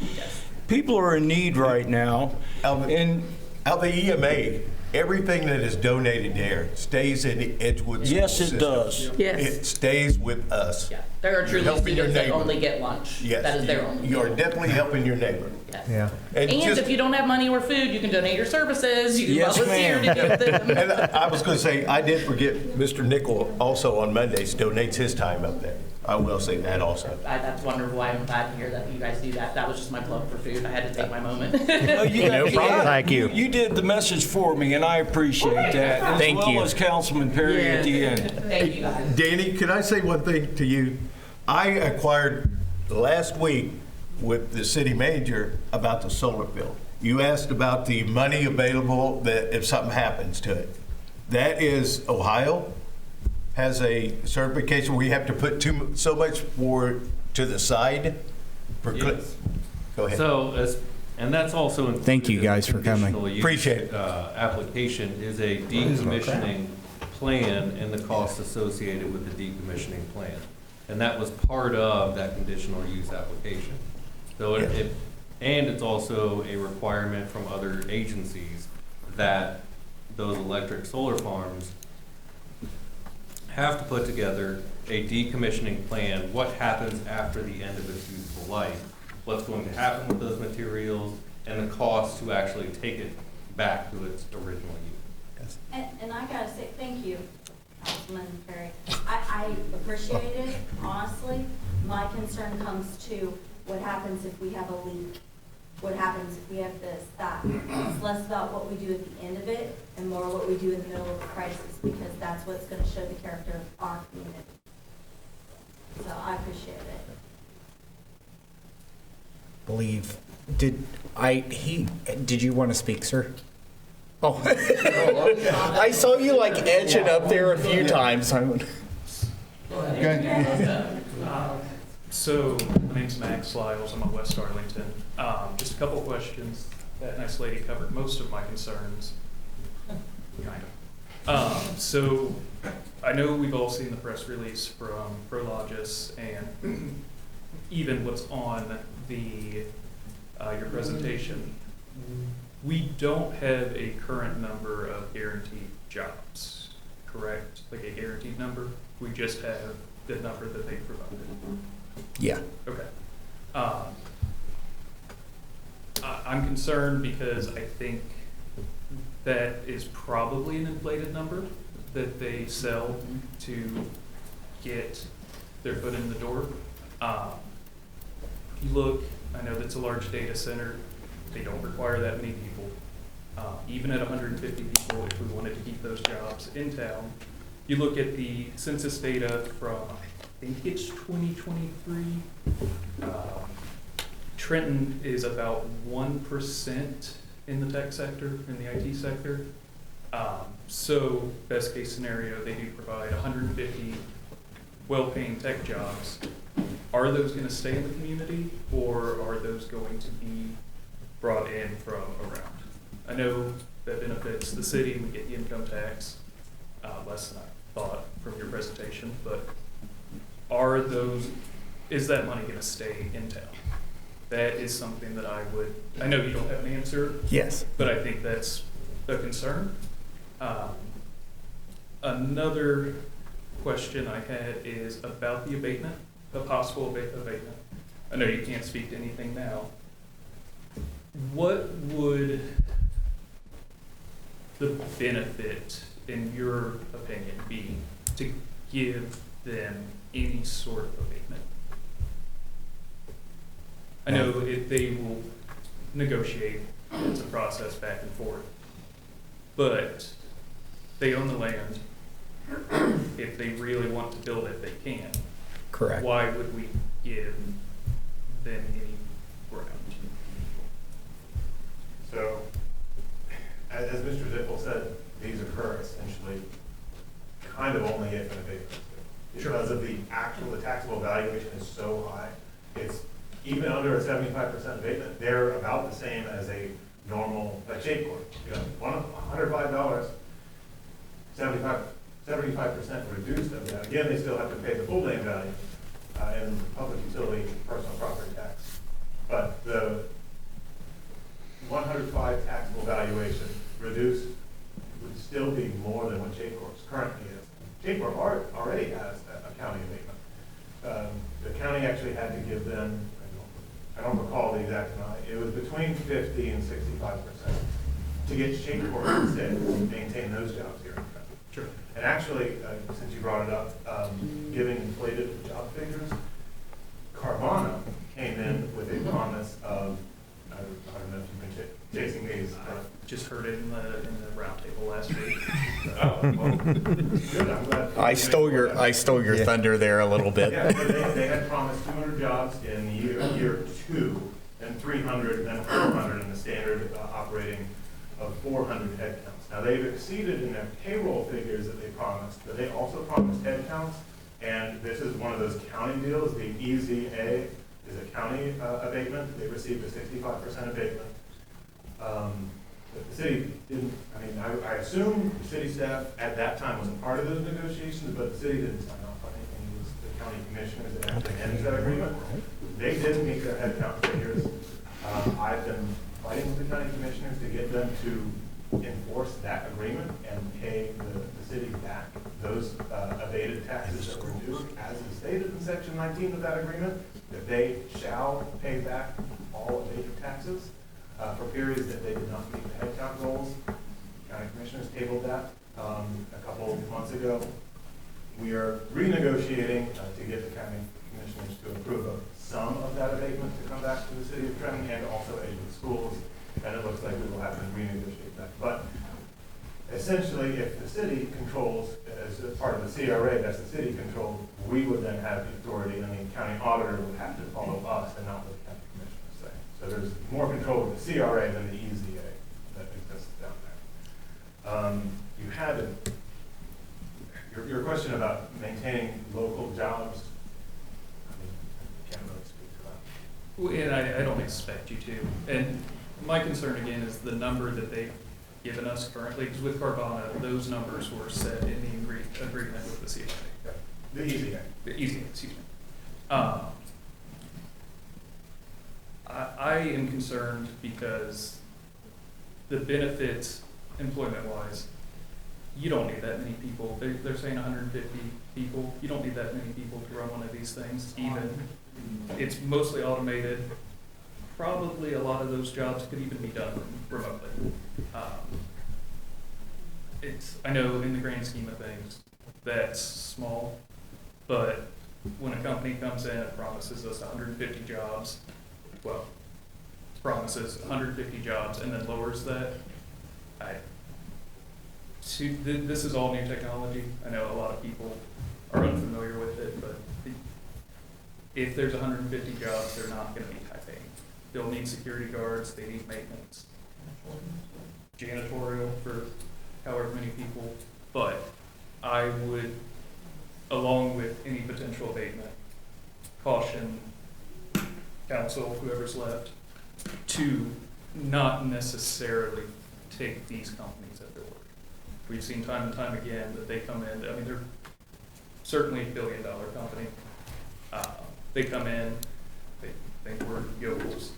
People are in need right now. And Out the EMA, everything that is donated there stays in the Edgewood school yes, it system. does. Yes. It stays with us. Yeah, there are You're truly helping your students that neighbor. only get lunch. Yes. That is their only. You are definitely helping your neighbor. Yes. Yeah. And just- if you don't have money or food, you can donate your services, you can Yes, volunteer to ma'am. do them. And I was going to say, I did forget, Mr. Nickel also on Mondays donates his time up there. I will say that also. That's wonderful. I'm glad to hear that you guys do that. That was just my plug for food. I had to take my moment. Oh, you got- Thank you. You did the message for me, and I appreciate that. Thank as you. well as Councilman Perry at the end. Thank you guys. Danny, could I say one thing to you? I acquired last week with the city manager about the solar field. You asked about the money available that if something happens to it. That is, Ohio has a certification where you have to put so much to the side. Yes. Go ahead. So, and that's also included Thank you in the guys for coming. conditional use, Appreciate it. Application is a decommissioning plan and the cost associated with the decommissioning plan. And that was part of that conditional use application. So and it's also a requirement from other agencies that those electric solar farms have to put together a decommissioning plan, what happens after the end of its useful life, what's going to happen with those materials, and the cost to actually take it back to its original use. And I gotta say, thank you, Councilman Perry. I appreciate it, honestly. My concern comes to what happens if we have a leak? What happens if we have this, that? It's less about what we do at the end of it and more what we do in the middle of the crisis, because that's what's gonna show the character of our community. So I appreciate it. Did you want to speak, sir? Oh, I saw you like edging up there a few times. So, my name's Max Lyles, I'm on West Arlington. Just a couple questions. That nice lady covered most of my concerns. Kind of. So, I know we've all seen the press release from Prologis and even what's on the your presentation. We don't have a current number of guaranteed jobs, correct? Like a guaranteed number? We just have the number that they provided. Yeah. Okay. I'm concerned because I think that is probably an inflated number that they sell to get their foot in the door. You look, I know that's a large data center. They don't require that many people. Even at 150 people, if we wanted to keep those jobs in town, you look at the census data from, I think it's 2023. Trenton is about 1% in the tech sector, in the IT sector. So best case scenario, they do provide 150 well-paying tech jobs. Are those going to stay in the community, or are those going to be brought in from around? I know that benefits the city. We get the income tax, less than I thought from your presentation, but is that money going to stay in town? That is something that I know you don't have an answer. Yes. But I think that's a concern. Another question I had is about the abatement, the possible abatement. I know you can't speak to anything now. What would the benefit, in your opinion, be to give them any sort of abatement? I know they will negotiate, it's a process back and forth, but they own the land. If they really want to build it, they can. Correct. Why would we give them any ground? So, as Mr. Zippel said, these occur essentially kind of only if an abatement is due. Because of the taxable valuation is so high, it's under a 75% abatement, they're about the same as a normal, a shade court. You know, $105, 75% reduced of that. Again, they still have to pay the full land value and public utility personal property tax. But the 105 taxable valuation reduced would still be more than what Shade Corp's currently is. Shade Corp already has a county abatement. The county actually had to give them, I don't recall the exact amount, it was between 50 and 65% to get Shade Corp instead to maintain those jobs here in Trenton. Sure. And actually, since you brought it up, giving inflated job figures, Carvana came in with a promise of, I don't know if you've been chasing these. Just heard it in the roundtable last week. Oh, well, good, I'm glad. I stole your thunder there a little bit. Yeah, so they had promised 200 jobs in year 2, and 300, then 400 in the standard operating of 400 headcounts. Now, they've exceeded in their payroll figures that they promised, but they also promised headcounts, and this is one of those county deals. The EZA is a county abatement. They received a 65% abatement. The city didn't, I mean, I assume the city staff at that time was a part of those negotiations, but the city didn't sign off on anything. It was the county commissioners that actually ended that agreement. They didn't meet their headcount figures. I've been fighting with the county commissioners to get them to enforce that agreement and pay the city back those abated taxes that were due, as is stated in section 19 of that agreement, that they shall pay back all abated taxes for periods that they did not meet the headcount goals. County commissioners tabled that a couple of months ago. We are renegotiating to get the county commissioners to approve of some of that abatement to come back to the city of Trenton and also aid with schools, and it looks like we will have to renegotiate that. But essentially, if the city controls, as part of the CRA, that's the city controlled, we would then have the authority, and the county auditor would have to follow us and not what the county commissioners say. So there's more control of the CRA than the EZA that exists down there. You had your question about maintaining local jobs. I mean, I can't really speak to that. Well, and I don't expect you to. And my concern again is the number that they've given us currently, because with Carvana, those numbers were set in the agreement with the CRA. Yeah. The EZA. The EZA, excuse me. I am concerned because the benefits, employment-wise, you don't need that many people. They're saying 150 people. You don't need that many people to run one of these things, even. It's mostly automated. Probably a lot of those jobs could even be done remotely. I know in the grand scheme of things, that's small, but when a company comes in and promises us 150 jobs, well, promises 150 jobs and then lowers that, this is all new technology. I know a lot of people are unfamiliar with it, but if there's 150 jobs, they're not going to be high paying. They'll need security guards, they need maintenance, janitorial for however many people, but I would, along with any potential abatement, caution council, whoever's left, to not necessarily take these companies at their word. We've seen time and time again that they come in, I mean, they're certainly a billion-dollar company. They come in, they think we're yokels,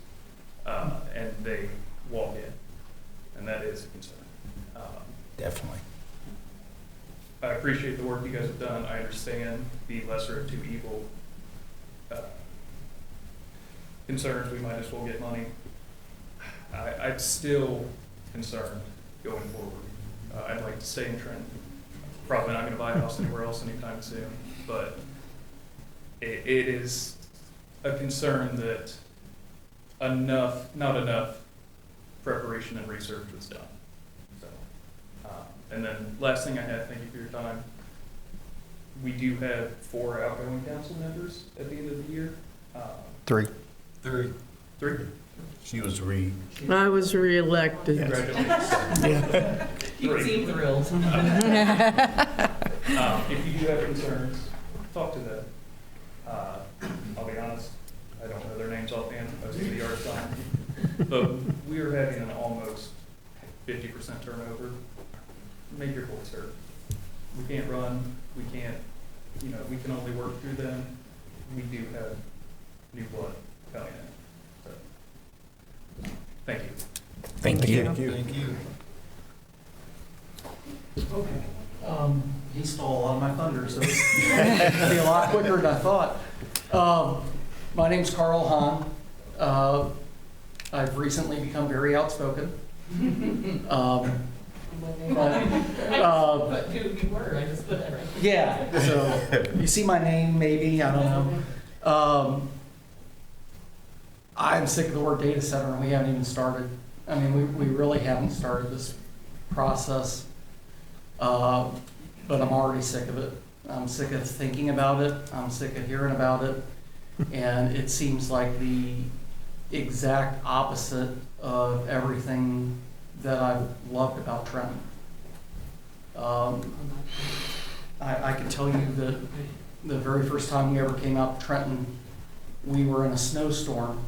and they walk in, and that is a concern. Definitely. I appreciate the work you guys have done. I understand the lesser of two evil concerns. We might as well get money. I'm still concerned going forward. I'd like to stay in Trenton. Probably not going to buy a house anywhere else anytime soon, but it is a concern that not enough preparation and research was done. So, and then last thing I had, thank you for your time. We do have 4 outgoing council members at the end of the year. 3. 3. She was I was reelected. Congratulations. You seem thrilled. If you do have concerns, talk to them. I'll be honest, I don't know their names offhand. most of the yards done. But we are having an almost 50% turnover. Make your voice heard. We can't run, we can't, we can only work through them. We do have new blood coming in. So, thank you. Thank you. Thank you. Okay. He stole a lot of my thunder, so it's gonna be a lot quicker than I thought. My name's Carl Hahn. I've recently become very outspoken. But you were, I just put that right. yeah, so you see my name, maybe, I don't know. I'm sick of the word data center, and we haven't even started. I mean, we really haven't started this process, but I'm already sick of it. I'm sick of thinking about it. I'm sick of hearing about it. And it seems like the exact opposite of everything that I've loved about Trenton. I can tell you that the very first time we ever came out to Trenton, we were in a snowstorm,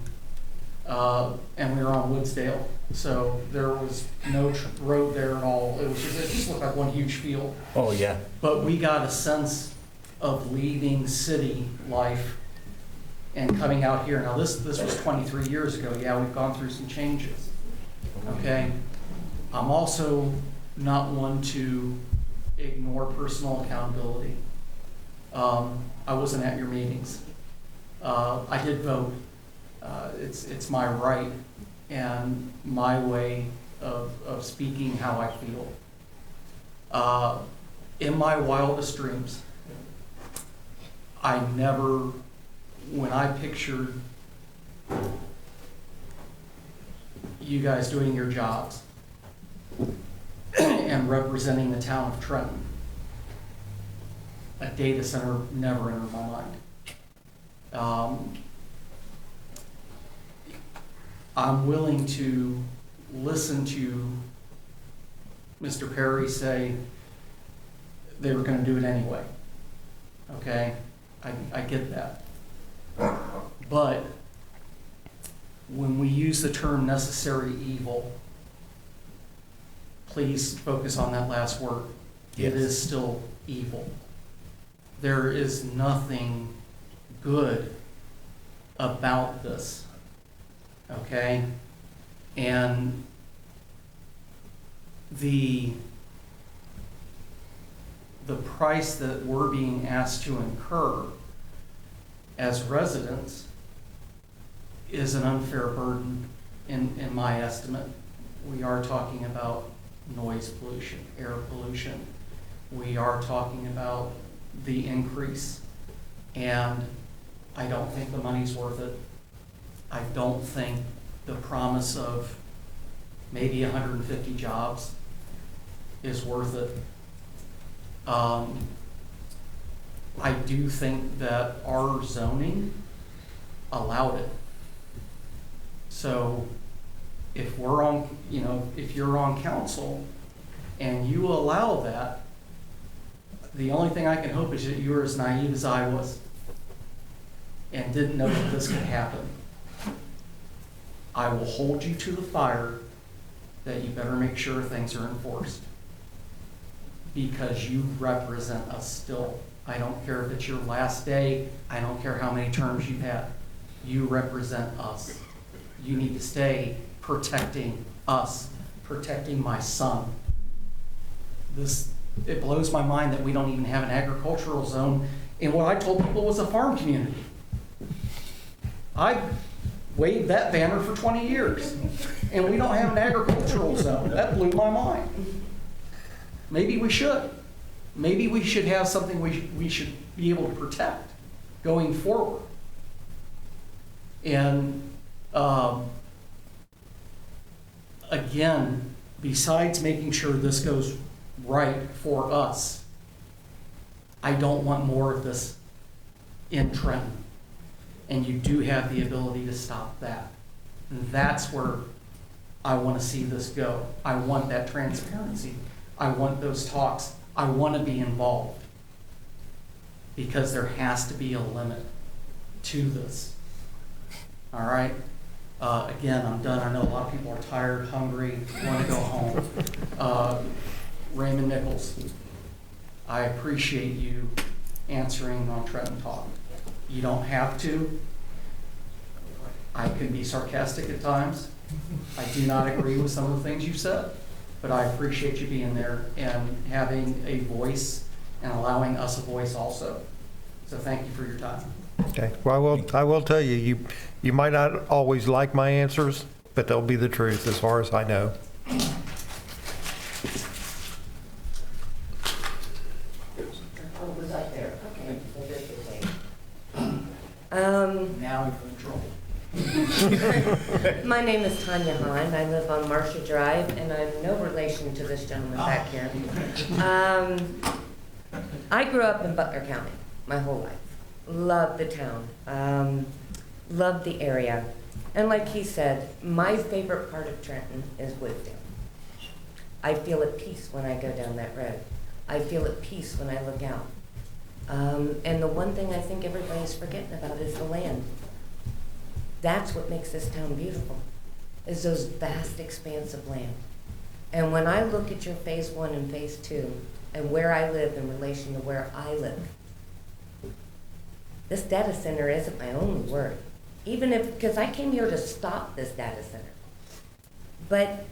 and we were on Woodsdale. So there was no road there at all. It just looked like one huge field. Oh, yeah. But we got a sense of leaving city life and coming out here. Now this was 23 years ago. Yeah, we've gone through some changes. Okay. I'm also not one to ignore personal accountability. I wasn't at your meetings. I did vote. It's my right and my way of speaking how I feel. In my wildest dreams, I never, when I pictured you guys doing your jobs and representing the town of Trenton, a data center never entered my mind. I'm willing to listen to Mr. Perry say they were going to do it anyway. Okay, I get that. But when we use the term necessary evil, please focus on that last word. Yes. It is still evil. There is nothing good about this. Okay? And the price that we're being asked to incur as residents is an unfair burden in my estimate. We are talking about noise pollution, air pollution. We are talking about the increase, and I don't think the money's worth it. I don't think the promise of maybe 150 jobs is worth it. I do think that our zoning allowed it. So if we're on, if you're on council and you allow that, the only thing I can hope is that you were as naive as I was and didn't know that this could happen. I will hold you to the fire that you better make sure things are enforced, because you represent us still. I don't care if it's your last day. I don't care how many terms you've had. You represent us. You need to stay protecting us, protecting my son. It blows my mind that we don't even have an agricultural zone in what I told people was a farm community. I waved that banner for 20 years, and we don't have an agricultural zone. That blew my mind. Maybe we should. Maybe we should have something we should be able to protect going forward. And again, besides making sure this goes right for us, I don't want more of this in Trenton. And you do have the ability to stop that. And that's where I want to see this go. I want that transparency. I want those talks. I want to be involved, because there has to be a limit to this. All right? Again, I'm done. I know a lot of people are tired, hungry, want to go home. Raymond Nichols, I appreciate you answering on Trenton Talk. You don't have to. I can be sarcastic at times. I do not agree with some of the things you've said, but I appreciate you being there and having a voice and allowing us a voice also. So thank you for your time. Okay, well, I will tell you, you might not always like my answers, but they'll be the truth as far as I know. Oh, was up there, okay, so this is way. Now you're in trouble. My name is Tanya Hahn. I live on Marcia Drive, and I'm no relation to this gentleman back here. I grew up in Butler County my whole life. Loved the town, loved the area. And like he said, my favorite part of Trenton is Wooddale. I feel at peace when I go down that road. I feel at peace when I look out. And the one thing I think everybody's forgetting about is the land. That's what makes this town beautiful, is those vast expanse of land. And when I look at your phase 1 and phase 2, and where I live in relation to where I live, this data center isn't my only worry. Even if, because I came here to stop this data center. But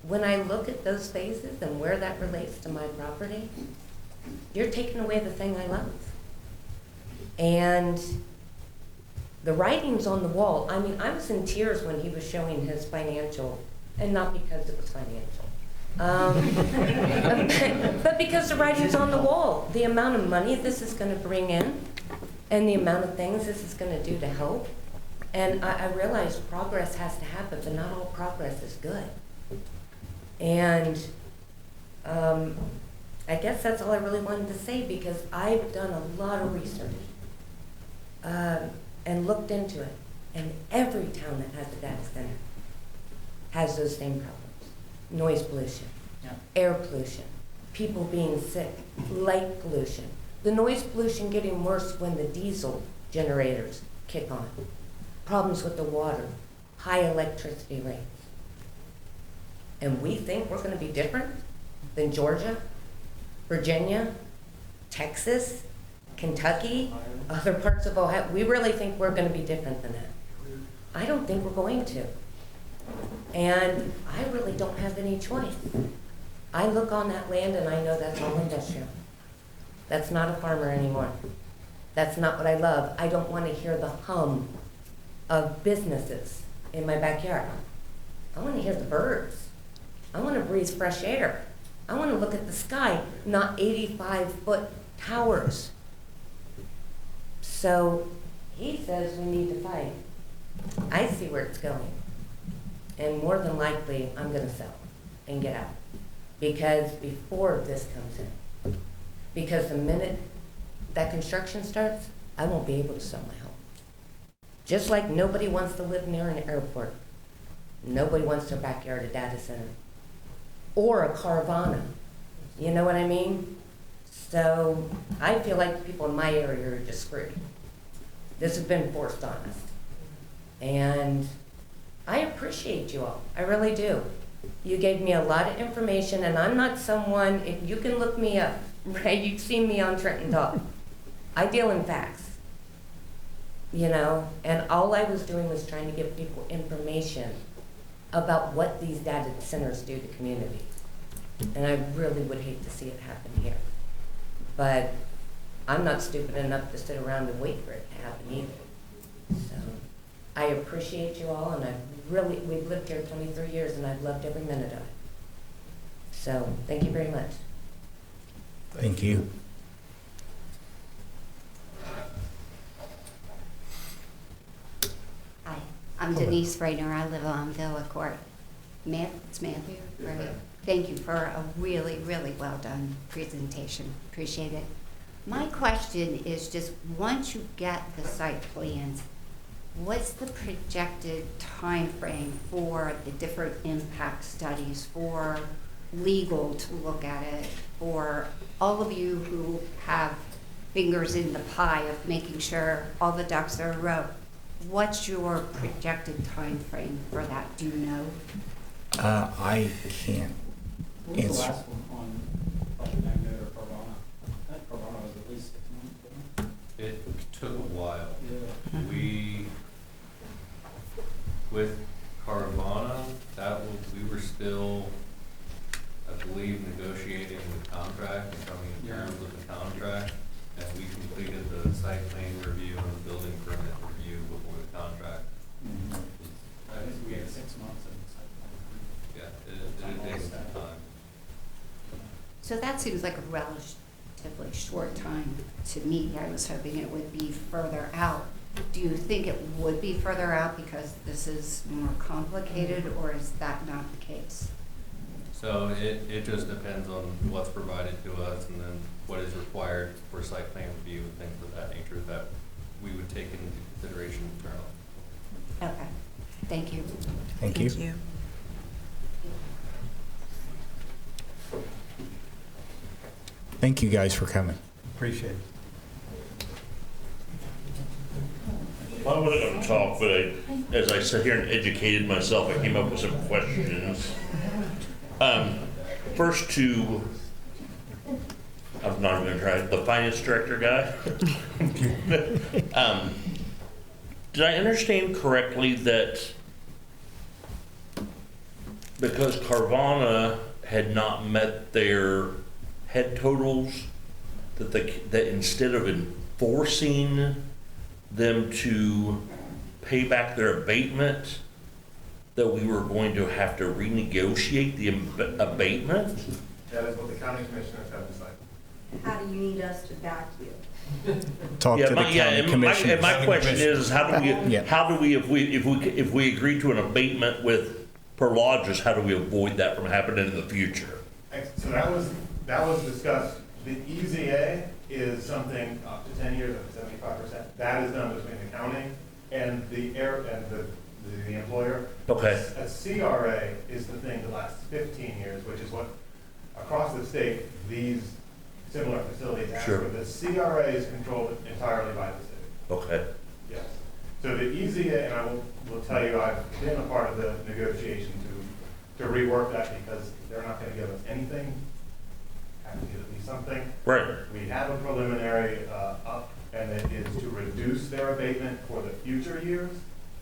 when I look at those phases and where that relates to my property, you're taking away the thing I love. And the writing's on the wall. I mean, I was in tears when he was showing his financial, and not because it was financial, but because the writing's on the wall. The amount of money this is going to bring in, and the amount of things this is going to do to help. And I realize progress has to happen, but not all progress is good. And I guess that's all I really wanted to say, because I've done a lot of research and looked into it. And every town that has a data center has those same problems. Noise pollution, air pollution, people being sick, light pollution. The noise pollution getting worse when the diesel generators kick on. Problems with the water, high electricity rates. And we think we're going to be different than Georgia, Virginia, Texas, Kentucky, other parts of Ohio. We really think we're going to be different than that. I don't think we're going to. And I really don't have any choice. I look on that land and I know that's all industrial. That's not a farmer anymore. That's not what I love. I don't want to hear the hum of businesses in my backyard. I want to hear the birds. I want to breathe fresh air. I want to look at the sky, not 85-foot towers. So he says we need to fight. I see where it's going. And more than likely, I'm going to sell and get out. Because before this comes in, because the minute that construction starts, I won't be able to sell my home. Just like nobody wants to live near an airport. Nobody wants their backyard a data center. Or a Carvana. You know what I mean? So I feel like the people in my area are just screwed. This has been forced on us. And I appreciate you all. I really do. You gave me a lot of information, and I'm not someone, if you can look me up, right? You've seen me on Trenton Talk. I deal in facts, you know, and all I was doing was trying to give people information about what these data centers do to communities. And I really would hate to see it happen here. But I'm not stupid enough to sit around and wait for it to happen either. So I appreciate you all, and we've lived here 23 years, and I've loved every minute of it. So thank you very much. Thank you. Hi, I'm Denise Freydner. I live on Villa Court. It's Matthew, right? Thank you for a really, really well done presentation. Appreciate it. My question is just, once you get the site plans, what's the projected time frame for the different impact studies, for legal to look at it, for all of you who have fingers in the pie of making sure all the ducks are in a row? What's your projected time frame for that? Do you know? I can't What was the answer. last one on Project Magnet or Carvana? I think Carvana was at least 6 months, wasn't It took a while. it? Yeah. We, with Carvana, we were still, I believe, negotiating the contract and coming to terms with the contract. And we completed the site plan review and the building permit review before the contract. I think we had 6 months and it's like. Yeah, it takes some time. So that seems like a relatively short time to me. I was hoping it would be further out. Do you think it would be further out because this is more complicated, or is that not the case? So it just depends on what's provided to us and then what is required for site plan review and things of that nature that we would take into consideration internally. Okay, thank you. Thank you. Thank you guys for coming. Appreciate it. Well, I wasn't going to talk, but as I sat here and educated myself, I came up with some questions. First to, I'm not even going to try it, the finance director guy. Did I understand correctly that because Carvana had not met their head totals, that instead of enforcing them to pay back their abatement, that we were going to have to renegotiate the abatement? That is what the county commissioners have decided. How do you need us to back you? Talk to the county commissioners. And my question is, how do we, Yeah. if we agree to an abatement with Prologis, how do we avoid that from happening in the future? So that was discussed. The EZA is something up to 10 years, up to 75%. That is done between the county and the employer. Okay. A CRA is the thing that lasts 15 years, which is what, across the state, these similar facilities have. Sure. But the CRA is controlled entirely by the city. Okay. Yes. So the EZA, and I will tell you, I've been a part of the negotiation to rework that because they're not going to give us anything. Have to give at least something. Right. We have a preliminary up, and it is to reduce their abatement for the future years.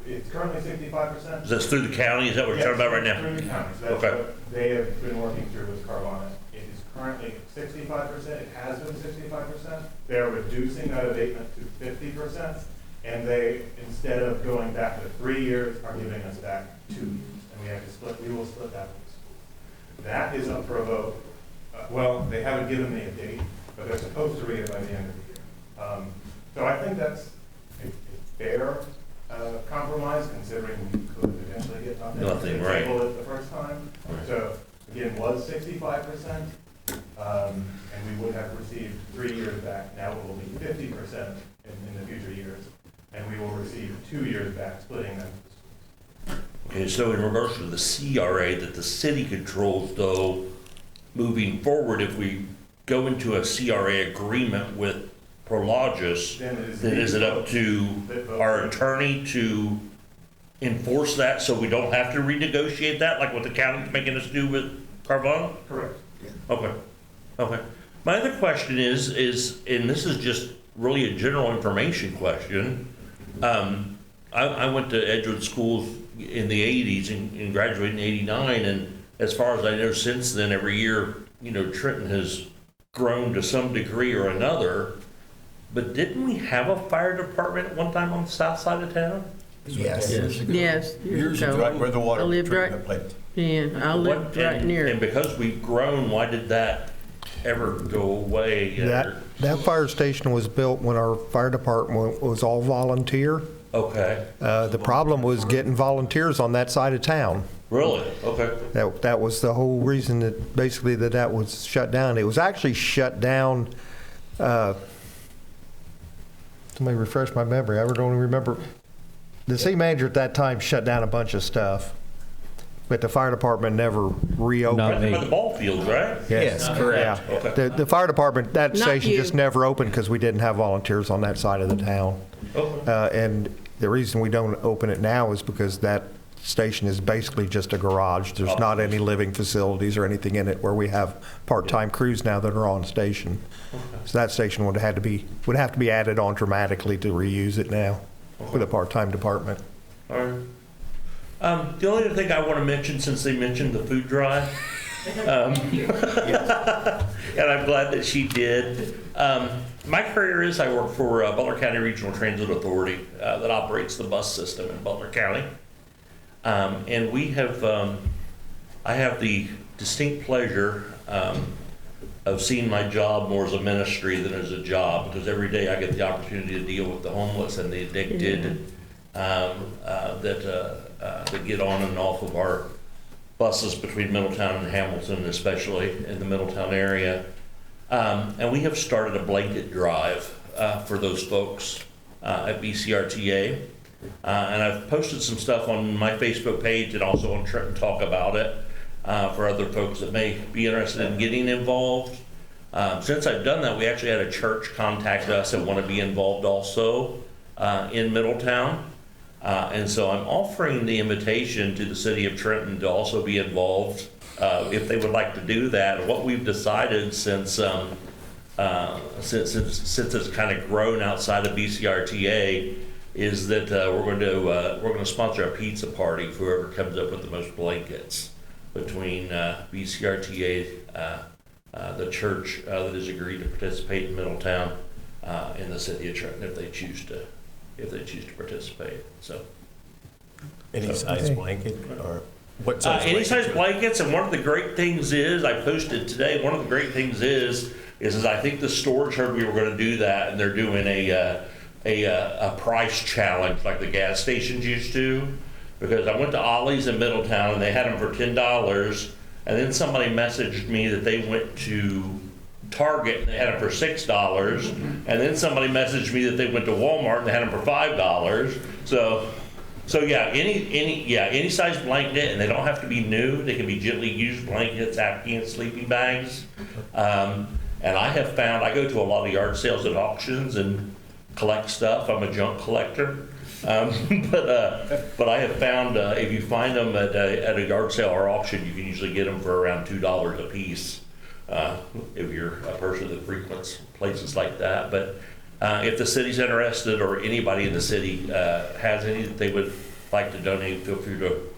It's currently 65%. Is this through the county? Is that what we're talking about right now? Through the county. So that's Okay. what they have been working through with Carvana. It is currently 65%. It has been 65%. They're reducing that abatement to 50%, and they, instead of going back to 3 years, are giving us back 2 years, and we have to split. We will split that. That is up for a vote. Well, they haven't given me a date, but they're supposed to read it by the end of the year. So I think that's a fair compromise, considering we could eventually get nothing. We right. tabled it the first time. Right. So again, was 65%, and we would have received 3 years back. Now it will be 50% in the future years, and we will receive 2 years back, splitting them. Okay, so in regards to the CRA that the city controls, though, moving forward, if we go into a CRA agreement with Prologis, then is it up to our attorney to enforce that so we don't have to renegotiate that, like what the county's making us do with Carvana? Correct. Okay, okay. My other question is, and this is just really a general information question. I went to Edgewood schools in the 80s and graduated in 89, and as far as I know since then, every year, Trenton has grown to some degree or another. But didn't we have a fire department at one time on the south side of town? Yes. Yes. Years ago, right where the water I lived treatment plant. Yeah, I lived right near And it. because we've grown, why did that ever go away? That fire station was built when our fire department was all volunteer. Okay. The problem was getting volunteers on that side of town. Really? Okay. That was the whole reason that basically that was shut down. It was actually shut down. Somebody refresh my memory. I don't remember. The city manager at that time shut down a bunch of stuff, but the fire department never reopened. Right by the ball fields, right? Yes, correct. Yeah. Okay. The fire department, that Not station you. just never opened because we didn't have volunteers on that side of the town. Okay. And the reason we don't open it now is because that station is basically just a garage. There's not any living facilities or anything in it where we have part-time crews now that are on station. So that station would have to be added on dramatically to reuse it now with a part-time department. All right. The only other thing I want to mention, since they mentioned the food drive, and I'm glad that she did. My career is I work for Butler County Regional Transit Authority that operates the bus system in Butler County. And we have, I have the distinct pleasure of seeing my job more as a ministry than as a job, because every day I get the opportunity to deal with the homeless and the addicted that get on and off of our buses between Middletown and Hamilton, especially in the Middletown area. And we have started a blanket drive for those folks at BCRTA. And I've posted some stuff on my Facebook page and also on Trenton Talk about it for other folks that may be interested in getting involved. Since I've done that, we actually had a church contact us and want to be involved also in Middletown. And so I'm offering the invitation to the city of Trenton to also be involved if they would like to do that. And what we've decided since it's kind of grown outside of BCRTA is that we're going to sponsor a pizza party for whoever comes up with the most blankets between BCRTA, the church that has agreed to participate in Middletown, and the city of Trenton if they choose to participate. So Any size blanket or what size? any size blankets. And one of the great things is I posted today. One of the great things is I think the storage heard we were going to do that, and they're doing a price challenge like the gas stations used to, because I went to Ollie's in Middletown and they had them for $10, and then somebody messaged me that they went to Target and they had them for $6, and then somebody messaged me that they went to Walmart and they had them for $5. So yeah, any size blanket, and they don't have to be new. They can be gently used blankets, Afghan sleeping bags. And I have found, I go to a lot of yard sales and auctions and collect stuff. I'm a junk collector. But I have found if you find them at a yard sale or auction, you can usually get them for around $2 a piece if you're a person that frequents places like that. But if the city's interested, or anybody in the city has any that they would like to donate, feel free to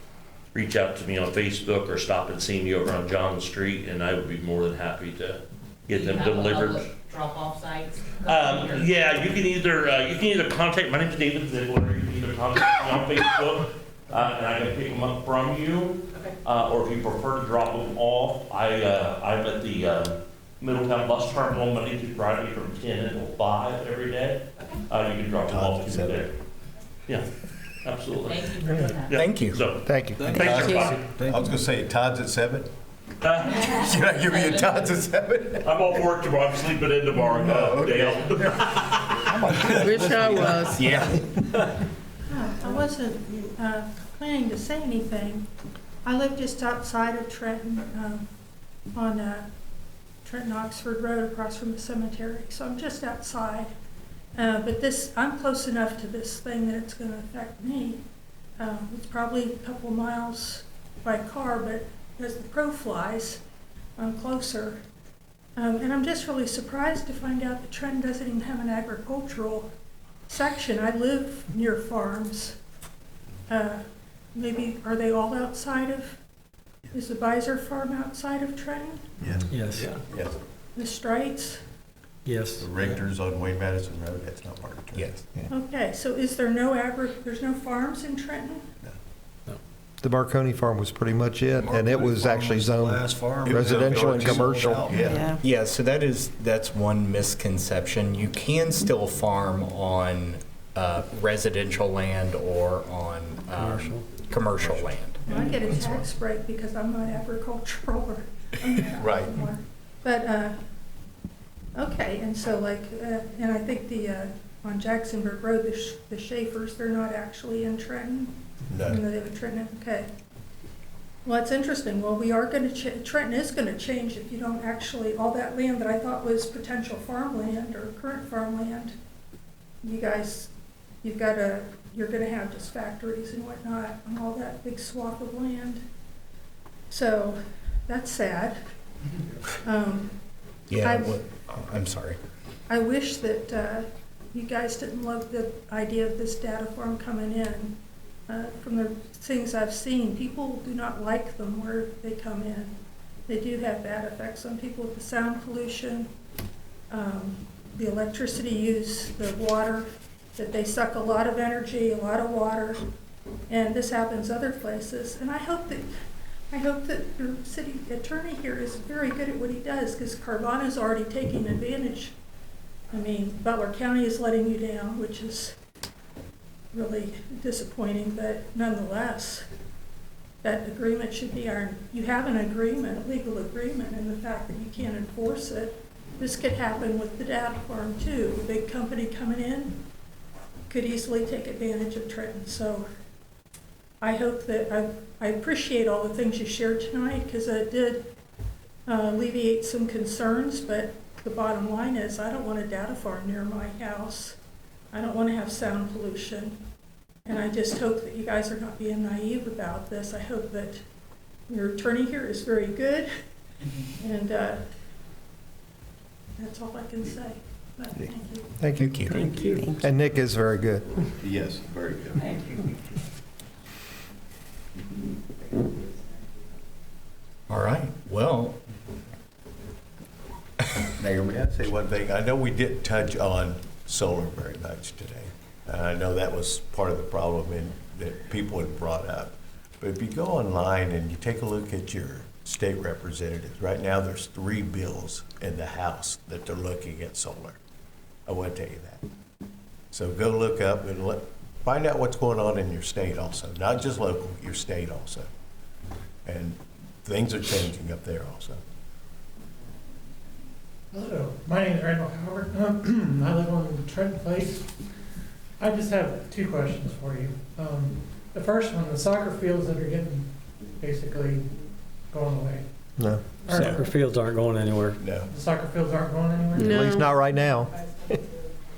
reach out to me on Facebook or stop and see me over on John Street, and I would be more than happy to get them delivered. Drop-off sites? Yeah, you can either contact, my name's David Ziegler, you can either contact me on Facebook, and I can pick them up from you. Okay. Or if you prefer to drop them off, I'm at the Middletown Bus Terminal Monday through Friday from 10 until 5 every day. You can drop them off through there. Yeah, absolutely. Thank you for doing that. Yeah. Thank you. So, Thank you. thanks, everybody. I was going to say, Todd's at 7. Uh, Should I give you a Todd's at 7? I'm off work tomorrow, I'm sleeping in tomorrow, Dale. Wish I was. Yeah. I wasn't planning to say anything. I live just outside of Trenton, on Trenton Oxford Road across from the cemetery, so I'm just outside. But I'm close enough to this thing that it's going to affect me. It's probably a couple miles by car, but as the crow flies, I'm closer. And I'm just really surprised to find out that Trenton doesn't even have an agricultural section. I live near farms. Maybe, are they all outside of, is the Beiser farm outside of Trenton? Yes. Yes. The Strites? Yes. The Rigtors on Wayne Madison Road, that's not part of Trenton. Yes. Okay, so is there there's no farms in Trenton? The Marconi farm was pretty much it, and it was actually zoned residential and commercial. Yeah. Yeah, so that's one misconception. You can still farm on residential land or on commercial land. Well, I get a tax break because I'm not agricultural or Right. anymore. But, okay, and so and I think on Jacksonburg Road, the Schaefers, they're not actually in Trenton? No. Even though they have Trenton, okay. Well, it's interesting. Well, we are going to, Trenton is going to change if you don't actually, all that land that I thought was potential farmland or current farmland, you guys you're gonna have just factories and whatnot on all that big swath of land. So that's sad. Yeah, I'm sorry. I wish that you guys didn't love the idea of this data farm coming in. From the things I've seen, people do not like them where they come in. They do have bad effects on people with the sound pollution, the electricity use, the water, that they suck a lot of energy, a lot of water, and this happens other places. And I hope that your city attorney here is very good at what he does, because Carvana's already taking advantage. I mean, Butler County is letting you down, which is really disappointing, but nonetheless, that agreement should be you have an agreement, a legal agreement, and the fact that you can't enforce it. This could happen with the data farm too. A big company coming in could easily take advantage of Trenton. So I hope that I appreciate all the things you shared tonight, because it did alleviate some concerns, but the bottom line is I don't want a data farm near my house. I don't want to have sound pollution. And I just hope that you guys are not being naive about this. I hope that your attorney here is very good. And that's all I can say. But thank you. Thank you. Thank you. Thank you. And Nick is very good. Yes, very good. Thank you. All right, well. Mayor, may I say one thing? I know we didn't touch on solar very much today. And I know that was part of the problem that people had brought up. But if you go online and you take a look at your state representatives, right now there's 3 bills in the House that they're looking at solar. I want to tell you that. So go look up and find out what's going on in your state also, not just local, your state also. And things are changing up there also. Hello, my name is Randall Howard. I live on Trenton Place. I just have 2 questions for you. The first one, the soccer fields that are getting basically going away. No. Soccer fields aren't going anywhere. No. The soccer fields aren't going anywhere? No. At least not right now.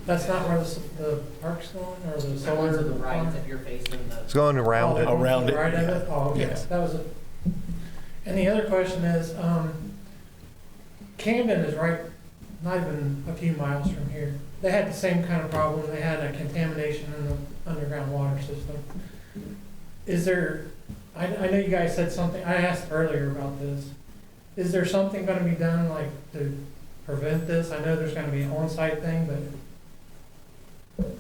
That's not where the park's going, or the The solar? ones to the right that you're facing the. It's going around it. Around it, Right of yeah. it? Oh, okay. Yes. That was it. And the other question is, Camden is right, not even a few miles from here. They had the same kind of problem. They had a contamination in the underground water system. Is there, I know you guys said something, I asked earlier about this. Is there something gonna be done like to prevent this? I know there's gonna be an on-site thing, but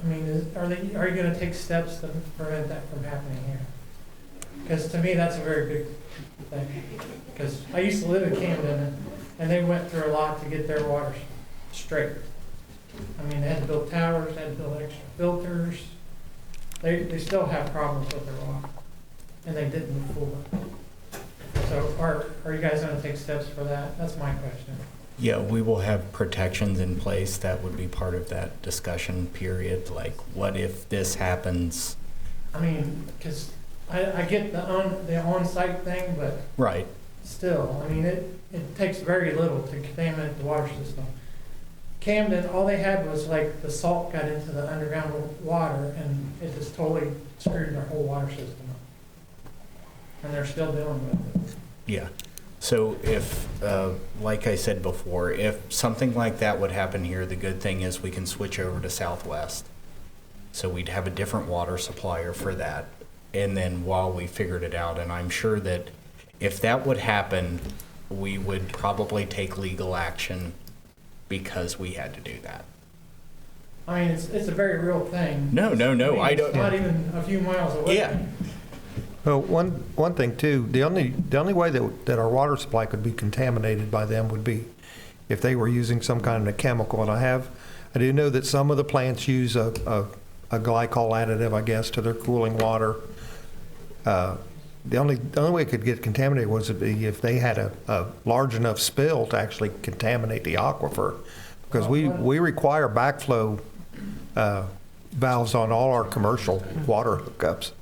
I mean, are you gonna take steps to prevent that from happening here? Because to me, that's a very big thing. Because I used to live in Camden, and they went through a lot to get their water straight. I mean, they had to build towers, they had to build extra filters. They still have problems with their water, and they didn't move forward. So are you guys gonna take steps for that? That's my question. Yeah, we will have protections in place that would be part of that discussion period. Like, what if this happens? I mean, because I get the on-site thing, but Right. still, I mean, it takes very little to contaminate the water system. Camden, all they had was like the salt got into the underground water, and it just totally screwed their whole water system up. And they're still dealing with it. Yeah. So if, like I said before, if something like that would happen here, the good thing is we can switch over to Southwest. So we'd have a different water supplier for that. And then while we figured it out, and I'm sure that if that would happen, we would probably take legal action because we had to do that. I mean, it's a very real thing. No, I mean, I don't. It's not even a few miles away. Yeah. Well, one thing too, the only way that our water supply could be contaminated by them would be if they were using some kind of a chemical. And I do know that some of the plants use a glycol additive, I guess, to their cooling water. The only way it could get contaminated was if they had a large enough spill to actually contaminate the aquifer, because we require backflow valves on all our commercial water hookups.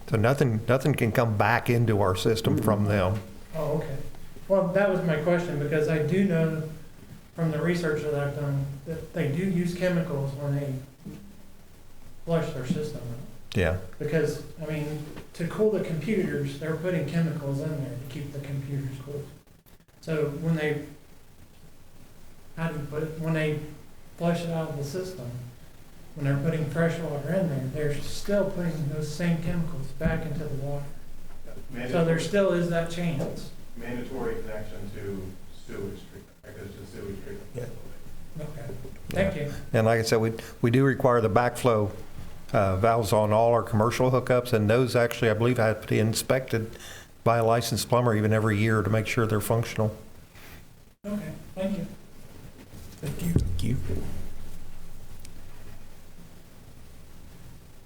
So nothing can come back into our system from them. Oh, okay. Well, that was my question, because I do know from the research that I've done that they do use chemicals when they flush their system out. Yeah. Because, I mean, to cool the computers, they're putting chemicals in there to keep the computers cool. So when they, how do you put it, when they flush it out of the system, when they're putting fresh water in there, they're still putting those same chemicals back into the water. So there still is that chance. Mandatory connection to sewage treatment, because to sewage treatment. Yeah. Okay, thank you. And like I said, we do require the backflow valves on all our commercial hookups, and those actually, I believe, have to be inspected by a licensed plumber even every year to make sure they're functional. Okay, thank you. Thank you. Thank you.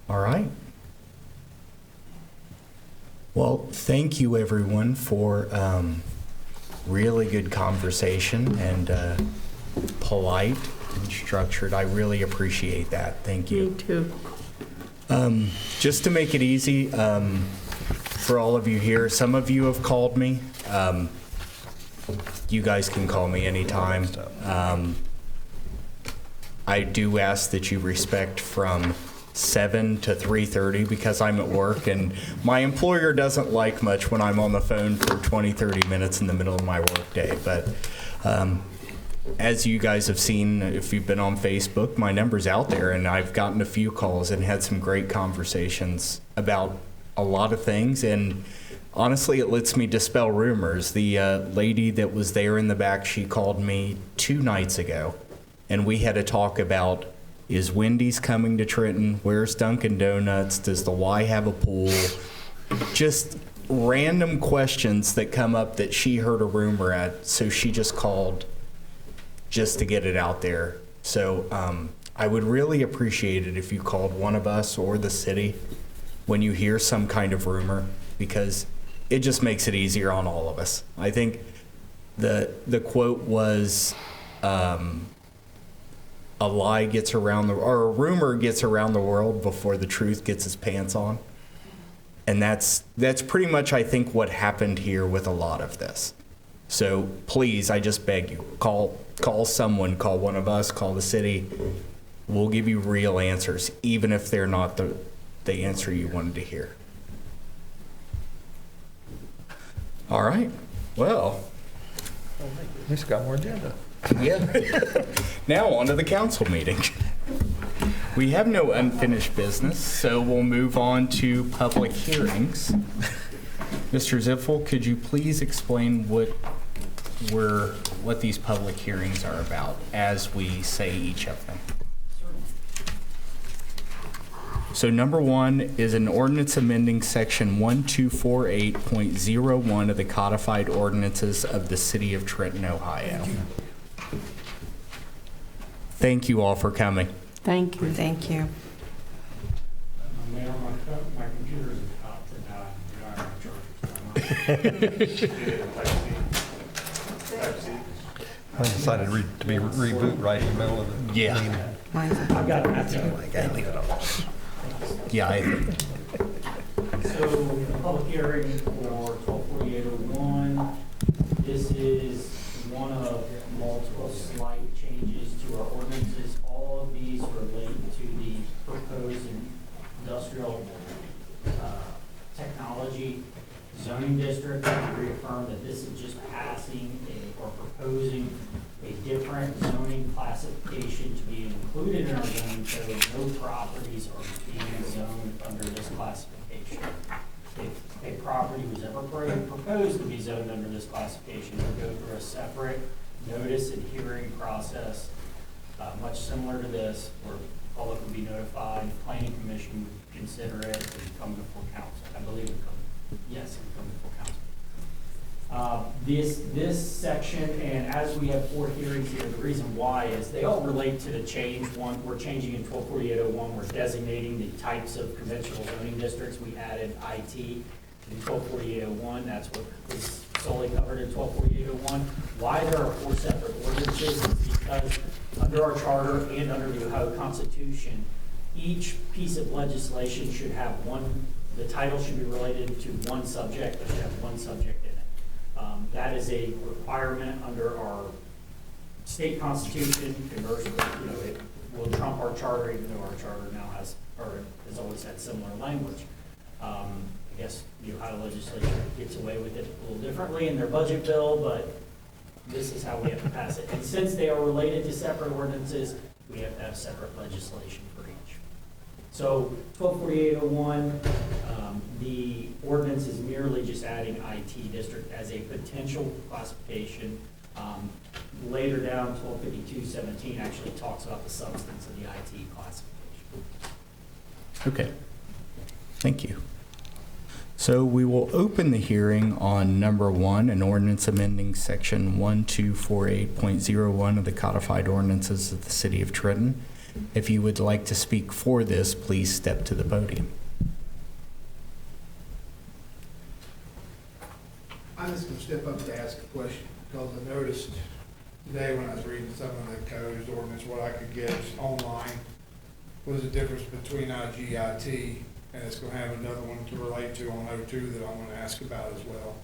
All right. Well, thank you everyone for really good conversation and polite and structured. I really appreciate that. Thank you. Me too. Just to make it easy for all of you here, some of you have called me. You guys can call me anytime. I do ask that you respect from 7 to 3:30 because I'm at work, and my employer doesn't like much when I'm on the phone for 20, 30 minutes in the middle of my workday. But as you guys have seen, if you've been on Facebook, my number's out there, and I've gotten a few calls and had some great conversations about a lot of things. And honestly, it lets me dispel rumors. The lady that was there in the back, she called me 2 nights ago, and we had a talk about, is Wendy's coming to Trenton? Where's Dunkin' Donuts? Does the Y have a pool? Just random questions that come up that she heard a rumor at, so she just called just to get it out there. So I would really appreciate it if you called one of us or the city when you hear some kind of rumor, because it just makes it easier on all of us. I think the quote was, a lie gets around or a rumor gets around the world before the truth gets its pants on. And that's pretty much, I think, what happened here with a lot of this. So please, I just beg you, call someone, call one of us, call the city. We'll give you real answers, even if they're not the answer you wanted to hear. All right, well. At least got more agenda. Yeah. Now on to the council meeting. We have no unfinished business, so we'll move on to public hearings. Mr. Zipfel, could you please explain what these public hearings are about as we say each of them? So number 1 is an ordinance amending section 1248.01 of the codified ordinances of the city of Trenton, Ohio. Thank you all for coming. Thank you. Thank you. Mayor, my computer is about to die. I decided to be reboot right in the middle of the meeting. I've got it. Leave it on. Yeah, So, the public hearing for 124801, this is one of multiple slight changes to our ordinances. All of these relate to the proposed industrial technology zoning district. We reaffirm that this is just passing or proposing a different zoning classification to be included in our zoning code. No properties are being zoned under this classification. If a property was ever proposed to be zoned under this classification, it would go through a separate notice and hearing process, much similar to this, where the public would be notified, planning commission would consider it, and come before council. I believe it would come, yes, it would come before council. This section, and as we have 4 hearings here, the reason why is they all relate to the change. One, we're changing in 124801, we're designating the types of conventional zoning districts. We added IT in 124801. That's what is solely covered in 124801. Why there are 4 separate ordinances is because under our charter and under the Ohio Constitution, each piece of legislation should have the title should be related to one subject, it should have one subject in it. That is a requirement under our state constitution. Conversely, it will trump our charter, even though our charter now has, or has always had similar language. I guess the Ohio legislature gets away with it a little differently in their budget bill, but this is how we have to pass it. And since they are related to separate ordinances, we have to have separate legislation for each. So 124801, the ordinance is merely just adding IT district as a potential classification. Later down, 125217 actually talks about the substance of the IT classification. Okay, thank you. So we will open the hearing on number 1, an ordinance amending section 1248.01 of the codified ordinances of the city of Trenton. If you would like to speak for this, please step to the podium. I'm just gonna step up to ask a question, because I noticed today when I was reading some of the codes, ordinance, what I could get online was the difference between IGIT, and it's gonna have another one to relate to on O2 that I wanna ask about as well.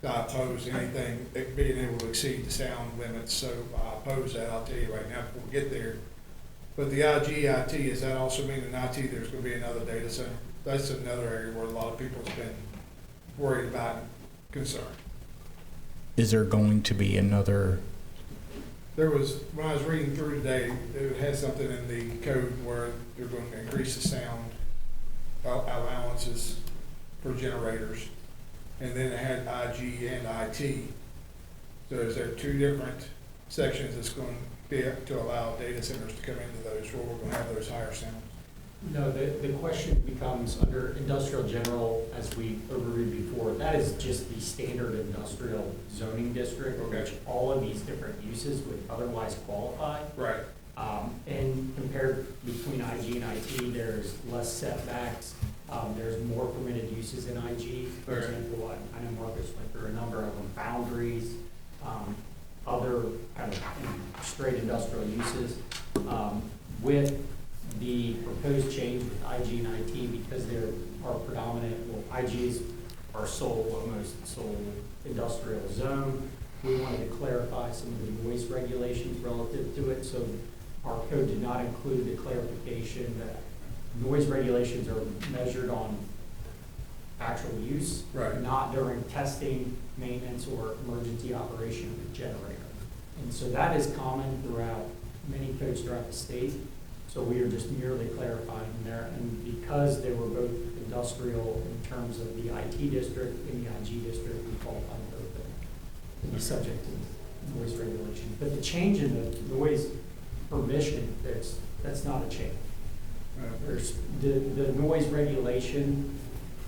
I oppose anything being able to exceed the sound limits, so I oppose that, I'll tell you right now before we get there. But the IGIT, does that also mean in IT there's gonna be another data center? That's another area where a lot of people have been worried about and concerned. Is there going to be another? There was, when I was reading through today, it had something in the code where they're going to increase the sound allowances for generators. And then it had IG and IT. So is there 2 different sections that's going to be to allow data centers to come into those where we're going to have those higher sounds? No, the question becomes under industrial general, as we overviewed before, that is just the standard industrial zoning district, Okay. which all of these different uses would otherwise qualify. Right. And compared between IG and IT, there's less setbacks. There's more permitted uses in IG. For example, I know Marcus went through a number of them, boundaries, other kind of straight industrial uses. With the proposed change with IG and IT, because they're our predominant, well, IG's our sole, almost sole industrial zone, we wanted to clarify some of the noise regulations relative to it. So our code did not include the clarification that noise regulations are measured on actual use, right, not during testing, maintenance, or emergency operation of the generator. And so that is common throughout many codes throughout the state. So we are just merely clarifying there. And because they were both industrial in terms of the IT district and the IG district, we qualify both of them to be subject to noise regulation. But the change in the noise permission, that's not a change. There's the noise regulation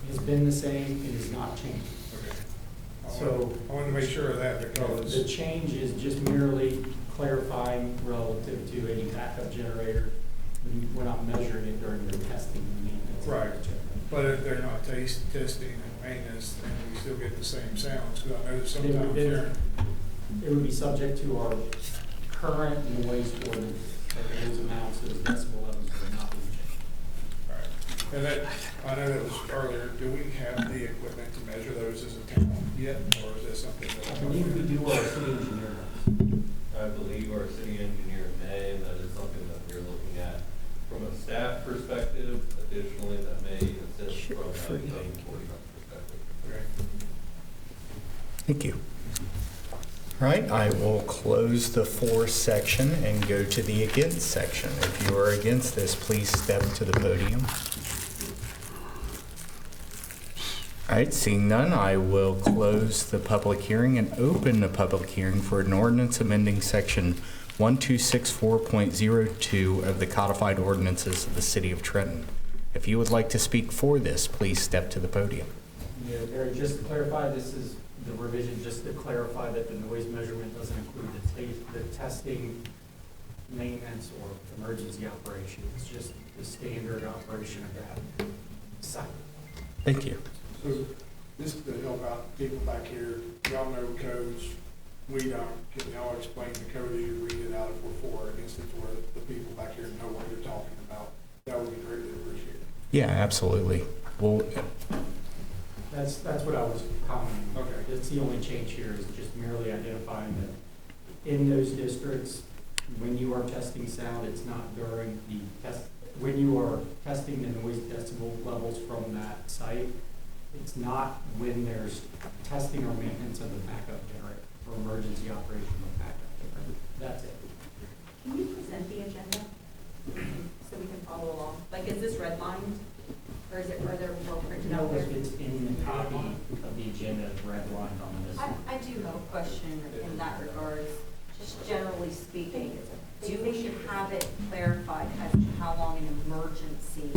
has been the same and is not changing. Okay. So I want to make sure of that, because the change is just merely clarifying relative to any backup generator. We're not measuring it during the testing and maintenance. right. But if they're not testing and maintenance, then we still get the same sounds. Because I know that sometimes It would be subject to our current noise ordinance, those amounts, those decibel levels are not being changed. Right. And that, I know that was earlier, do we have the equipment to measure those as a town yet, or is that something that? I believe we do our city engineer. I believe our city engineer may, that is something that we're looking at from a staff perspective. Additionally, that may assist from a zoning enforcement perspective. Okay. Thank you. All right, I will close the for section and go to the against section. If you are against this, please step to the podium. All right, seeing none, I will close the public hearing and open the public hearing for an ordinance amending section 1264.02 of the codified ordinances of the city of Trenton. If you would like to speak for this, please step to the podium. Yeah, Barry, just to clarify, this is the revision, just to clarify that the noise measurement doesn't include the testing, maintenance, or emergency operation. It's just the standard operation of that site. Thank you. So this is to help out people back here. Y'all know codes. We don't. Can y'all explain the code as you read it out if we're for or against it, where the people back here know what you're talking about? That would be greatly appreciated. Yeah, absolutely. Well, That's what I was commenting. Okay. That's the only change here, is just merely identifying that in those districts, when you are testing sound, it's not during the when you are testing the noise decibel levels from that site, it's not when there's testing or maintenance of the backup generator or emergency operation of the backup generator. That's it. Can you present the agenda so we can follow along? Like, is this redlined? Or is it, are there more printed out there? It's in the copy of the agenda, redlined on this one. I do have a question in that regard. Just generally speaking, do we have it clarified as to how long an emergency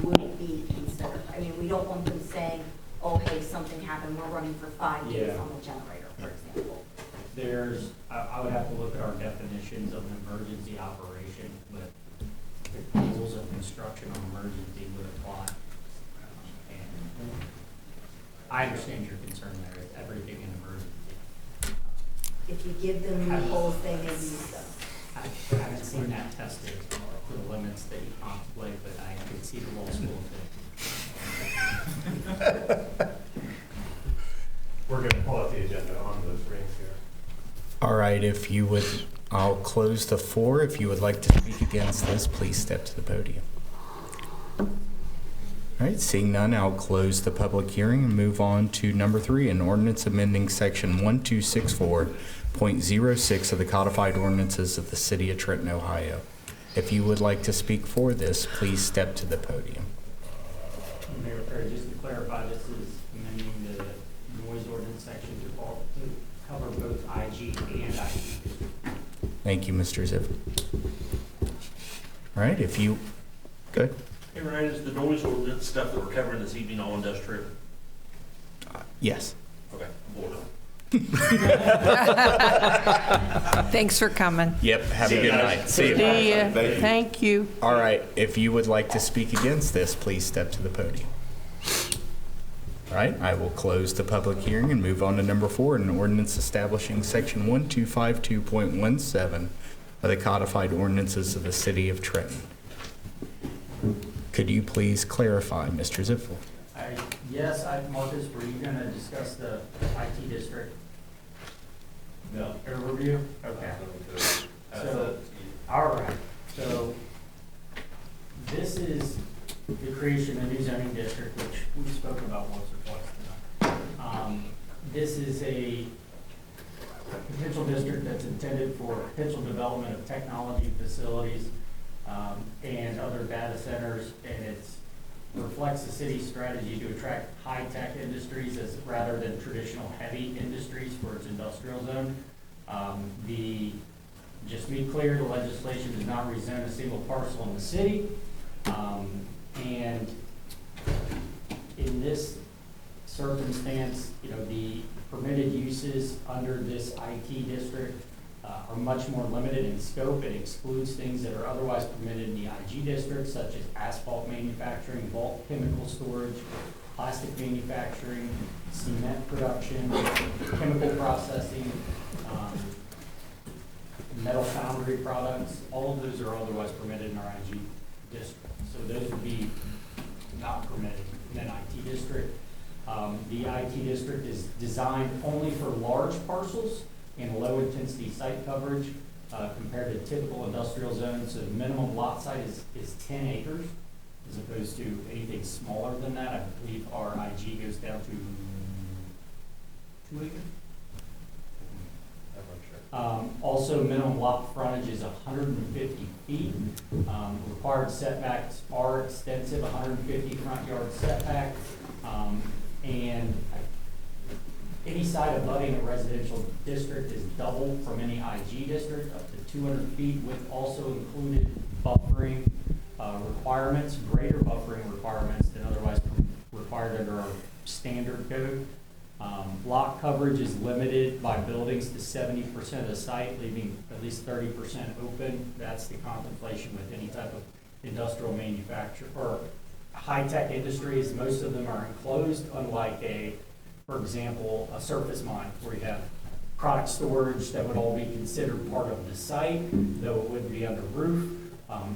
would be considered? I mean, we don't want them saying, oh, hey, something happened, we're running for 5 days Yeah. on the generator, for example. There's, I would have to look at our definitions of an emergency operation, but the rules of construction on emergency would apply. And I understand your concern there, is everything in emergency. If you give them the whole thing and use them. I haven't seen that tested to the limits that you contemplate, but I could see the law school thing. We're going to pull out the agenda on the screens here. All right, if you would, I'll close the floor. If you would like to speak against this, please step to the podium. All right, seeing none, I'll close the public hearing and move on to number 3, an ordinance amending section 1264.06 of the codified ordinances of the city of Trenton, Ohio. If you would like to speak for this, please step to the podium. Mayor Perry, just to clarify, this is amending the noise ordinance section to cover both IG and IT. Thank you, Mr. Ziff. All right, if you, good. Hey, Ryan, is the noise ordinance stuff that we're covering this evening all industrial? Yes. Okay, board. Thanks for coming. Yep, have a good night. See you. See ya. Thank you. All right, if you would like to speak against this, please step to the podium. All right, I will close the public hearing and move on to number 4, an ordinance establishing section 1252.17 of the codified ordinances of the city of Trenton. Could you please clarify, Mr. Ziffel? Yes, Marcus, were you going to discuss the IT district? No. Overview? Okay. So, all right. So, this is the creation of a new zoning district, which we've spoken about once or twice tonight. This is a potential district that's intended for potential development of technology facilities and other data centers, and it reflects the city's strategy to attract high-tech industries as rather than traditional heavy industries for its industrial zone. Just to be clear, the legislation does not rezone a single parcel in the city. And in this circumstance, the permitted uses under this IT district are much more limited in scope. It excludes things that are otherwise permitted in the IG district, such as asphalt manufacturing, bulk chemical storage, plastic manufacturing, cement production, chemical processing, metal foundry products. All of those are otherwise permitted in our IG district. So those would be not permitted in an IT district. The IT district is designed only for large parcels and low-intensity site coverage compared to typical industrial zones. So the minimum lot size is 10 acres as opposed to anything smaller than that. I believe our IG goes down to 2 acres. Also, minimum lot frontage is 150 feet. Required setbacks are extensive, 150 front yard setback. And any site abutting a residential district is double from any IG district, up to 200 feet, with also included buffering requirements, greater buffering requirements than otherwise required under our standard code. Lot coverage is limited by buildings to 70% of the site, leaving at least 30% open. That's the contemplation with any type of industrial manufacture or high-tech industries. Most of them are enclosed, unlike for example, a surface mine where you have product storage that would all be considered part of the site, though it wouldn't be under roof.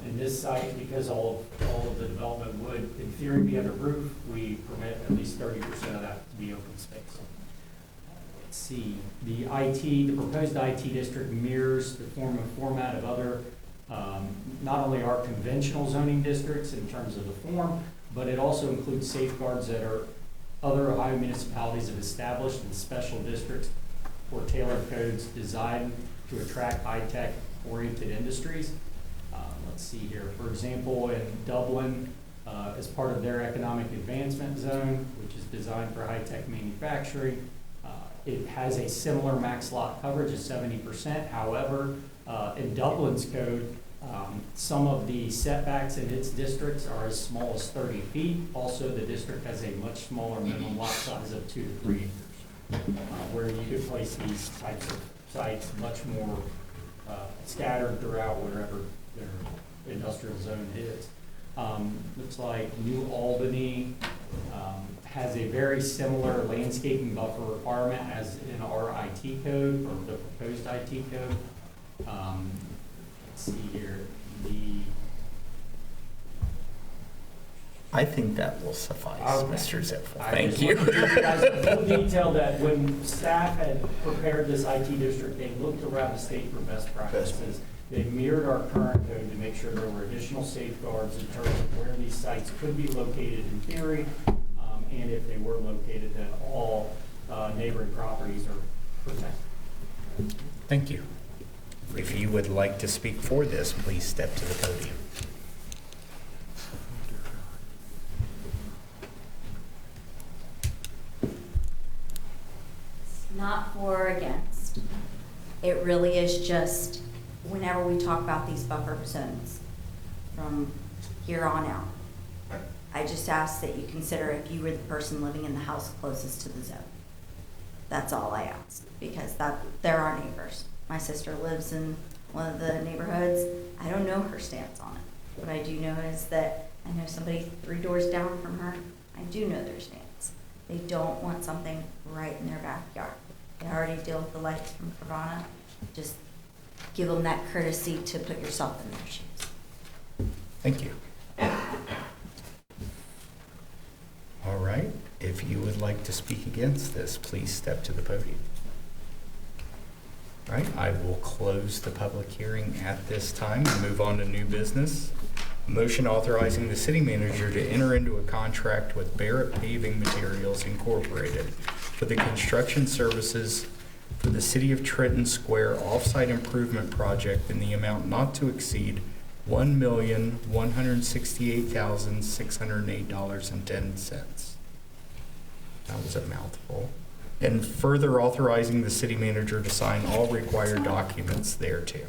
In this site, because all of the development would, in theory, be under roof, we permit at least 30% of that to be open space. Let's see, the proposed IT district mirrors the format of other not only our conventional zoning districts in terms of the form, but it also includes safeguards that are other Ohio municipalities have established in special districts or tailored codes designed to attract high-tech oriented industries. Let's see here. For example, in Dublin, as part of their economic advancement zone, which is designed for high-tech manufacturing, it has a similar max lot coverage of 70%. However, in Dublin's code, some of the setbacks in its districts are as small as 30 feet. Also, the district has a much smaller minimum lot size of 2 to 3 acres, where you could place these types of sites much more scattered throughout wherever their industrial zone is. Looks like New Albany has a very similar landscaping buffer requirement as in our IT code, or the proposed IT code. Let's see here, I think that will suffice, Mr. Zipfel. Thank you. you. Guys, a full detail that when staff had prepared this IT district, they looked around the state for best practices. They mirrored our current code to make sure there were additional safeguards in terms of where these sites could be located in theory, and if they were located, that all neighboring properties are protected. Thank you. If you would like to speak for this, please step to the podium. Not for or against. It really is just whenever we talk about these buffer zones from here on out, I just ask that you consider if you were the person living in the house closest to the zone. That's all I ask, because they're our neighbors. My sister lives in one of the neighborhoods. I don't know her stance on it. What I do know is that I know somebody 3 doors down from her. I do know their stance. They don't want something right in their backyard. They already deal with the lights from Carvana. Just give them that courtesy to put yourself in their shoes. Thank you. All right. If you would like to speak against this, please step to the podium. All right. I will close the public hearing at this time and move on to new business. Motion authorizing the city manager to enter into a contract with Barrett Paving Materials Incorporated for the construction services for the City of Trenton Square Offsite Improvement Project in the amount not to exceed $1,168,608.10. That was a mouthful. And further authorizing the city manager to sign all required documents thereto.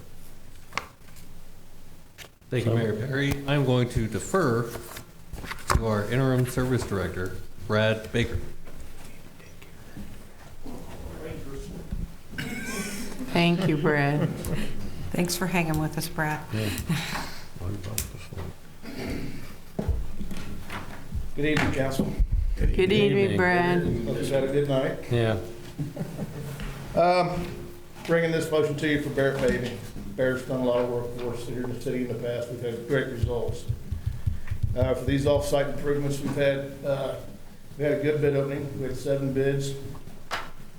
Thank you, Mayor Perry. I'm going to defer to our interim service director, Brad Baker. Thank you, Brad. Thanks for hanging with us, Brad. Good evening, council. Good evening, Brad. Hope you had a good night. Yeah. Bringing this motion to you for Barrett Paving. Barrett's done a lot of work for us here in the city in the past. We've had great results. For these off-site improvements, we had a good bid opening. We had 7 bids,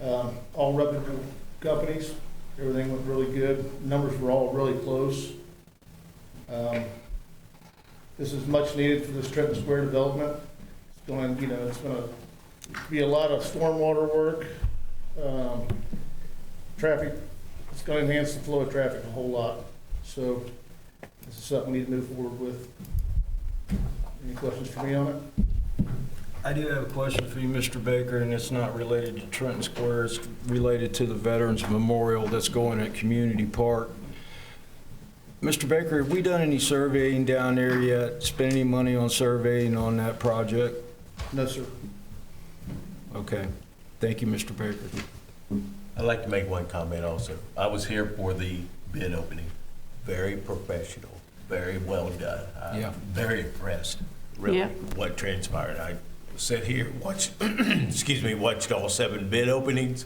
all reputable companies. Everything went really good. Numbers were all really close. This is much needed for this Trenton Square development. It's going to be a lot of stormwater work, traffic. It's going to enhance the flow of traffic a whole lot. So this is something we need to move forward with. Any questions for me on it? I do have a question for you, Mr. Baker, and it's not related to Trenton Square. It's related to the Veterans Memorial that's going at Community Park. Mr. Baker, have we done any surveying down there yet? Spent any money on surveying on that project? No, sir. Okay. Thank you, Mr. Baker. I'd like to make one comment also. I was here for the bid opening. Very professional, very well done. I'm very impressed, really, what transpired. I sat here, watched, watched all 7 bid openings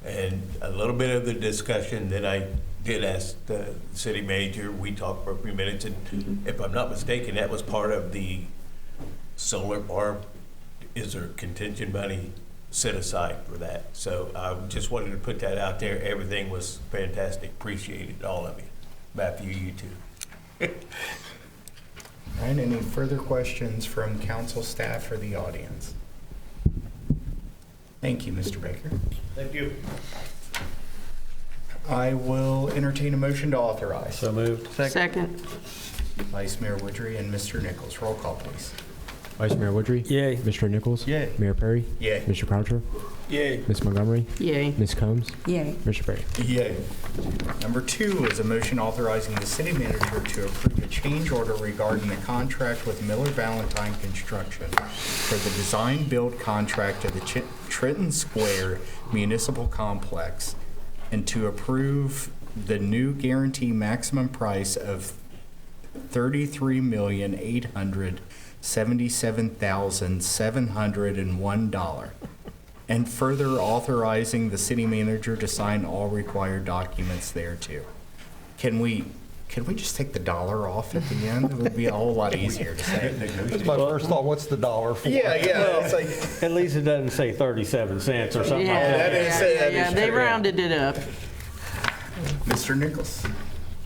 and a little bit of the discussion. Then I did ask the city manager. We talked for a few minutes, and if I'm not mistaken, that was part of the solar farm. Is there contingent money set aside for that? So I just wanted to put that out there. Everything was fantastic. Appreciated all of you. Matthew, you too. All right, any further questions from council staff or the audience? Thank you, Mr. Baker. Thank you. I will entertain a motion to authorize. So moved. Second. Vice Mayor Woodry and Mr. Nichols. Roll call, please. Vice Mayor Woodry? Yay. Mr. Nichols? Yay. Mayor Perry? Yay. Mr. Croucher? Yay. Ms. Montgomery? Yay. Ms. Combs? Yay. Mr. Perry? Yay. Number 2 is a motion authorizing the city manager to approve a change order regarding the contract with Miller Valentine Construction for the design-build contract of the Trenton Square Municipal Complex, and to approve the new guarantee maximum price of $33,877,701, and further authorizing the city manager to sign all required documents thereto. Can we just take the dollar off at the end? It would be a whole lot easier to say. That's my first thought, what's the dollar for? Yeah, it's like, At least it doesn't say 37 cents or something like Yeah, that. yeah, they rounded it up. Mr. Nichols.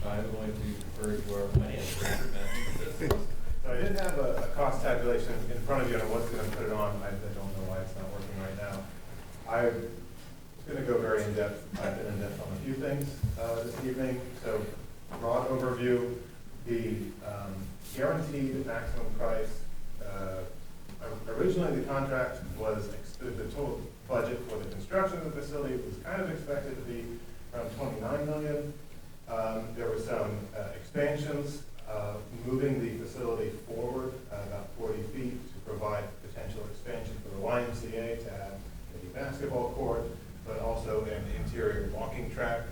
I'm going to defer to our finance director, Matthew. So I did have a cost tabulation in front of you, and I was going to put it on. I don't know why it's not working right now. I'm going to go very in-depth. I've been in-depth on a few things this evening. So broad overview, the guaranteed maximum price. Originally, the contract was, the total budget for the construction of the facility was kind of expected to be around $29 million. There were some expansions, moving the facility forward about 40 feet to provide potential expansion for the YMCA to add a basketball court, but also an interior walking track,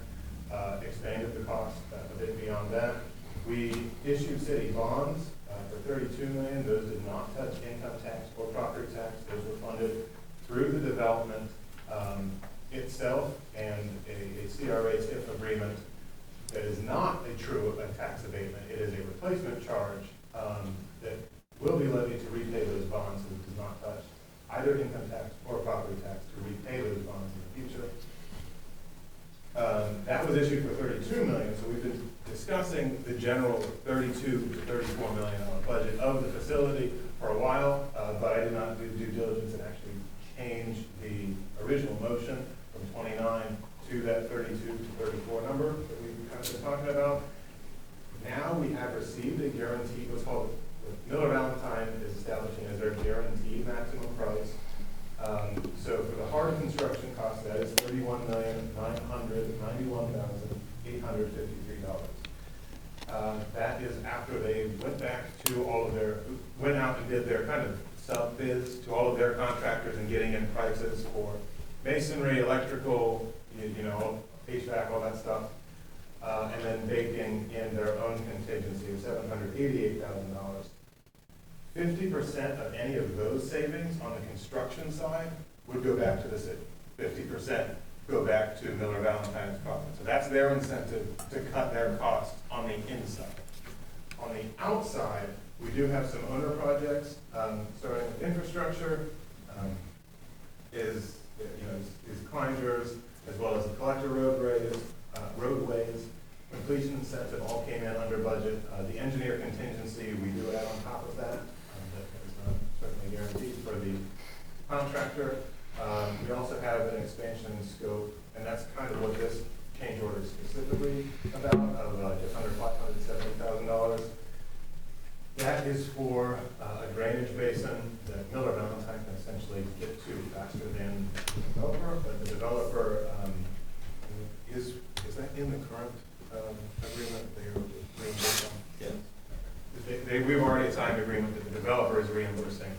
expanded the cost a bit beyond that. We issued city bonds for $32 million. Those did not touch income tax or property tax. Those were funded through the development itself and a CRA TIF agreement that is not a true tax abatement. It is a replacement charge that will be levied to repay those bonds, and does not touch either income tax or property tax to repay those bonds in the future. That was issued for $32 million, so we've been discussing the general $32 to $34 million budget of the facility for a while, but I did not do due diligence and actually change the original motion from 29 to that 32 to 34 number that we've kind of been talking about. Now we have received a guarantee, what's called, Miller Valentine is establishing as their guaranteed maximum price. So for the hard construction cost, that is $31,991,853. That is after they went back to went out and did their kind of sub bids to all of their contractors and getting in prices for masonry, electrical, HVAC, all that stuff, and then baking in their own contingency of $788,000. 50% of any of those savings on the construction side would go back to the city. 50% go back to Miller Valentine's profit. So that's their incentive to cut their costs on the inside. On the outside, we do have some owner projects, starting with infrastructure, is Kleinger's, as well as the collector roadways, completion incentive all came in under budget. The engineer contingency we do add on top of that. That is not certainly guaranteed for the contractor. We also have an expansion scope, and that's kind of what this change order is specifically about, of just under $570,000. That is for a drainage basin that Miller Valentine can essentially get to faster than the developer, but the developer is that in the current agreement they are reimbursed on? Yes. We've already signed an agreement that the developer is reimbursing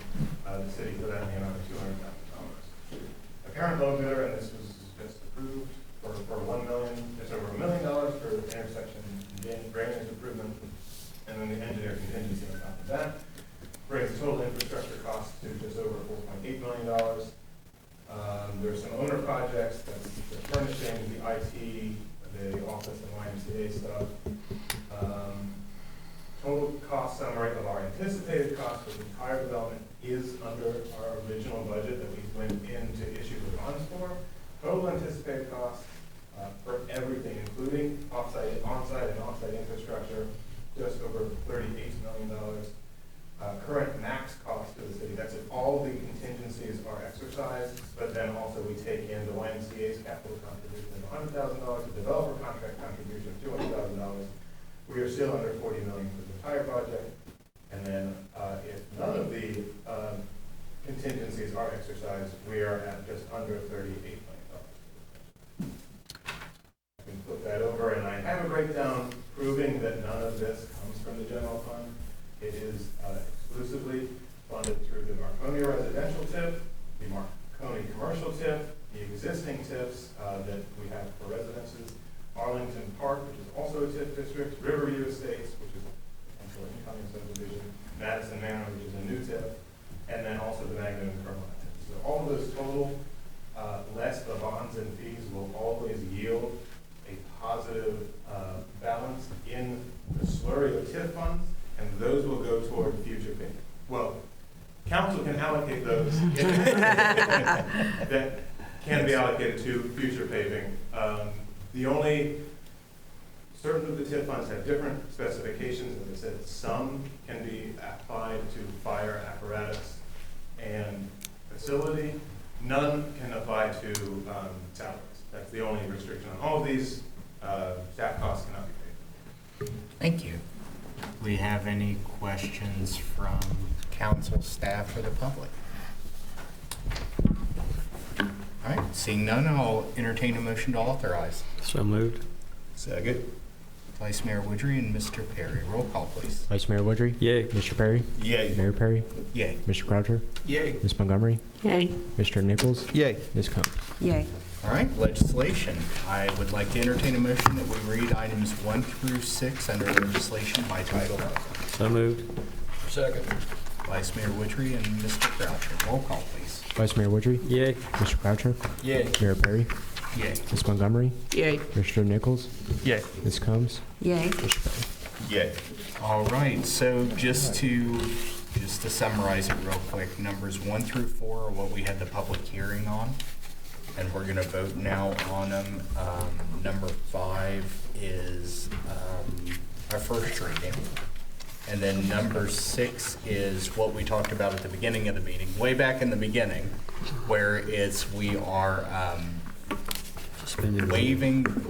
the city for that in the amount of $200,000. The current low bidder, and this was just approved for $1 million, it's over $1 million for intersection drainage improvement, and then the engineer contingency on top of that brings the total infrastructure cost to just over $4.8 million. There's some owner projects, that's the furnishing, the IT, the office and YMCA stuff. Total cost summary of our anticipated cost for the entire development is under our original budget that we went in to issue the bonds for. Total anticipated cost for everything, including on-site and off-site infrastructure, just over $38 million. Current max cost to the city, that's if all the contingencies are exercised, but then also we take in the YMCA's capital contribution of $100,000, the developer contract contribution of $200,000. We are still under $40 million for the entire project. And then if none of the contingencies are exercised, we are at just under $38 million. I can flip that over, and I have a breakdown proving that none of this comes from the general fund. It is exclusively funded through the Marconi residential TIF, the Marconi commercial TIF, the existing TIFs that we have for residences, Arlington Park, which is also a TIF district, Riverview Estates, which is a potential incoming subdivision, Madison Manor, which is a new TIF, and then also the Magnum and Carolina TIF. So all of those total, less the bonds and fees, will always yield a positive balance in the slurry of TIF funds, and those will go toward future payment. Well, council can allocate those that can be allocated to future paving. The only, certain of the TIF funds have different specifications. As I said, some can be applied to fire apparatus and facility. None can apply to salaries. That's the only restriction on all of these. Staff costs cannot be paid. Thank you. We have any questions from council, staff, or the public? All right, seeing none, I'll entertain a motion to authorize. So moved. Second. Vice Mayor Woodry and Mr. Perry. Roll call, please. Vice Mayor Woodry? Yay. Mr. Perry? Yay. Mayor Perry? Yay. Mr. Croucher? Yay. Ms. Montgomery? Yay. Mr. Nichols? Yay. Ms. Combs? Yay. All right, legislation. I would like to entertain a motion that we read items 1 through 6 under legislation by title only. So moved. Second. Vice Mayor Woodry and Mr. Croucher. Roll call, please. Vice Mayor Woodry? Yay. Mr. Croucher? Yay. Mayor Perry? Yay. Ms. Montgomery? Yay. Mr. Nichols? Yay. Ms. Combs? Yay. Mr. Perry? Yay. All right, so just to summarize it real quick, numbers 1 through 4 are what we had the public hearing on, and we're gonna vote now on them. Number 5 is our first reading. And then number 6 is what we talked about at the beginning of the meeting, way back in the beginning, where we are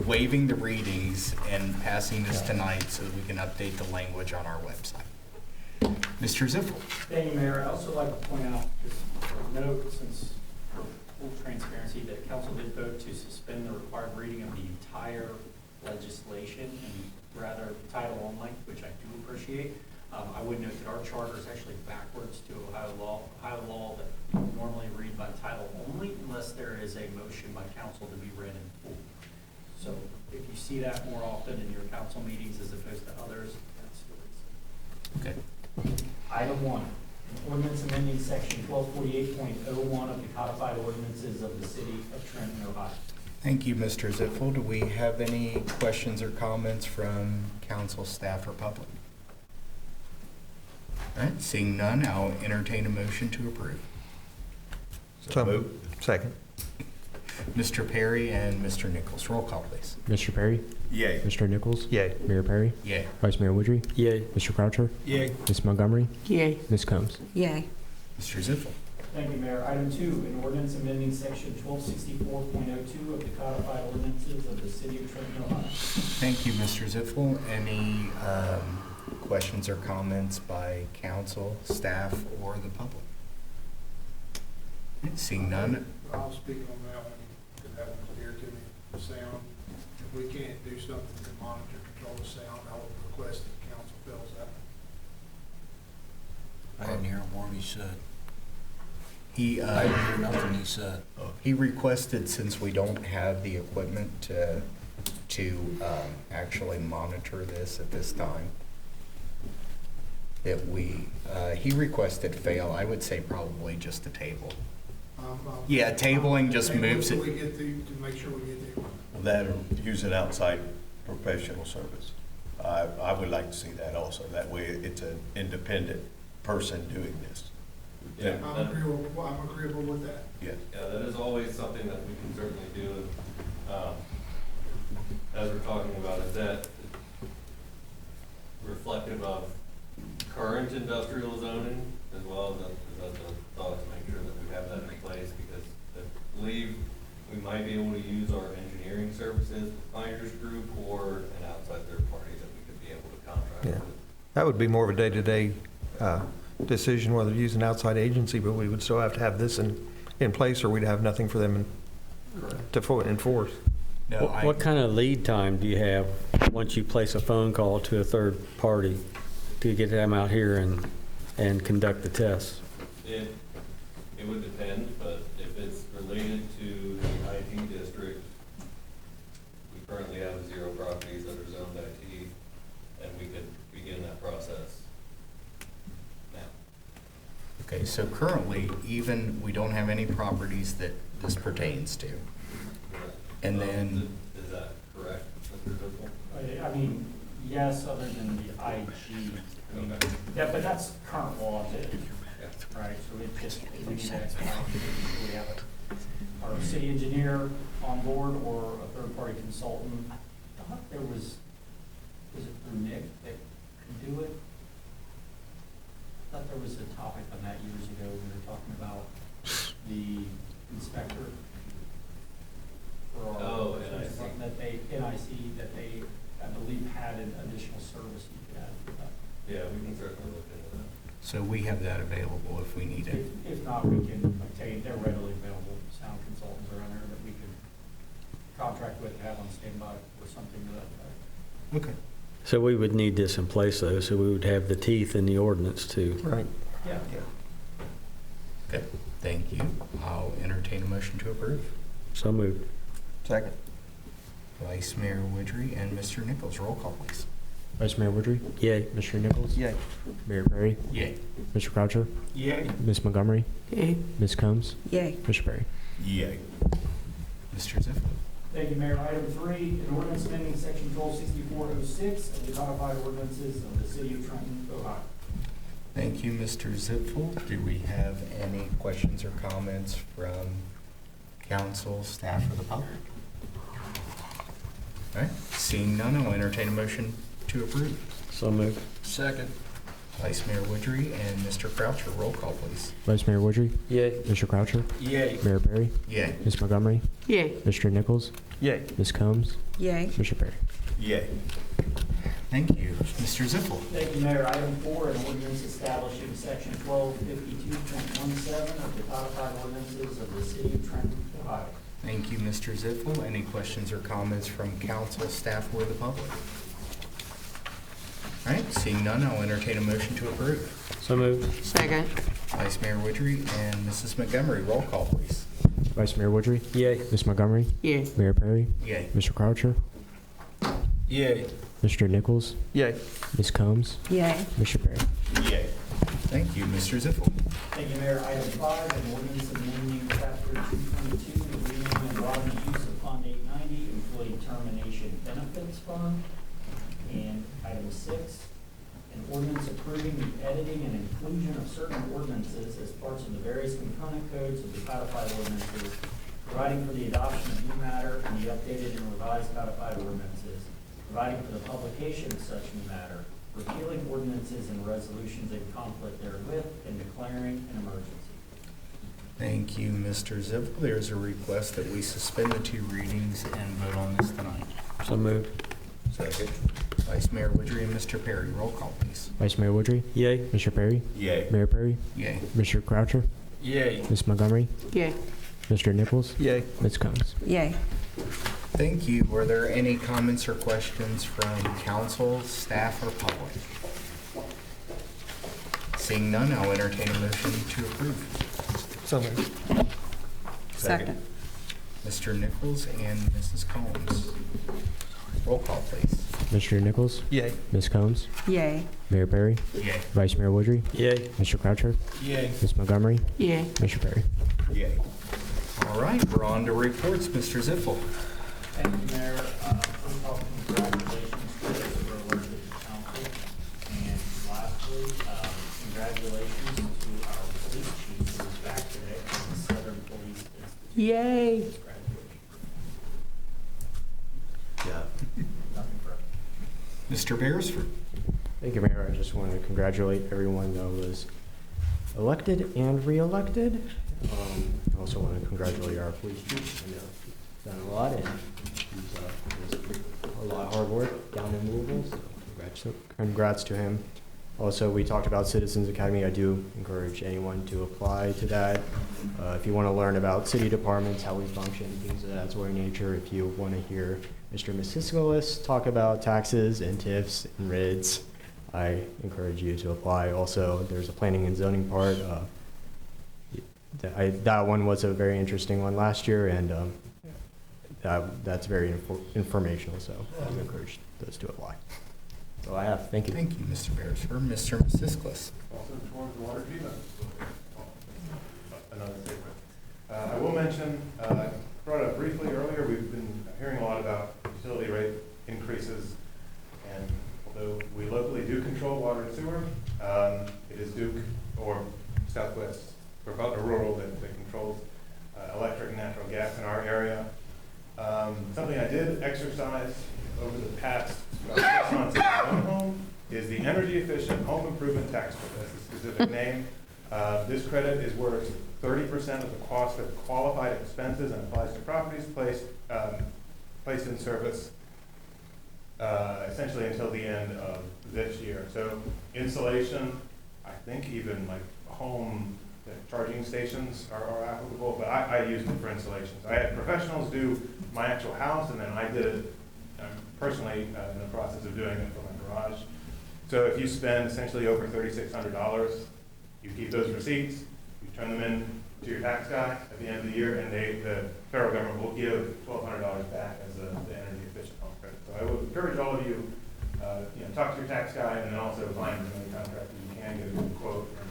waiving the readings and passing this tonight so that we can update the language on our website. Mr. Ziffel. Thank you, Mayor. I'd also like to point out, just for note, since for full transparency, that council did vote to suspend the required reading of the entire legislation and rather title only, which I do appreciate. I would note that our charter is actually backwards to Ohio law. Ohio law that we normally read by title only unless there is a motion by council to be read in full. So if you see that more often in your council meetings as opposed to others, that's the reason. Okay. Item 1, ordinance amending section 1248.01 of the codified ordinances of the city of Trenton, Ohio. Thank you, Mr. Ziffel. Do we have any questions or comments from council, staff, or public? All right, seeing none, I'll entertain a motion to approve. So moved. Second. Mr. Perry and Mr. Nichols. Roll call, please. Mr. Perry? Yay. Mr. Nichols? Yay. Mayor Perry? Yay. Vice Mayor Woodry? Yay. Mr. Croucher? Yay. Ms. Montgomery? Yay. Ms. Combs? Yay. Mr. Ziffel. Thank you, Mayor. Item 2, an ordinance amending section 1264.02 of the codified ordinances of the city of Trenton, Ohio. Thank you, Mr. Ziffel. Any questions or comments by council, staff, or the public? Seeing none. I'll speak on that one, because that one's dear to me, the sound. If we can't do something to monitor, control the sound, I would request that the council fills that. I didn't hear a word he said. I didn't hear nothing he said. He requested, since we don't have the equipment to actually monitor this at this time, that he requested fail. I would say probably just a table. Yeah, tabling just moves it. To make sure we get the equipment. That or use an outside professional service. I would like to see that also. That way it's an independent person doing this. Yeah, I'm agreeable with that. Yeah. Yeah, that is always something that we can certainly do. As we're talking about, is that reflect industrial zoning as well. That's a thought to make sure that we have that in place, because I believe we might be able to use our engineering services, Finders Group, or an outside third party that we could be able to contract Yeah. with. That would be more of a day-to-day decision whether to use an outside agency, but we would still have to have this in place, or we'd have nothing for them to enforce. No, What kind of lead time do you have once you place a phone call to a third party to get them out here and conduct the tests? It would depend, but if it's related to the IT district, we currently have 0 properties that are zoned IT, and we could begin that process now. Okay, so currently, even, we don't have any properties that this pertains to. And then, Is that correct, Mr. Zippel? I mean, yes, other than the IG. I mean, yeah, but that's current law too, right? So it just, we need to we have our city engineer on board or a third-party consultant. I thought there was it through Nick that could do it? I thought there was a topic on that years ago. We were talking about the inspector. Oh, NIC. That they, I believe, had an additional service you could add for that. Yeah, we can certainly look into that. so we have that available if we need it. If not, we can obtain, they're readily available, sound consultants around there that we could contract with, have on standby or something to that effect. Okay. So we would need this in place, though, so we would have the teeth in the ordinance to. Right. Yeah. Okay, thank you. I'll entertain a motion to approve. So moved. Second. Vice Mayor Widry and Mr. Nichols, roll call, please. Vice Mayor Woodry? Yay. Mr. Nichols? Yay. Mayor Perry? Yay. Mr. Croucher? Yay. Ms. Montgomery? Yay. Ms. Combs? Yay. Mr. Perry? Yay. Mr. Ziffel. Thank you, Mayor. Item 3, an ordinance amending section 126406 of the codified ordinances of the city of Trenton, Ohio. Thank you, Mr. Zipfel. Do we have any questions or comments from council, staff, or the public? All right, seeing none, I'll entertain a motion to approve. So moved. Second. Vice Mayor Widry and Mr. Croucher, roll call, please. Vice Mayor Woodry? Yay. Mr. Croucher? Yay. Mayor Perry? Yay. Ms. Montgomery? Yay. Mr. Nichols? Yay. Ms. Combs? Yay. Mr. Perry? Yay. Thank you. Mr. Ziffel. Thank you, Mayor. Item 4, an ordinance establishing section 1252.17 of the codified ordinances of the city of Trenton, Ohio. Thank you, Mr. Ziffel. Any questions or comments from council, staff, or the public? All right, seeing none, I'll entertain a motion to approve. So moved. Second. Vice Mayor Widry and Mrs. Montgomery, roll call, please. Vice Mayor Woodry? Yay. Ms. Montgomery? Yay. Mayor Perry? Yay. Mr. Croucher? Yay. Mr. Nichols? Yay. Ms. Combs? Yay. Mr. Perry? Yay. Thank you, Mr. Ziffel. Thank you, Mayor. Item 5, an ordinance amending chapter 222 of the renewing and broadening use of Fund 890, Employee Termination Benefits Fund. And item 6, an ordinance approving the editing and inclusion of certain ordinances as parts of the various component codes of the codified ordinances, providing for the adoption of new matter and the updated and revised codified ordinances, providing for the publication of such new matter, repealing ordinances and resolutions in conflict therewith, and declaring an emergency. Thank you, Mr. Ziffel. There's a request that we suspend the 2 readings and vote on this tonight. So moved. Second. Vice Mayor Widry and Mr. Perry, roll call, please. Vice Mayor Woodry? Yay. Mr. Perry? Yay. Mayor Perry? Yay. Mr. Croucher? Yay. Ms. Montgomery? Yay. Mr. Nichols? Yay. Ms. Combs? Yay. Thank you. Were there any comments or questions from council, staff, or public? Seeing none, I'll entertain a motion to approve. So moved. Second. Mr. Nichols and Mrs. Combs. Roll call, please. Mr. Nichols? Yay. Ms. Combs? Yay. Mayor Perry? Yay. Vice Mayor Woodry? Yay. Mr. Croucher? Yay. Ms. Montgomery? Yay. Mr. Perry? Yay. All right, we're on to reports. Mr. Ziffel. Thank you, Mayor. First off, congratulations to the elected council. And lastly, congratulations to our police chief who is back today from the Southern Police Institute. Yay. Yeah. Nothing for Mr. Beresford. Thank you, Mayor. I just want to congratulate everyone that was elected and re-elected. I also want to congratulate our police chief. I know he's done a lot, and he's a lot of hard work down in Louisville, so congrats to him. Also, we talked about Citizens Academy. I do encourage anyone to apply to that. If you want to learn about city departments, how we function, things of that sort of nature, if you want to hear Mr. Masiskolis talk about taxes and TIFs and RIDs, I encourage you to apply. Also, there's a planning and zoning part. That one was a very interesting one last year, and that's very informational, so I would encourage those to apply. So I have. Thank you. Thank you, Mr. Beresford. Mr. Masisklis. Also towards the water treatment. Another statement. I will mention, brought up briefly earlier, we've been hearing a lot about utility rate increases, and although we locally do control water and sewer, it is Duke or Southwest, or rural that controls electric and natural gas in our area. Something I did exercise over the past 6 months in my own home is the energy efficient home improvement tax credit. That's the specific name. This credit is worth 30% of the cost of qualified expenses and applies to properties placed in service essentially until the end of this year. So insulation, I think even like home charging stations are applicable, but I used it for installations. I had professionals do my actual house, and then I did it personally in the process of doing it for my garage. So if you spend essentially over $3,600, you keep those receipts, you turn them in to your tax guy at the end of the year, and the federal government will give $1,200 back as the energy efficient home credit. So I would encourage all of you, talk to your tax guy, and then also find as many contractors you can, get a good quote, and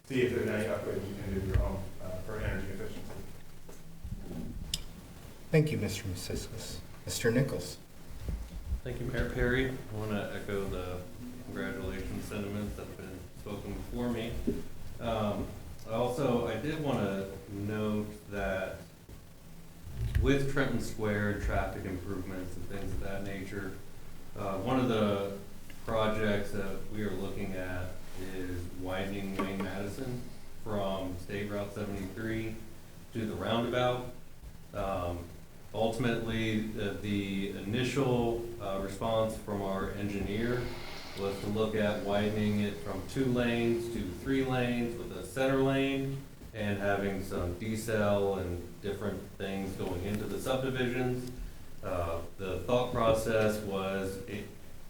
see if there's any upgrades you can do to your home for energy efficiency. Thank you, Mr. Masisklis. Mr. Nichols. Thank you, Mayor Perry. I want to echo the congratulations sentiments that have been spoken before me. I did want to note that with Trenton Square traffic improvements and things of that nature, one of the projects that we are looking at is widening Wayne Madison from State Route 73 to the roundabout. Ultimately, the initial response from our engineer was to look at widening it from 2 lanes to 3 lanes with a center lane and having some decel and different things going into the subdivisions. The thought process was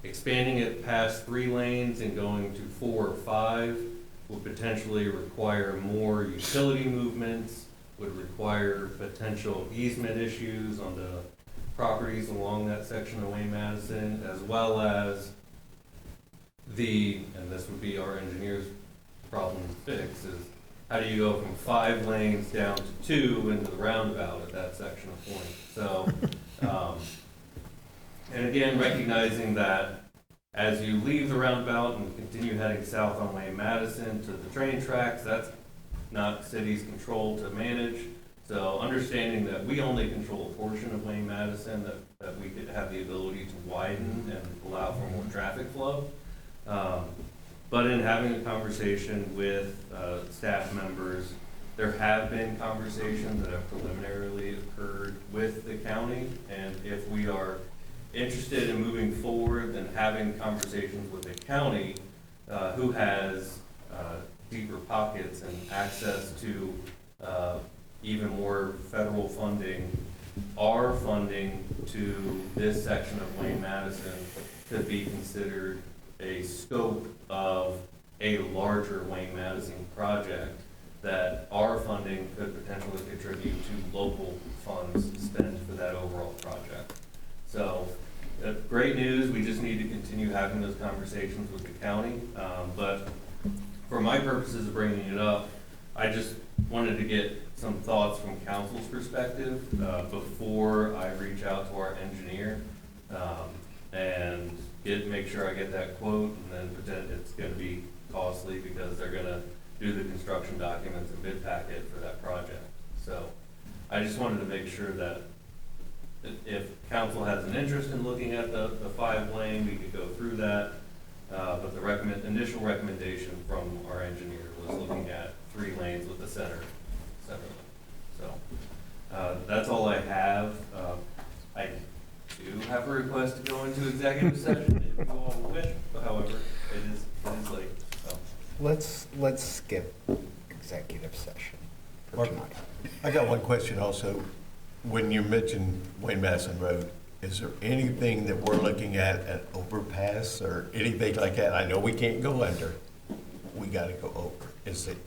expanding it past 3 lanes and going to 4 or 5 would potentially require more utility movements, would require potential easement issues on the properties along that section of Wayne Madison, as well as and this would be our engineer's problem to fix, is how do you go from 5 lanes down to 2 into the roundabout at that section of point? So, and again, recognizing that as you leave the roundabout and continue heading south on Wayne Madison to the train tracks, that's not city's control to manage. So understanding that we only control a portion of Wayne Madison, that we could have the ability to widen and allow for more traffic flow. But in having a conversation with staff members, there have been conversations that have preliminarily occurred with the county, and if we are interested in moving forward, then having conversations with the county, who has deeper pockets and access to even more federal funding, our funding to this section of Wayne Madison could be considered a scope of a larger Wayne Madison project that our funding could potentially contribute to local funds spent for that overall project. So, great news. We just need to continue having those conversations with the county. But for my purposes of bringing it up, I just wanted to get some thoughts from council's perspective before I reach out to our engineer and make sure I get that quote, and then pretend it's going to be costly because they're going to do the construction documents and bid packet for that project. So I just wanted to make sure that if council has an interest in looking at the 5 lane, we could go through that. But the initial recommendation from our engineer was looking at 3 lanes with the center lane. So that's all I have. I do have a request to go into executive session if you all wish, but however, it is late. So. Let's skip executive session for Mark, tonight. I got one question also. When you mentioned Wayne Madison Road, is there anything that we're looking at, an overpass or anything like that? I know we can't go under. We got to go over. Is it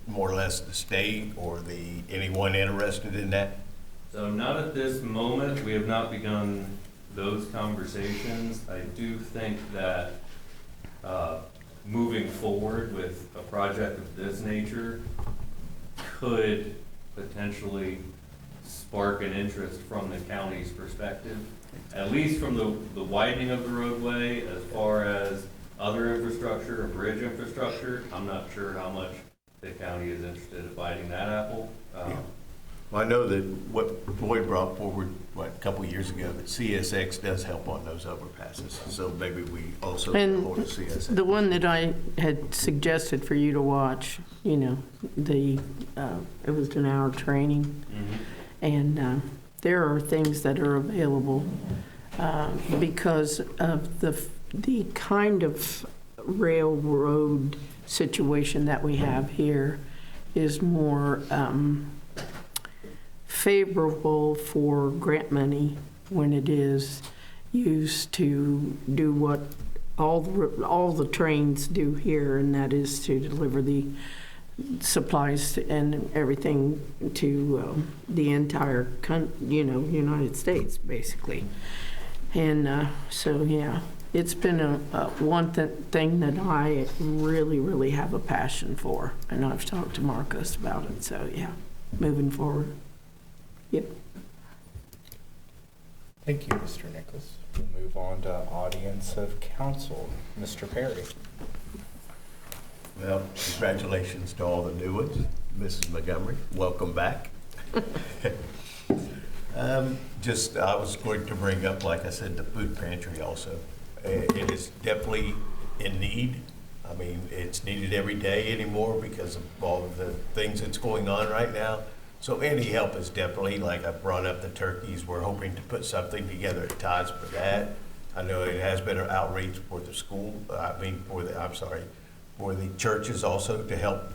more or less the state or anyone interested in that? So not at this moment. We have not begun those conversations. I do think that moving forward with a project of this nature could potentially spark an interest from the county's perspective, at least from the widening of the roadway. As far as other infrastructure, bridge infrastructure, I'm not sure how much the county is interested in biting that apple. Well, I know that what Boyd brought forward, a couple of years ago, that CSX does help on those overpasses. So maybe we also And hold a CSX. the one that I had suggested for you to watch, you know, it was an hour training. Mm-hmm. And there are things that are available because of the kind of railroad situation that we have here is more favorable for grant money when it is used to do what all the trains do here, and that is to deliver the supplies and everything to the entire United States, basically. And so, yeah, it's been one thing that I really, really have a passion for, and I've talked to Marcus about it. So, yeah, moving forward. Yep. Thank you, Mr. Nicholas. We'll move on to audience of council. Mr. Perry. Well, congratulations to all the new ones. Mrs. Montgomery, welcome back. I was going to bring up, like I said, the food pantry also. It is definitely in need. I mean, it's needed every day anymore because of all of the things that's going on right now. So any help is definitely, like I brought up the turkeys, we're hoping to put something together at Todd's for that. I know it has been an outreach for the school, for the churches also to help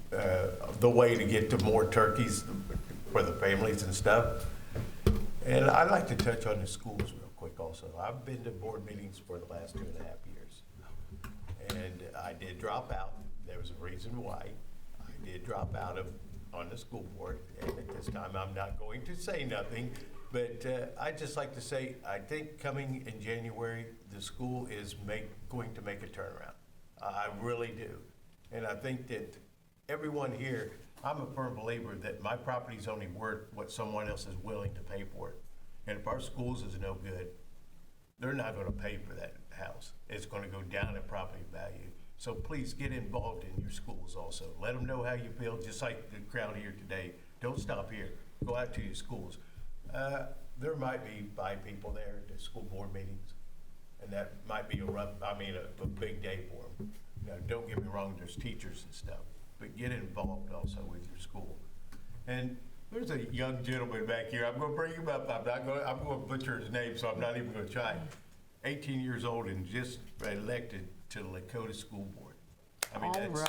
the way to get to more turkeys for the families and stuff. And I'd like to touch on the schools real quick also. I've been to board meetings for the last 2.5 years. And I did drop out. There was a reason why. I did drop out on the school board. And at this time, I'm not going to say nothing. But I'd just like to say, I think coming in January, the school is going to make a turnaround. I really do. And I think that everyone here, I'm a firm believer that my property's only worth what someone else is willing to pay for it. And if our schools is no good, they're not going to pay for that house. It's going to go down in property value. So please get involved in your schools also. Let them know how you feel, just like the crowd here today. Don't stop here. Go out to your schools. There might be 5 people there at the school board meetings, and that might be a big day for them. Now, don't get me wrong, there's teachers and stuff, but get involved also with your school. And there's a young gentleman back here. I'm going to bring him up. I'm going to butcher his name, so I'm not even going to try. 18 years old and just elected to the Lakota School Board. I mean, that's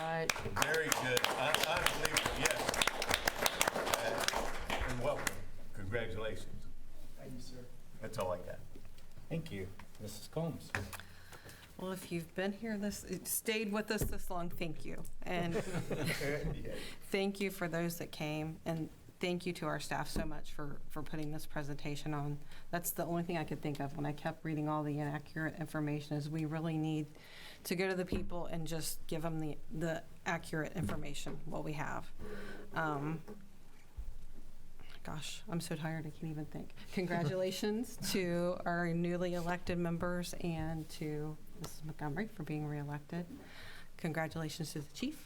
very good. Unbelievable, yes. And welcome. Congratulations. Thank you, sir. That's all I got. Thank you. Mrs. Combs. Well, if you've been here stayed with us this long, thank you. And thank you for those that came, and thank you to our staff so much for putting this presentation on. That's the only thing I could think of when I kept reading all the inaccurate information, is we really need to go to the people and just give them the accurate information, what we have. Gosh, I'm so tired I can't even think. Congratulations to our newly elected members and to Mrs. Montgomery for being reelected. Congratulations to the chief.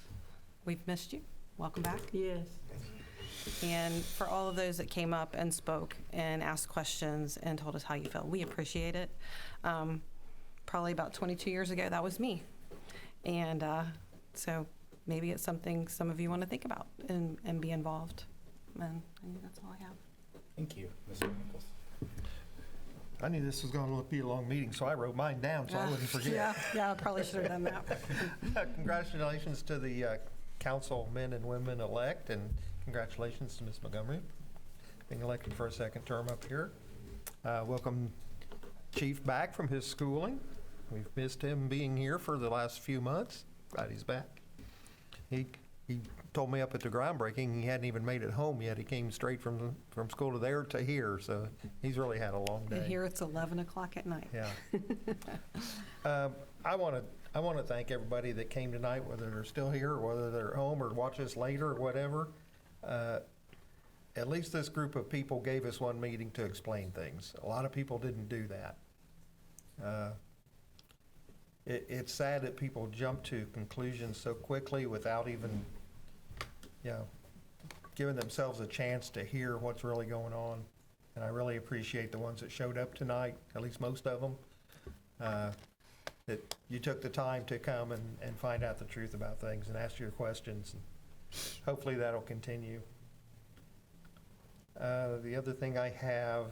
We've missed you. Welcome back. Yes. And for all of those that came up and spoke and asked questions and told us how you felt, we appreciate it. probably about 22 years ago, that was me. And so maybe it's something some of you want to think about and be involved. And I think that's all I have. Thank you, Mr. Nichols. I knew this was going to be a long meeting, so I wrote mine down so I wouldn't forget. Yeah, I probably should have done that. Congratulations to the councilmen and women-elect, and congratulations to Ms. Montgomery, being elected for a second term up here. Welcome Chief back from his schooling. We've missed him being here for the last few months. Glad he's back. He told me up at the groundbreaking he hadn't even made it home yet. He came straight from school to there to here, so he's really had a long day. And here it's 11 o'clock at night. Yeah. I want to thank everybody that came tonight, whether they're still here or whether they're at home or watch us later or whatever. At least this group of people gave us one meeting to explain things. A lot of people didn't do that. It's sad that people jump to conclusions so quickly without even, giving themselves a chance to hear what's really going on. And I really appreciate the ones that showed up tonight, at least most of them, that you took the time to come and find out the truth about things and ask your questions. And hopefully that'll continue. The other thing I have,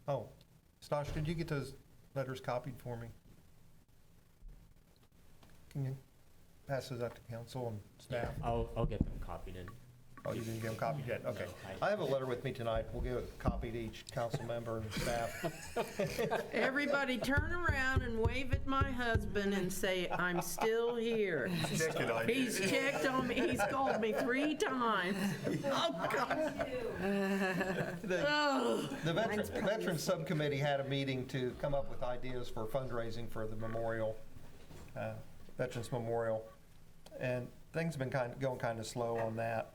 Stosh, did you get those letters copied for me? Can you pass those out to council and staff? I'll get them copied in. Oh, you didn't get them copied yet? Okay. No, I have a letter with me tonight. We'll give a copy to each council member and staff. Everybody turn around and wave at my husband and say, I'm still here. Checking on you. He's checked on me. He's called me 3 times. Oh, God. The Veterans Subcommittee had a meeting to come up with ideas for fundraising for the memorial, Veterans Memorial, and things have been going kind of slow on that.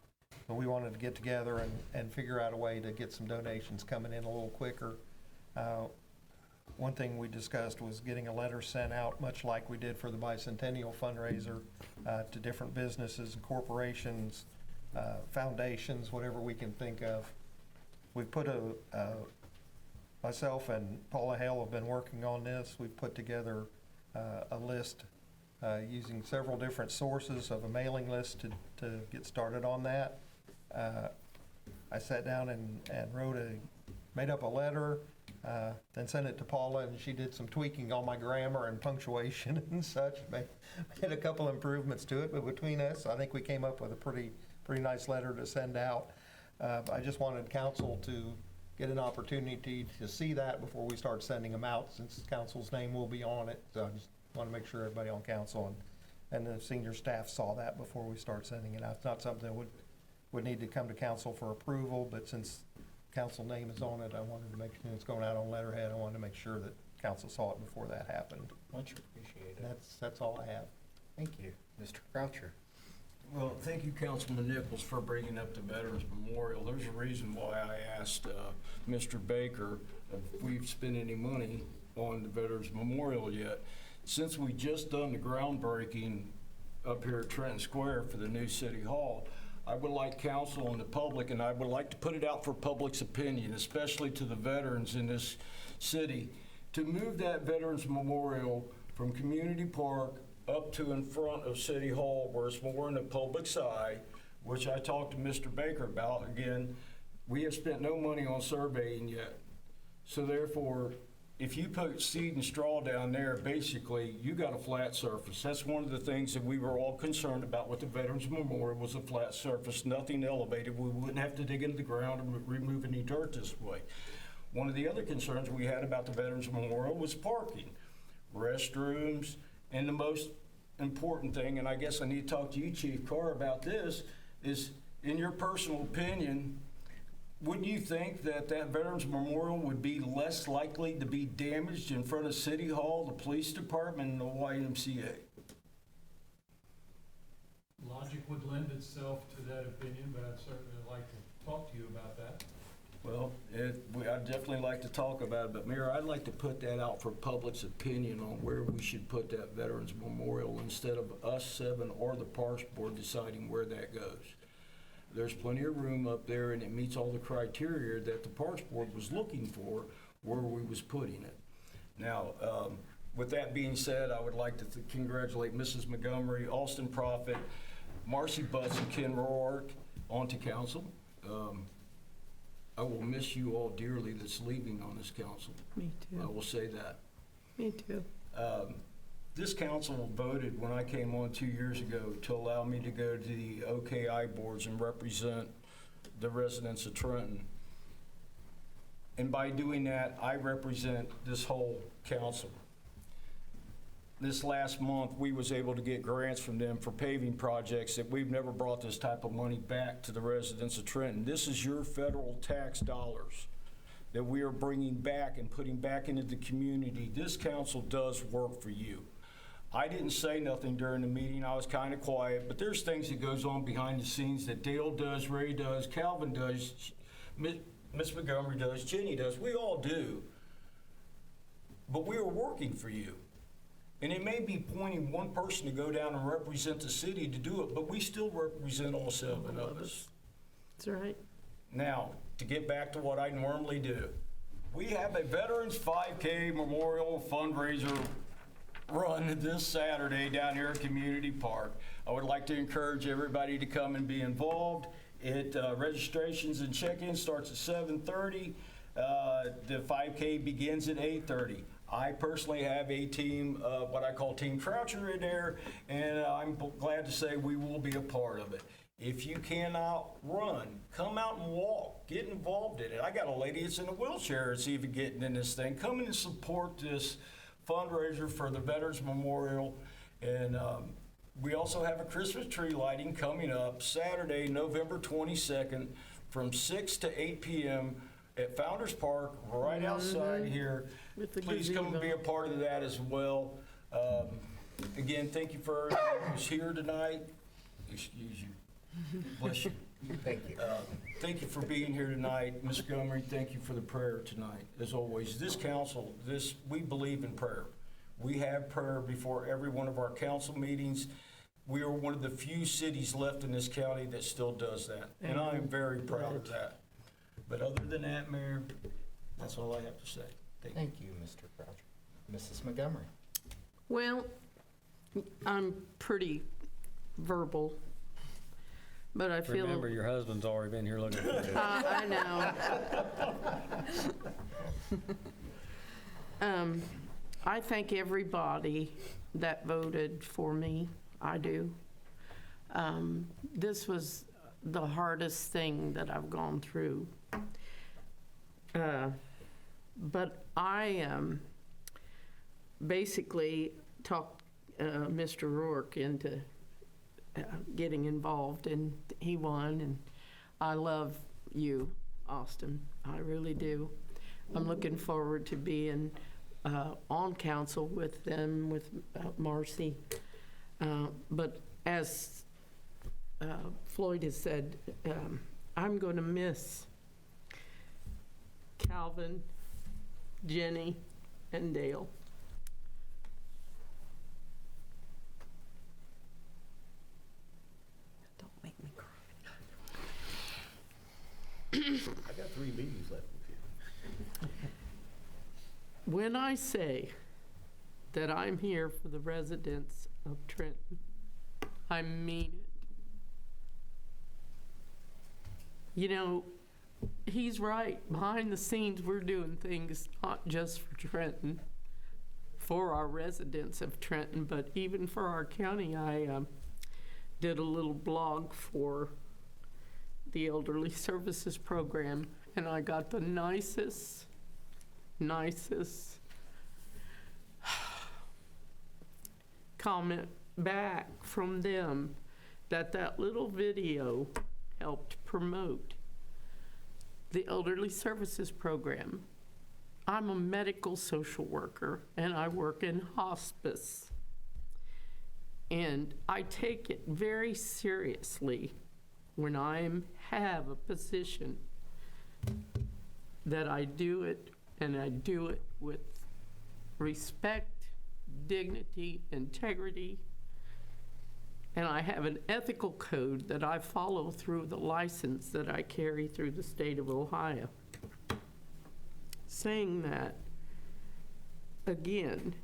But we wanted to get together and figure out a way to get some donations coming in a little quicker. One thing we discussed was getting a letter sent out, much like we did for the bicentennial fundraiser, to different businesses and corporations, foundations, whatever we can think of. We've put myself and Paula Hale have been working on this. We've put together a list using several different sources of a mailing list to get started on that. I sat down and made up a letter, then sent it to Paula, and she did some tweaking on my grammar and punctuation and such. Made a couple improvements to it, but between us, I think we came up with a pretty nice letter to send out. I just wanted council to get an opportunity to see that before we start sending them out, since council's name will be on it. So I just want to make sure everybody on council and the senior staff saw that before we start sending it out. It's not something that would need to come to council for approval, but since council name is on it, I wanted to make sure it's going out on letterhead. I wanted to make sure that council saw it before that happened. Much appreciated. That's all I have. Thank you. Mr. Croucher. Well, thank you, Councilman Nichols, for bringing up the Veterans Memorial. There's a reason why I asked Mr. Baker if we've spent any money on the Veterans Memorial yet. Since we just done the groundbreaking up here at Trenton Square for the new City Hall, I would like council and the public, and I would like to put it out for public's opinion, especially to the veterans in this city, to move that Veterans Memorial from Community Park up to in front of City Hall, where it's more in the public's eye, which I talked to Mr. Baker about. Again, we have spent no money on surveying yet. So therefore, if you put seed and straw down there, basically, you got a flat surface. That's one of the things that we were all concerned about with the Veterans Memorial, was a flat surface, nothing elevated. We wouldn't have to dig into the ground and remove any dirt this way. One of the other concerns we had about the Veterans Memorial was parking, restrooms, and the most important thing, and I guess I need to talk to you, Chief Carr, about this, is, in your personal opinion, wouldn't you think that Veterans Memorial would be less likely to be damaged in front of City Hall, the police department, and the YMCA? Logic would lend itself to that opinion, but I'd certainly like to talk to you about that. Well, I'd definitely like to talk about it, but Mayor, I'd like to put that out for public's opinion on where we should put that Veterans Memorial instead of us 7 or the Parks Board deciding where that goes. There's plenty of room up there, and it meets all the criteria that the Parks Board was looking for where we was putting it. Now, with that being said, I would like to congratulate Mrs. Montgomery, Austin Prophet, Marcy Butts, and Ken Roark onto council. I will miss you all dearly that's leaving on this council. Me too. I will say that. Me too. This council voted when I came on 2 years ago to allow me to go to the OKI boards and represent the residents of Trenton. And by doing that, I represent this whole council. This last month, we was able to get grants from them for paving projects that we've never brought this type of money back to the residents of Trenton. This is your federal tax dollars that we are bringing back and putting back into the community. This council does work for you. I didn't say nothing during the meeting. I was kind of quiet, but there's things that goes on behind the scenes that Dale does, Ray does, Calvin does, Miss Montgomery does, Jenny does. We all do. But we are working for you. And it may be pointing one person to go down and represent the city to do it, but we still represent all 7 of us. That's right. Now, to get back to what I normally do, we have a Veterans 5K Memorial Fundraiser run this Saturday down here at Community Park. I would like to encourage everybody to come and be involved. Registrations and check-in starts at 7:30. The 5K begins at 8:30. I personally have a team, what I call Team Croucher in there, and I'm glad to say we will be a part of it. If you cannot run, come out and walk. Get involved in it. I got a lady that's in a wheelchair that's even getting in this thing. Come in and support this fundraiser for the Veterans Memorial. And we also have a Christmas tree lighting coming up Saturday, November 22nd from 6 to 8 p.m. at Founders Park, right outside here. Please come and be a part of that as well. Again, thank you for everyone who's here tonight. Excuse you. Bless you. Thank you. Thank you for being here tonight. Ms. Montgomery, thank you for the prayer tonight. As always, this council, we believe in prayer. We have prayer before every one of our council meetings. We are one of the few cities left in this county that still does that, and I am very proud of that. But other than that, Mayor, that's all I have to say. Thank you, Mr. Croucher. Mrs. Montgomery. Well, I'm pretty verbal, but I feel... Remember, your husband's already been here looking for you. I know. I thank everybody that voted for me. I do. This was the hardest thing that I've gone through. But I basically talked Mr. Rourke into getting involved, and he won. And I love you, Austin. I really do. I'm looking forward to being on council with them, with Marcy. But as Floyd has said, I'm going to miss Calvin, Jenny, and Dale. Don't make me cry. I got 3 meetings left with you. When I say that I'm here for the residents of Trenton, I mean it. You know, he's right. Behind the scenes, we're doing things not just for Trenton, for our residents of Trenton, but even for our county. I did a little blog for the Elderly Services Program, and I got the nicest comment back from them that little video helped promote the Elderly Services Program. I'm a medical social worker, and I work in hospice. And I take it very seriously when I have a position that I do it, and I do it with respect, dignity, integrity, And I have an ethical code that I follow through the license that I carry through the state of Ohio. Saying that, again,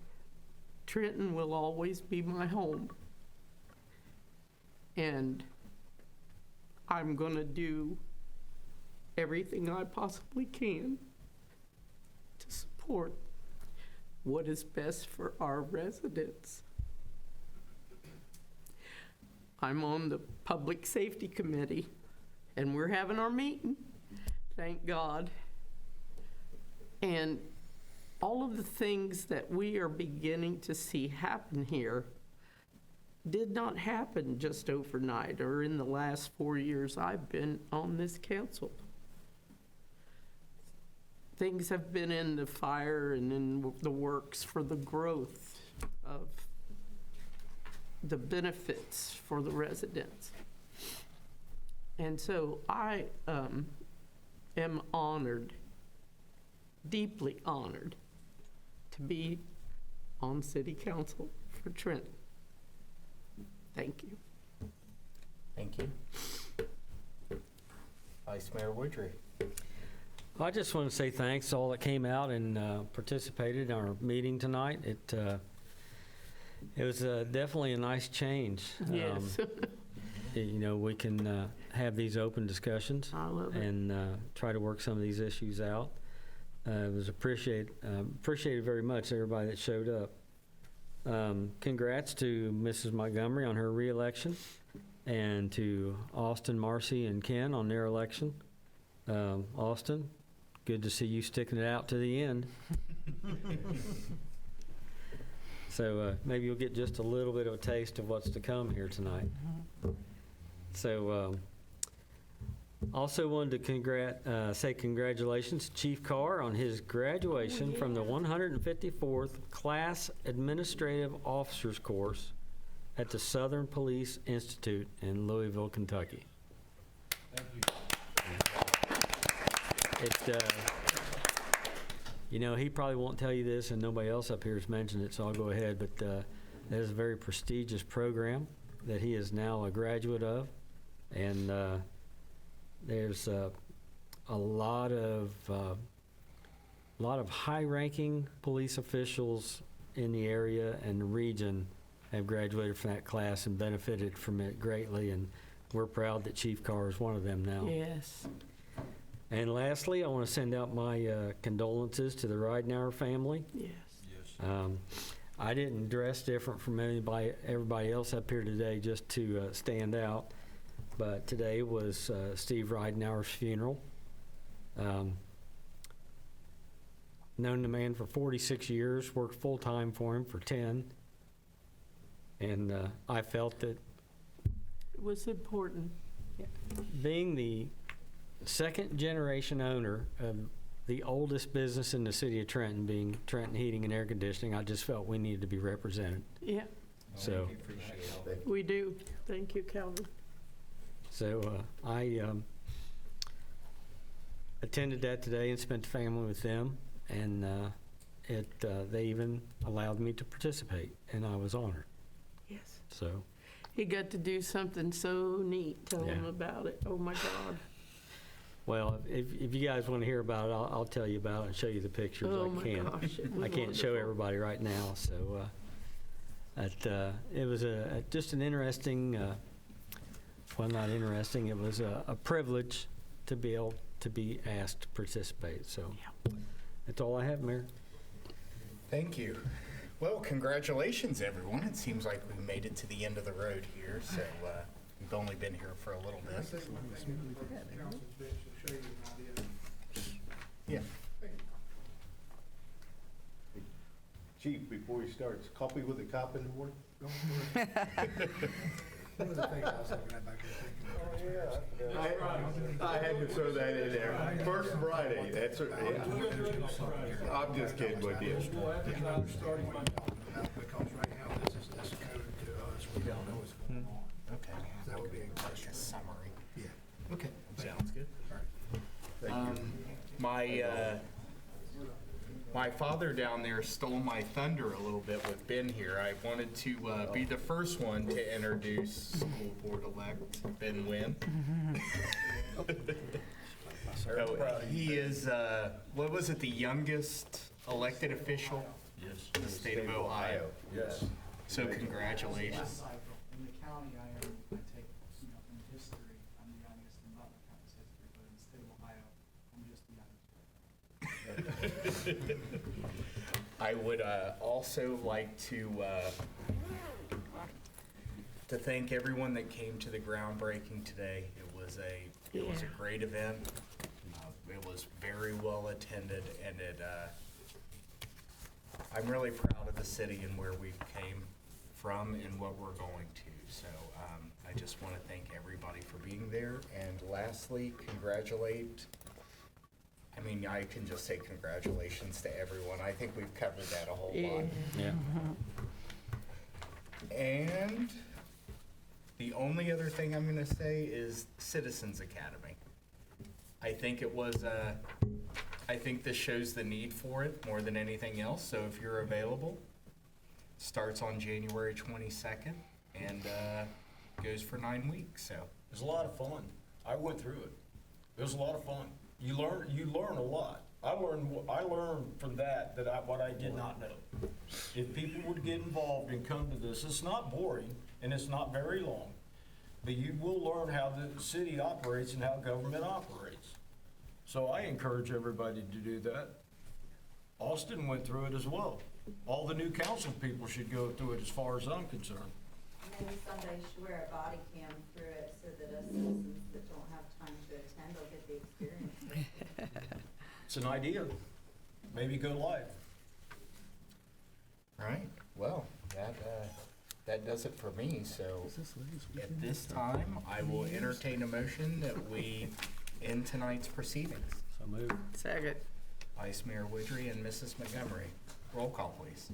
Trenton will always be my home. And I'm going to do everything I possibly can to support what is best for our residents. I'm on the Public Safety Committee, and we're having our meeting, thank God. And all of the things that we are beginning to see happen here did not happen just overnight or in the last 4 years I've been on this council. Things have been in the fire and in the works for the growth of the benefits for the residents. And so I am honored, deeply honored, to be on City Council for Trenton. Thank you. Thank you. Vice Mayor Woodry. I just want to say thanks to all that came out and participated in our meeting tonight. It was definitely a nice change. Yes. You know, we can have these open discussions and try to work some of these issues out. It was appreciated very much, everybody that showed up. Congrats to Mrs. Montgomery on her reelection, and to Austin, Marcy, and Ken on their election. Austin, good to see you sticking it out to the end. So maybe you'll get just a little bit of a taste of what's to come here tonight. So also wanted to say congratulations to Chief Carr on his graduation from the 154th Class Administrative Officers course at the Southern Police Institute in Louisville, Kentucky. Thank you. You know, he probably won't tell you this, and nobody else up here has mentioned it, so I'll go ahead, but that is a very prestigious program that he is now a graduate of, and there's a lot of high-ranking police officials in the area and the region have graduated from that class and benefited from it greatly, and we're proud that Chief Carr is one of them now. Yes. And lastly, I want to send out my condolences to the Ridenauer family. Yes. I didn't dress different from everybody else up here today just to stand out, but today was Steve Ridenauer's funeral. Known the man for 46 years, worked full-time for him for 10, and I felt that It was important. being the second generation owner of the oldest business in the city of Trenton, being Trenton Heating and Air Conditioning, I just felt we needed to be represented. Yeah. So We do. Thank you, Calvin. So I attended that today and spent the family with them, and they even allowed me to participate, and I was honored. Yes. So He got to do something so neat. Tell him about it. Oh, my God. well, if you guys want to hear about it, I'll tell you about it and show you the pictures. Oh, I my can. gosh, it was I can't show wonderful. everybody right now. So it was just an interesting, well, not interesting. It was a privilege to be able to be asked to participate. So that's all I have, Mayor. Thank you. Well, congratulations, everyone. It seems like we made it to the end of the road here, so we've only been here for a little bit. Yeah. Chief, before he starts, coffee with a cop in the morning? One of the things I was looking at back there thinking. I had to throw that in there. First Friday, that's, yeah. I'm just kidding with you. Because right now, this is coded to us, we don't know what's going on. Okay. That would be a Like a question. summary. Yeah. Okay. Sounds good. All right. My my father down there stole my thunder a little bit with Ben here. I wanted to be the first one to introduce school board elect Ben Wynn. He is, what was it, the youngest elected official Yes. in the state of Ohio. Yes. So congratulations. In the county, I take, in history, I'm the youngest in Butler County's history, but in the state of Ohio, I'm just the youngest. I would also like to thank everyone that came to the groundbreaking today. It was a great event. It was very well attended, and I'm really proud of the city and where we came from and what we're going to. So I just want to thank everybody for being there. And lastly, I can just say congratulations to everyone. I think we've covered that a whole lot. Yeah. And the only other thing I'm going to say is Citizens Academy. I think this shows the need for it more than anything else. So if you're available, starts on January 22nd and goes for 9 weeks. So It was a lot of fun. I went through it. It was a lot of fun. You learn a lot. I learned from that what I did not know. If people would get involved and come to this, it's not boring and it's not very long, but you will learn how the city operates and how government operates. So I encourage everybody to do that. Austin went through it as well. All the new council people should go through it as far as I'm concerned. Maybe somebody should wear a body cam through it so that us citizens that don't have time to attend will get the experience. It's an idea. Maybe go live. All right. Well, that does it for me. So at this time, I will entertain a motion that we end tonight's proceedings. So moved. Second. Vice Mayor Woodry and Mrs. Montgomery. Roll call, please.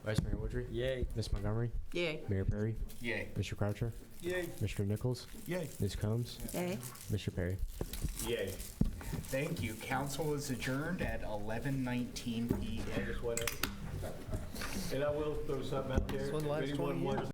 Vice Mayor Woodry? Yay. Ms. Montgomery? Yay. Mayor Perry? Yay. Mr. Croucher? Yay. Mr. Nichols? Yay. Ms. Combs? Yay. Mr. Perry? Yay. Thank you. Council is adjourned at 11:19 p.m. And I will throw something out there. This one lasts If 20 anyone years. wants